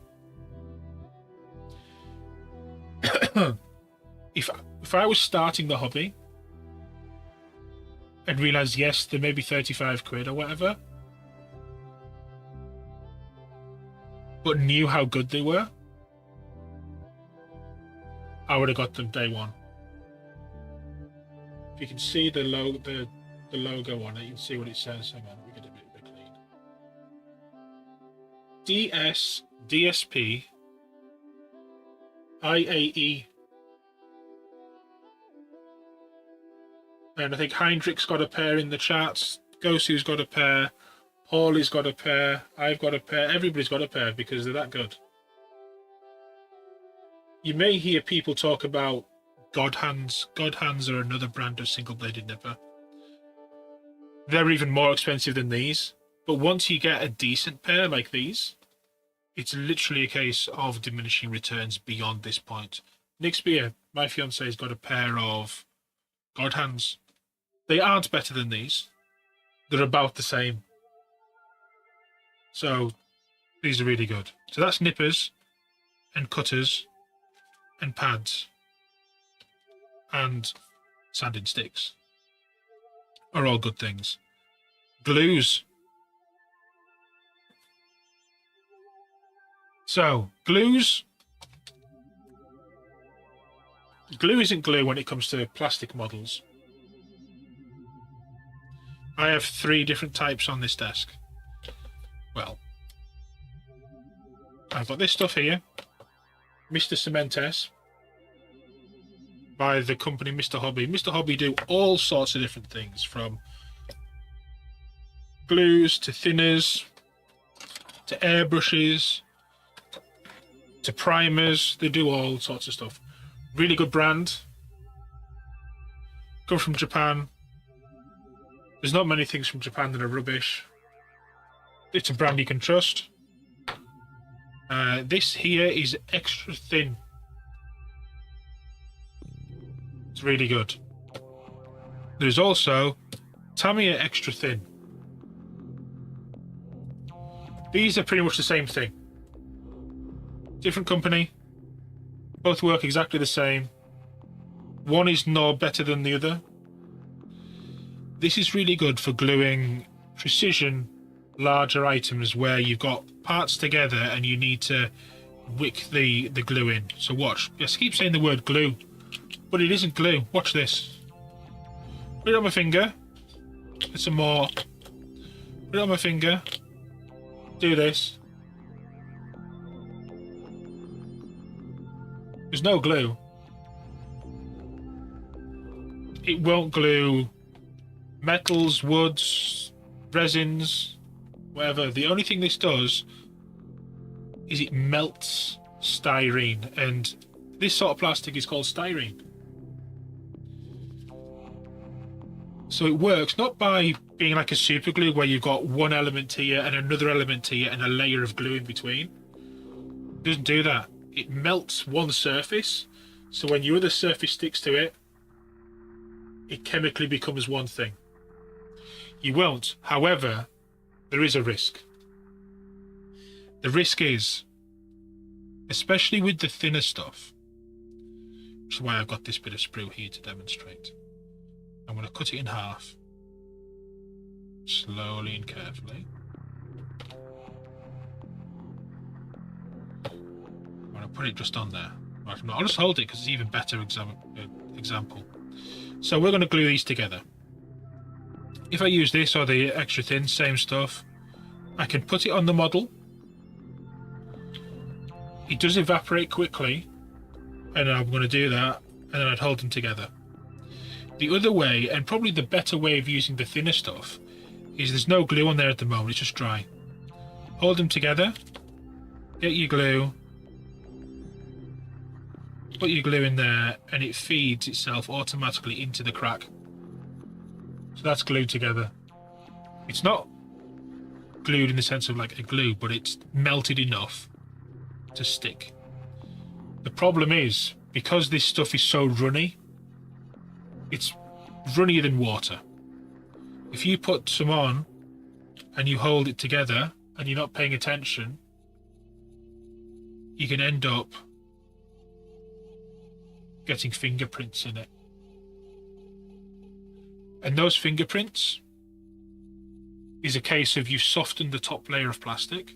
If I was starting the hobby and realised, yes, they may be 35 quid or whatever, but knew how good they were, I would have got them day one. If you can see the logo on it, you can see what it says. Hang on, let me get a bit clean. DSP IAE. And I think Heinrich's got a pair in the chats. Gosu's got a pair. Paulie's got a pair. I've got a pair. Everybody's got a pair because they're that good. You may hear people talk about God Hands. God Hands are another brand of single-bladed nipper. They're even more expensive than these. But once you get a decent pair like these, it's literally a case of diminishing returns beyond this point. Nick's beer, my fiance, has got a pair of God hands. They aren't better than these. They're about the same. So these are really good. So that's nippers and cutters and pads and sanding sticks are all good things. Glues. So glues. Glue isn't glue when it comes to plastic models. I have 3 different types on this desk. Well, I've got this stuff here, Mr. Cementes, by the company Mr. Hobby. Mr. Hobby do all sorts of different things, from glues to thinners to airbrushes to primers. They do all sorts of stuff. Really good brand. Come from Japan. There's not many things from Japan that are rubbish. It's a brand you can trust. This here is extra thin. It's really good. There's also Tamiya extra thin. These are pretty much the same thing. Different company. Both work exactly the same. One is no better than the other. This is really good for gluing precision larger items where you've got parts together and you need to wick the glue in. So watch. Yes, I keep saying the word glue, but it isn't glue. Watch this. Put it on my finger. Get some more. Put it on my finger. Do this. There's no glue. It won't glue metals, woods, resins, whatever. The only thing this does is it melts styrene, and this sort of plastic is called styrene. So it works not by being like a super glue where you've got one element here and another element here and a layer of glue in between. It doesn't do that. It melts one surface, so when your other surface sticks to it, it chemically becomes one thing. You won't. However, there is a risk. The risk is, especially with the thinner stuff, which is why I've got this bit of sprue here to demonstrate. I'm going to cut it in half, slowly and carefully. I'm going to put it just on there. Right, I'll just hold it because it's an even better example. So we're going to glue these together. If I use this or the extra thin, same stuff, I can put it on the model. It does evaporate quickly, and I'm going to do that, and then I'd hold them together. The other way, and probably the better way of using the thinner stuff, is there's no glue on there at the moment, it's just dry. Hold them together, get your glue, put your glue in there, and it feeds itself automatically into the crack. So that's glued together. It's not glued in the sense of like a glue, but it's melted enough to stick. The problem is, because this stuff is so runny, it's runnier than water. If you put some on and you hold it together and you're not paying attention, you can end up getting fingerprints in it. And those fingerprints is a case of you've softened the top layer of plastic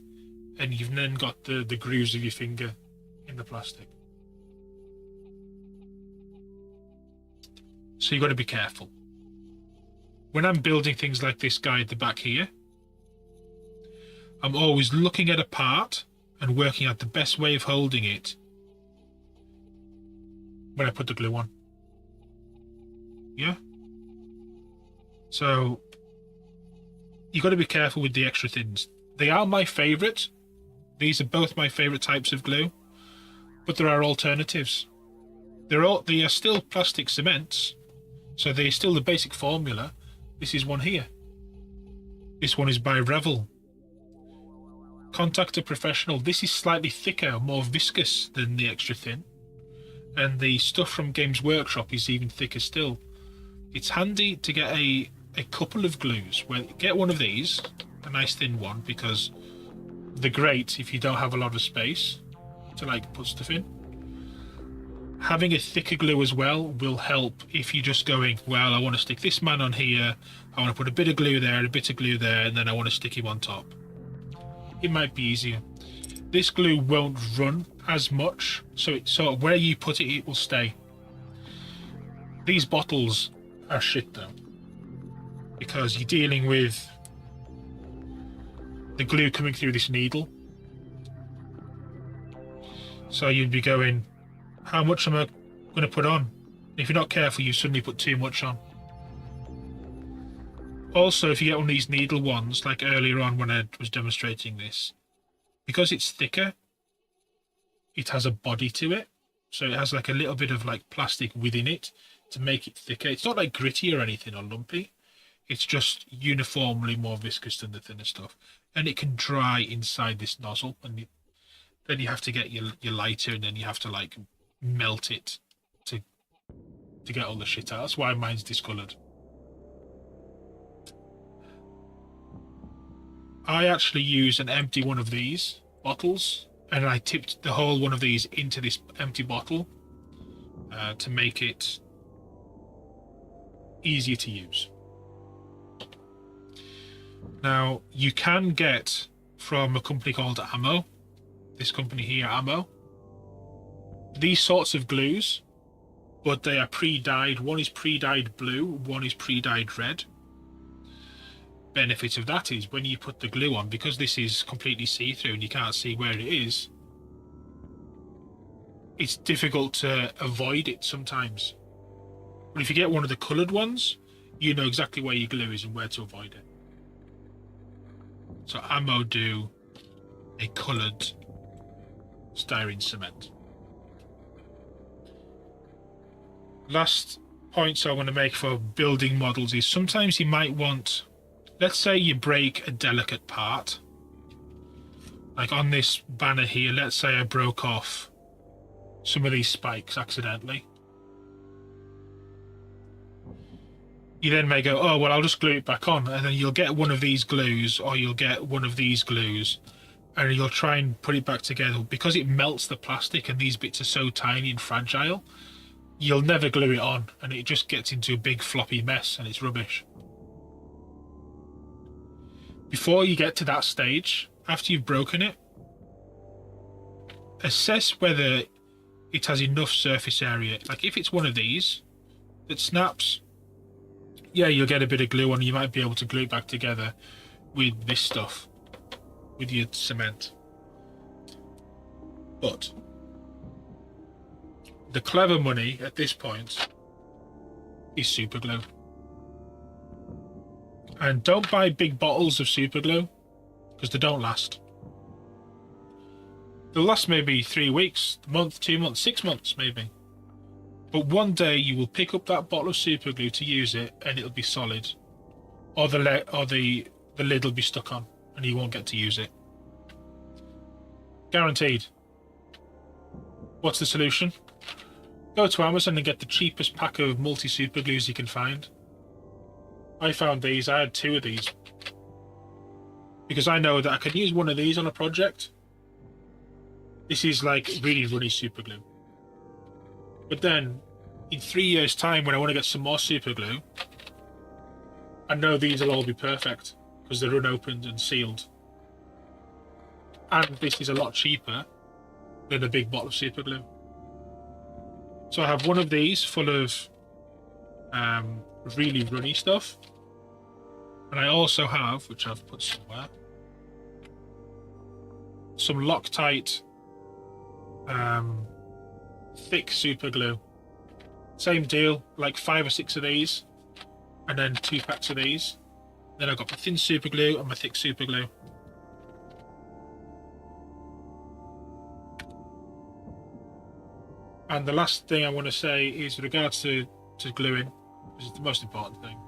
and you've then got the grooves of your finger in the plastic. So you've got to be careful. When I'm building things like this guy at the back here, I'm always looking at a part and working out the best way of holding it when I put the glue on. Yeah? So you've got to be careful with the extra thins. They are my favourite. These are both my favourite types of glue, but there are alternatives. They are still plastic cements, so they're still the basic formula. This is one here. This one is by Revel. Contact a professional. This is slightly thicker, more viscous than the extra thin. And the stuff from Games Workshop is even thicker still. It's handy to get a couple of glues. Well, get one of these, a nice thin one, because they're great if you don't have a lot of space to like put stuff in. Having a thicker glue as well will help if you're just going, well, I want to stick this man on here, I want to put a bit of glue there, a bit of glue there, and then I want to stick him on top. It might be easier. This glue won't run as much, so it's sort of where you put it, it will stay. These bottles are shit though, because you're dealing with the glue coming through this needle. So you'd be going, how much am I going to put on? If you're not careful, you suddenly put too much on. Also, if you get one of these needle ones, like earlier on when I was demonstrating this, because it's thicker, it has a body to it. So it has like a little bit of like plastic within it to make it thicker. It's not like gritty or anything or lumpy. It's just uniformly more viscous than the thinner stuff. And it can dry inside this nozzle. And then you have to get your lighter, and then you have to like melt it to get all the shit out. That's why mine's discoloured. I actually use an empty one of these bottles, and I tipped the whole one of these into this empty bottle to make it easier to use. Now, you can get from a company called Ammo, this company here, Ammo, these sorts of glues, but they are pre-dyed. One is pre-dyed blue, one is pre-dyed red. Benefit of that is when you put the glue on, because this is completely see-through and you can't see where it is, it's difficult to avoid it sometimes. But if you get one of the coloured ones, you know exactly where your glue is and where to avoid it. So Ammo do a coloured styrene cement. Last points I want to make for building models is sometimes you might want, let's say you break a delicate part. Like on this banner here, let's say I broke off some of these spikes accidentally. You then may go, oh, well, I'll just glue it back on. And then you'll get one of these glues, or you'll get one of these glues, and you'll try and put it back together. Because it melts the plastic and these bits are so tiny and fragile, you'll never glue it on, and it just gets into a big floppy mess and it's rubbish. Before you get to that stage, after you've broken it, assess whether it has enough surface area. Like if it's one of these that snaps, yeah, you'll get a bit of glue on, you might be able to glue it back together with this stuff, with your cement. But the clever money at this point is super glue. And don't buy big bottles of super glue, because they don't last. They'll last maybe 3 weeks, a month, 2 months, 6 months maybe. But one day you will pick up that bottle of super glue to use it, and it'll be solid, or the lid will be stuck on, and you won't get to use it. Guaranteed. What's the solution? Go to Amazon and get the cheapest pack of multi-super glues you can find. I found these. I had 2 of these because I know that I can use one of these on a project. This is like really runny super glue. But then in 3 years' time, when I want to get some more super glue, I know these will all be perfect because they're unopened and sealed. And this is a lot cheaper than a big bottle of super glue. So I have one of these full of really runny stuff. And I also have, which I've put somewhere, some Loctite thick super glue. Same deal, like 5 or 6 of these, and then 2 packs of these. Then I've got my thin super glue and my thick super glue. And the last thing I want to say is with regards to gluing, which is the most important thing.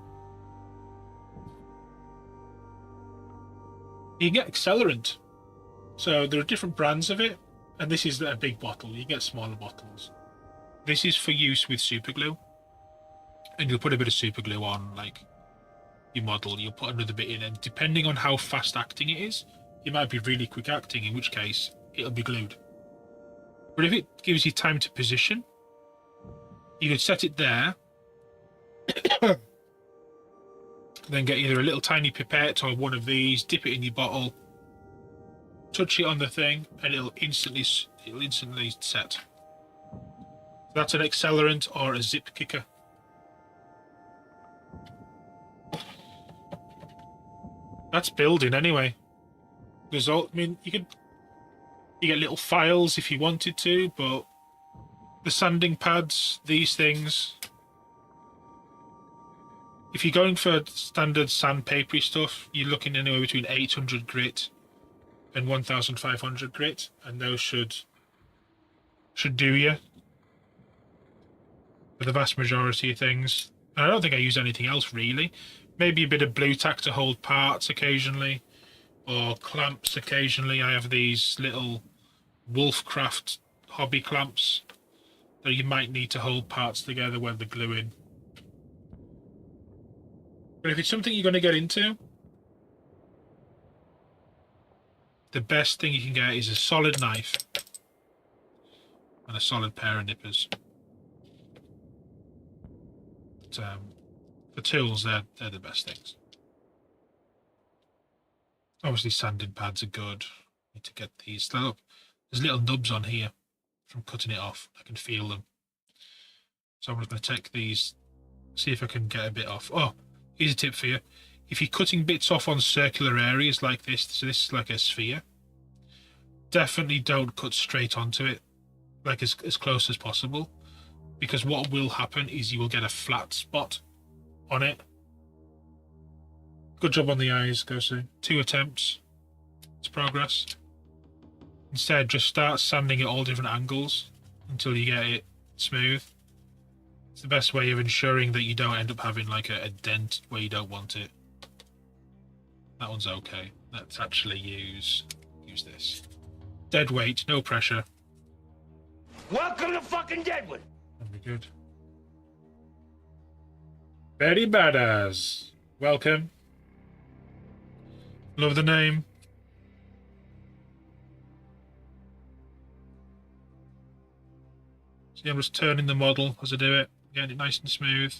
You can get accelerant. So there are different brands of it, and this is a big bottle. You get smaller bottles. This is for use with super glue, and you'll put a bit of super glue on, like your model. You'll put another bit in, and depending on how fast acting it is, it might be really quick acting, in which case it'll be glued. But if it gives you time to position, you could set it there, then get either a little tiny pipette or one of these, dip it in your bottle, touch it on the thing, and it'll instantly set. That's an accelerant or a zip kicker. That's Buildin anyway. There's all, I mean, you get little files if you wanted to, but the sanding pads, these things, if you're going for standard sandpapery stuff, you're looking anywhere between 800 grit and 1500 grit, and those should do you for the vast majority of things. And I don't think I use anything else really. Maybe a bit of blue tack to hold parts occasionally, or clamps occasionally. I have these little Wolfcraft hobby clamps that you might need to hold parts together when they're gluing. But if it's something you're going to get into, the best thing you can get is a solid knife and a solid pair of nippers. But, for tools, they're the best things. Obviously, sanding pads are good. Need to get these. Look, there's little nubs on here from cutting it off. I can feel them. So I'm just going to take these, see if I can get a bit off. Oh, here's a tip for you. If you're cutting bits off on circular areas like this, so this is like a sphere, definitely don't cut straight onto it, like as close as possible, because what will happen is you will get a flat spot on it. Good job on the eyes, Gosu. 2 attempts. It's progress. Instead, just start sanding at all different angles until you get it smooth. It's the best way of ensuring that you don't end up having like a dent where you don't want it. That one's okay. Let's actually use this. Dead weight, no pressure. Welcome to fucking Deadwood. That'd be good. Very badass. Welcome. Love the name. See, I'm just turning the model as I do it, getting it nice and smooth.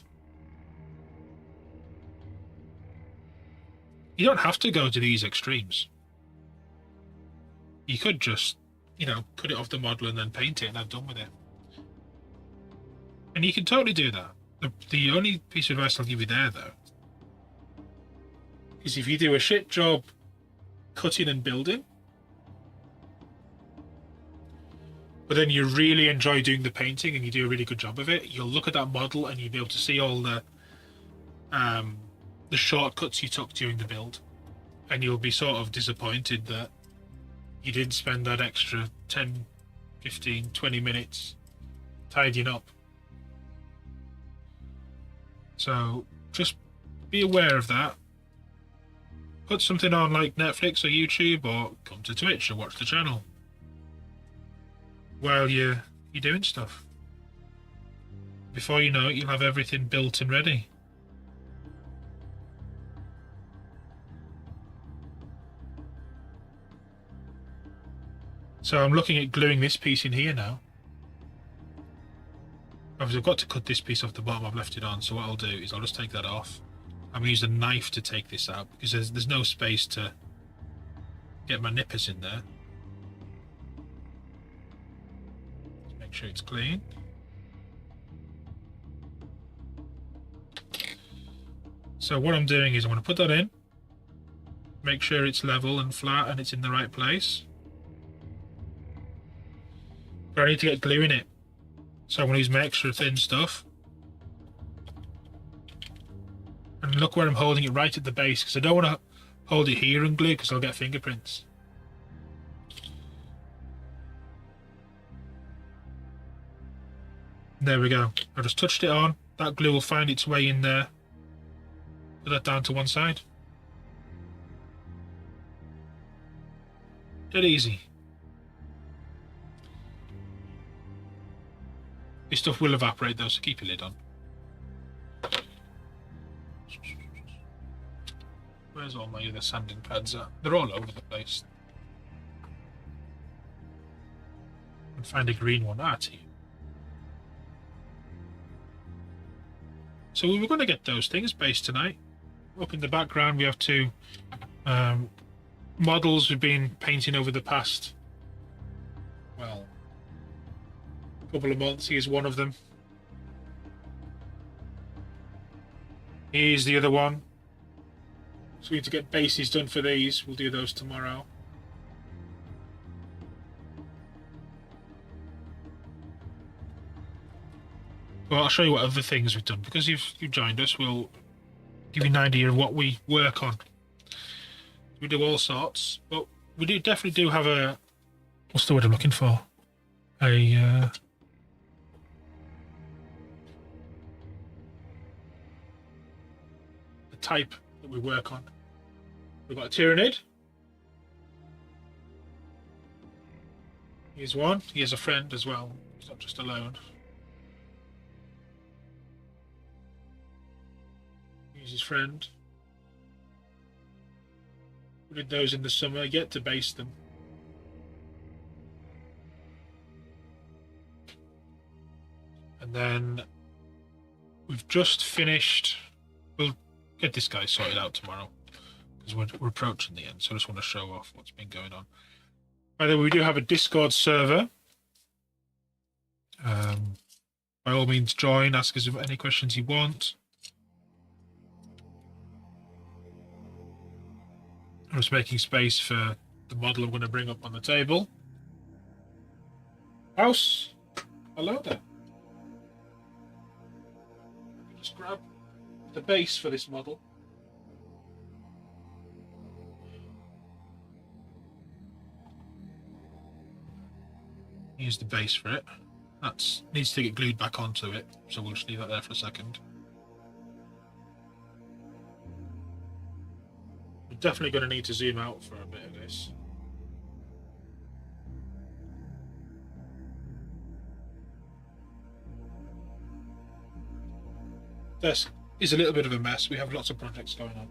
You don't have to go to these extremes. You could just, cut it off the model and then paint it and I'm done with it. And you can totally do that. The only piece of advice I'll give you there, though, is if you do a shit job cutting and building, but then you really enjoy doing the painting and you do a really good job of it, you'll look at that model and you'll be able to see all the shortcuts you took during the build, and you'll be sort of disappointed that you didn't spend that extra 10, 15, 20 minutes tidying up. So just be aware of that. Put something on like Netflix or YouTube, or come to Twitch and watch the channel while you're doing stuff. Before you know it, you'll have everything built and ready. So I'm looking at gluing this piece in here now. Obviously, I've got to cut this piece off the bottom. I've left it on, so what I'll do is I'll just take that off. I'm going to use the knife to take this out because there's no space to get my nippers in there. Just make sure it's clean. So what I'm doing is I'm going to put that in, make sure it's level and flat and it's in the right place. But I need to get glue in it. So I'm going to use my extra thin stuff. And look where I'm holding it, right at the base, because I don't want to hold it here and glue because I'll get fingerprints. There we go. I just touched it on. That glue will find its way in there. Put that down to one side. Dead easy. This stuff will evaporate though, so keep your lid on. Where's all my other sanding pads at? They're all over the place. And find a green one. Ah, to you. So we were going to get those things based tonight. Up in the background, we have two models we've been painting over the past, well, couple of months. Here's one of them. Here's the other one. So we need to get bases done for these. We'll do those tomorrow. Well, I'll show you what other things we've done. Because you've joined us, we'll give you an idea of what we work on. We do all sorts, but we definitely do have a... What's the word I'm looking for? A type that we work on. We've got a Tyranid. Here's one. He has a friend as well. He's not just alone. Here's his friend. We did those in the summer, yet to base them. And then we've just finished. We'll get this guy sorted out tomorrow because we're approaching the end, so I just want to show off what's been going on. By the way, we do have a Discord server. By all means, join, ask us any questions you want. I'm just making space for the model I'm going to bring up on the table. House, hello there. Just grab the base for this model. Here's the base for it. That needs to get glued back onto it, so we'll just leave that there for a second. We're definitely going to need to zoom out for a bit of this. This is a little bit of a mess. We have lots of projects going on.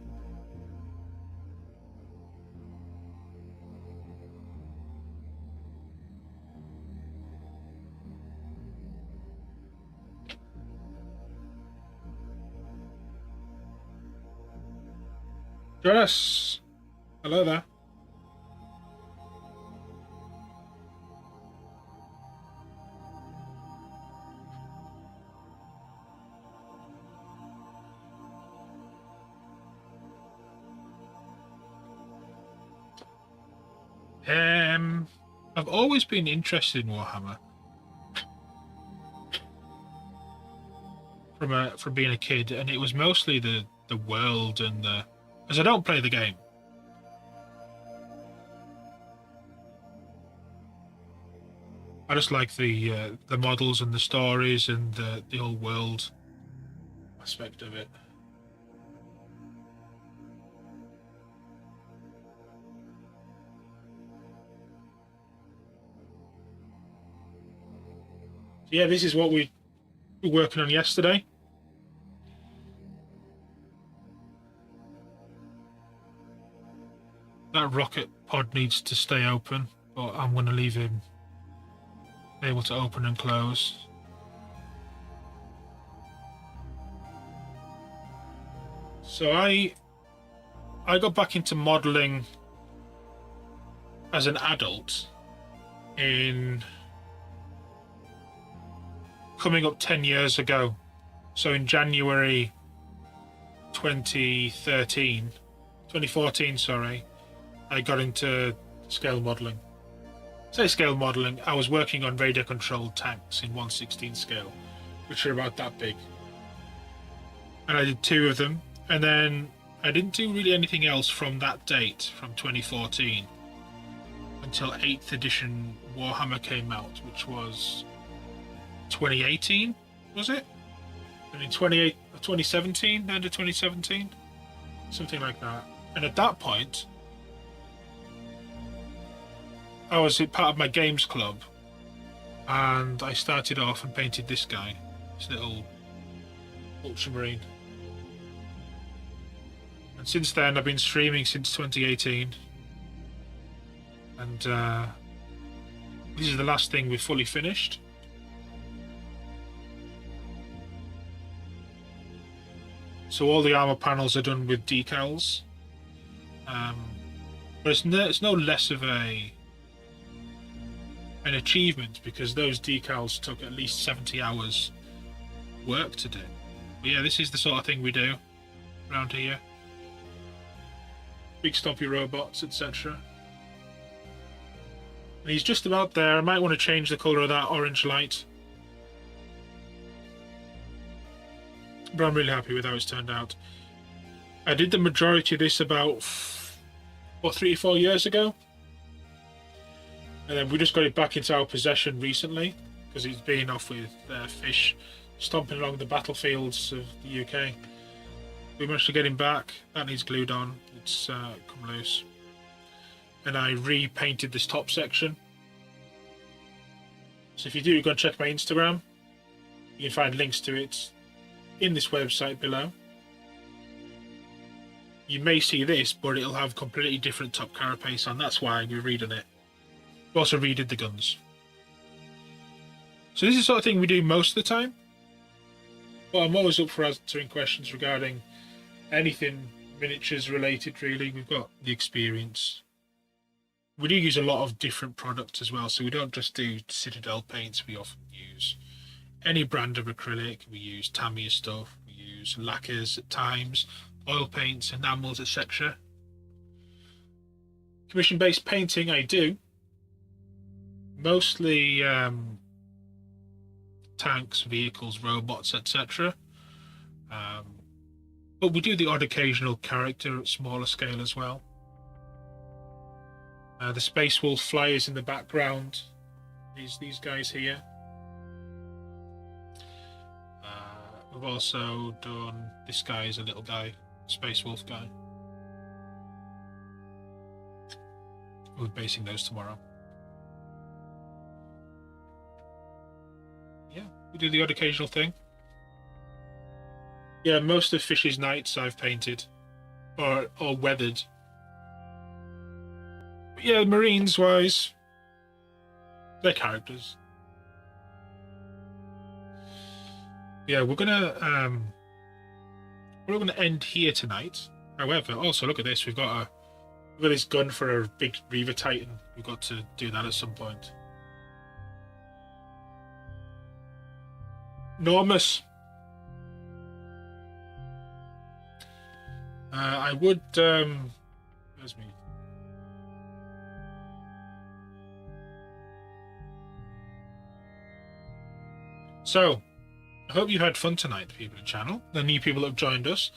Jonas, hello there. I've always been interested in Warhammer from being a kid, and it was mostly the world and the, as I don't play the game. I just like the models and the stories and the whole world aspect of it. Yeah, this is what we were working on yesterday. That rocket pod needs to stay open, but I'm going to leave him able to open and close. So I got back into modelling as an adult in coming up 10 years ago. So in January 2014, sorry, I got into scale modelling. Say scale modelling, I was working on radar controlled tanks in 1/16 scale, which are about that big. And I did 2 of them, and then I didn't do really anything else from that date, from 2014, until 8th edition Warhammer came out, which was 2018, was it? And in 2017, end of 2017? Something like that. And at that point, I was part of my games club, and I started off and painted this guy, this little ultramarine. And since then, I've been streaming since 2018, and this is the last thing we've fully finished. So all the armor panels are done with decals, but it's no less of an achievement because those decals took at least 70 hours work to do. But yeah, this is the sort of thing we do around here. Big stompy robots, etc. And he's just about there. I might want to change the colour of that orange light. But I'm really happy with how it's turned out. I did the majority of this about 3 or 4 years ago, and then we just got it back into our possession recently because it's been off with fish stomping along the battlefields of the UK. We managed to get him back. That needs glued on. It's come loose, and I repainted this top section. So if you do, go and check my Instagram. You can find links to it in this website below. You may see this, but it'll have completely different top carapace on. That's why we redone it. We also redid the guns. So this is the sort of thing we do most of the time. But I'm always up for answering questions regarding anything miniatures related, really. We've got the experience. We do use a lot of different products as well, so we don't just do Citadel paints. We often use any brand of acrylic. We use Tamiya stuff. We use lacquers at times, oil paints, enamels, etc. Commission-based painting I do. Mostly tanks, vehicles, robots, etc. But we do the odd occasional character at smaller scale as well. The Space Wolf flyers in the background. These guys here. We've also done this guy is a little guy, Space Wolf guy. We'll be basing those tomorrow. Yeah, we do the odd occasional thing. Yeah, most of Fish's Knights I've painted or weathered. But yeah, Marines wise, they're characters. Yeah, we're gonna end here tonight. However, also look at this. We've got this gun for a big Reaver Titan. We've got to do that at some point. Enormous. I would. Where's me? So, I hope you had fun tonight, the people in the channel. The new people that have joined us.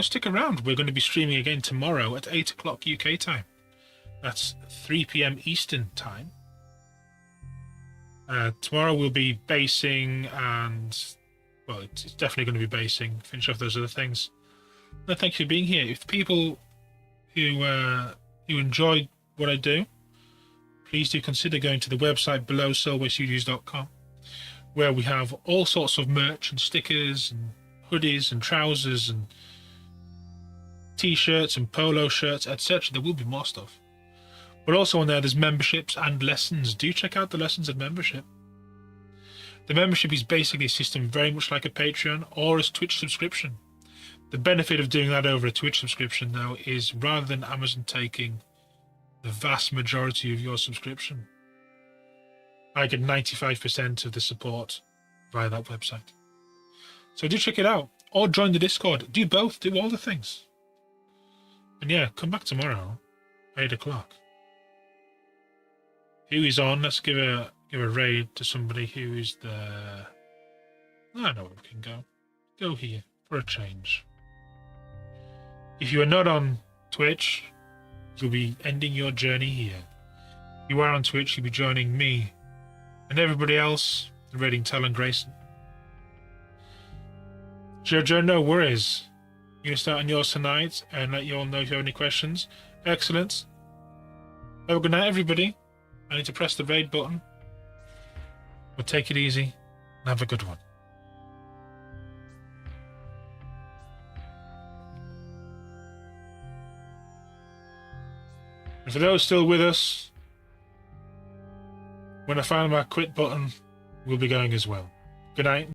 Stick around. We're going to be streaming again tomorrow at 8 o'clock UK time. That's 3 PM Eastern time. Tomorrow we'll be basing and, well, it's definitely going to be basing. Finish off those other things. No, thank you for being here. If people who enjoy what I do, please do consider going to the website below, soulwaystudios.com, where we have all sorts of merch and stickers and hoodies and trousers and t-shirts and polo shirts, etc. There will be more stuff. But also on there's memberships and lessons. Do check out the lessons and membership. The membership is basically a system very much like a Patreon or a Twitch subscription. The benefit of doing that over a Twitch subscription, though, is rather than Amazon taking the vast majority of your subscription, I get 95% of the support via that website. So do check it out. Or join the Discord. Do both. Do all the things. And yeah, come back tomorrow, 8 o'clock. Who is on? Let's give a raid to somebody who is there. I know where we can go. Go here for a change. If you are not on Twitch, you'll be ending your journey here. If you are on Twitch, you'll be joining me and everybody else raiding Talon Grayson. Jojo, no worries. You're going to start on yours tonight and let you all know if you have any questions. Excellent. Have a good night, everybody. I need to press the raid button. But take it easy and have a good one. And for those still with us, when I find my quit button, we'll be going as well. Good night.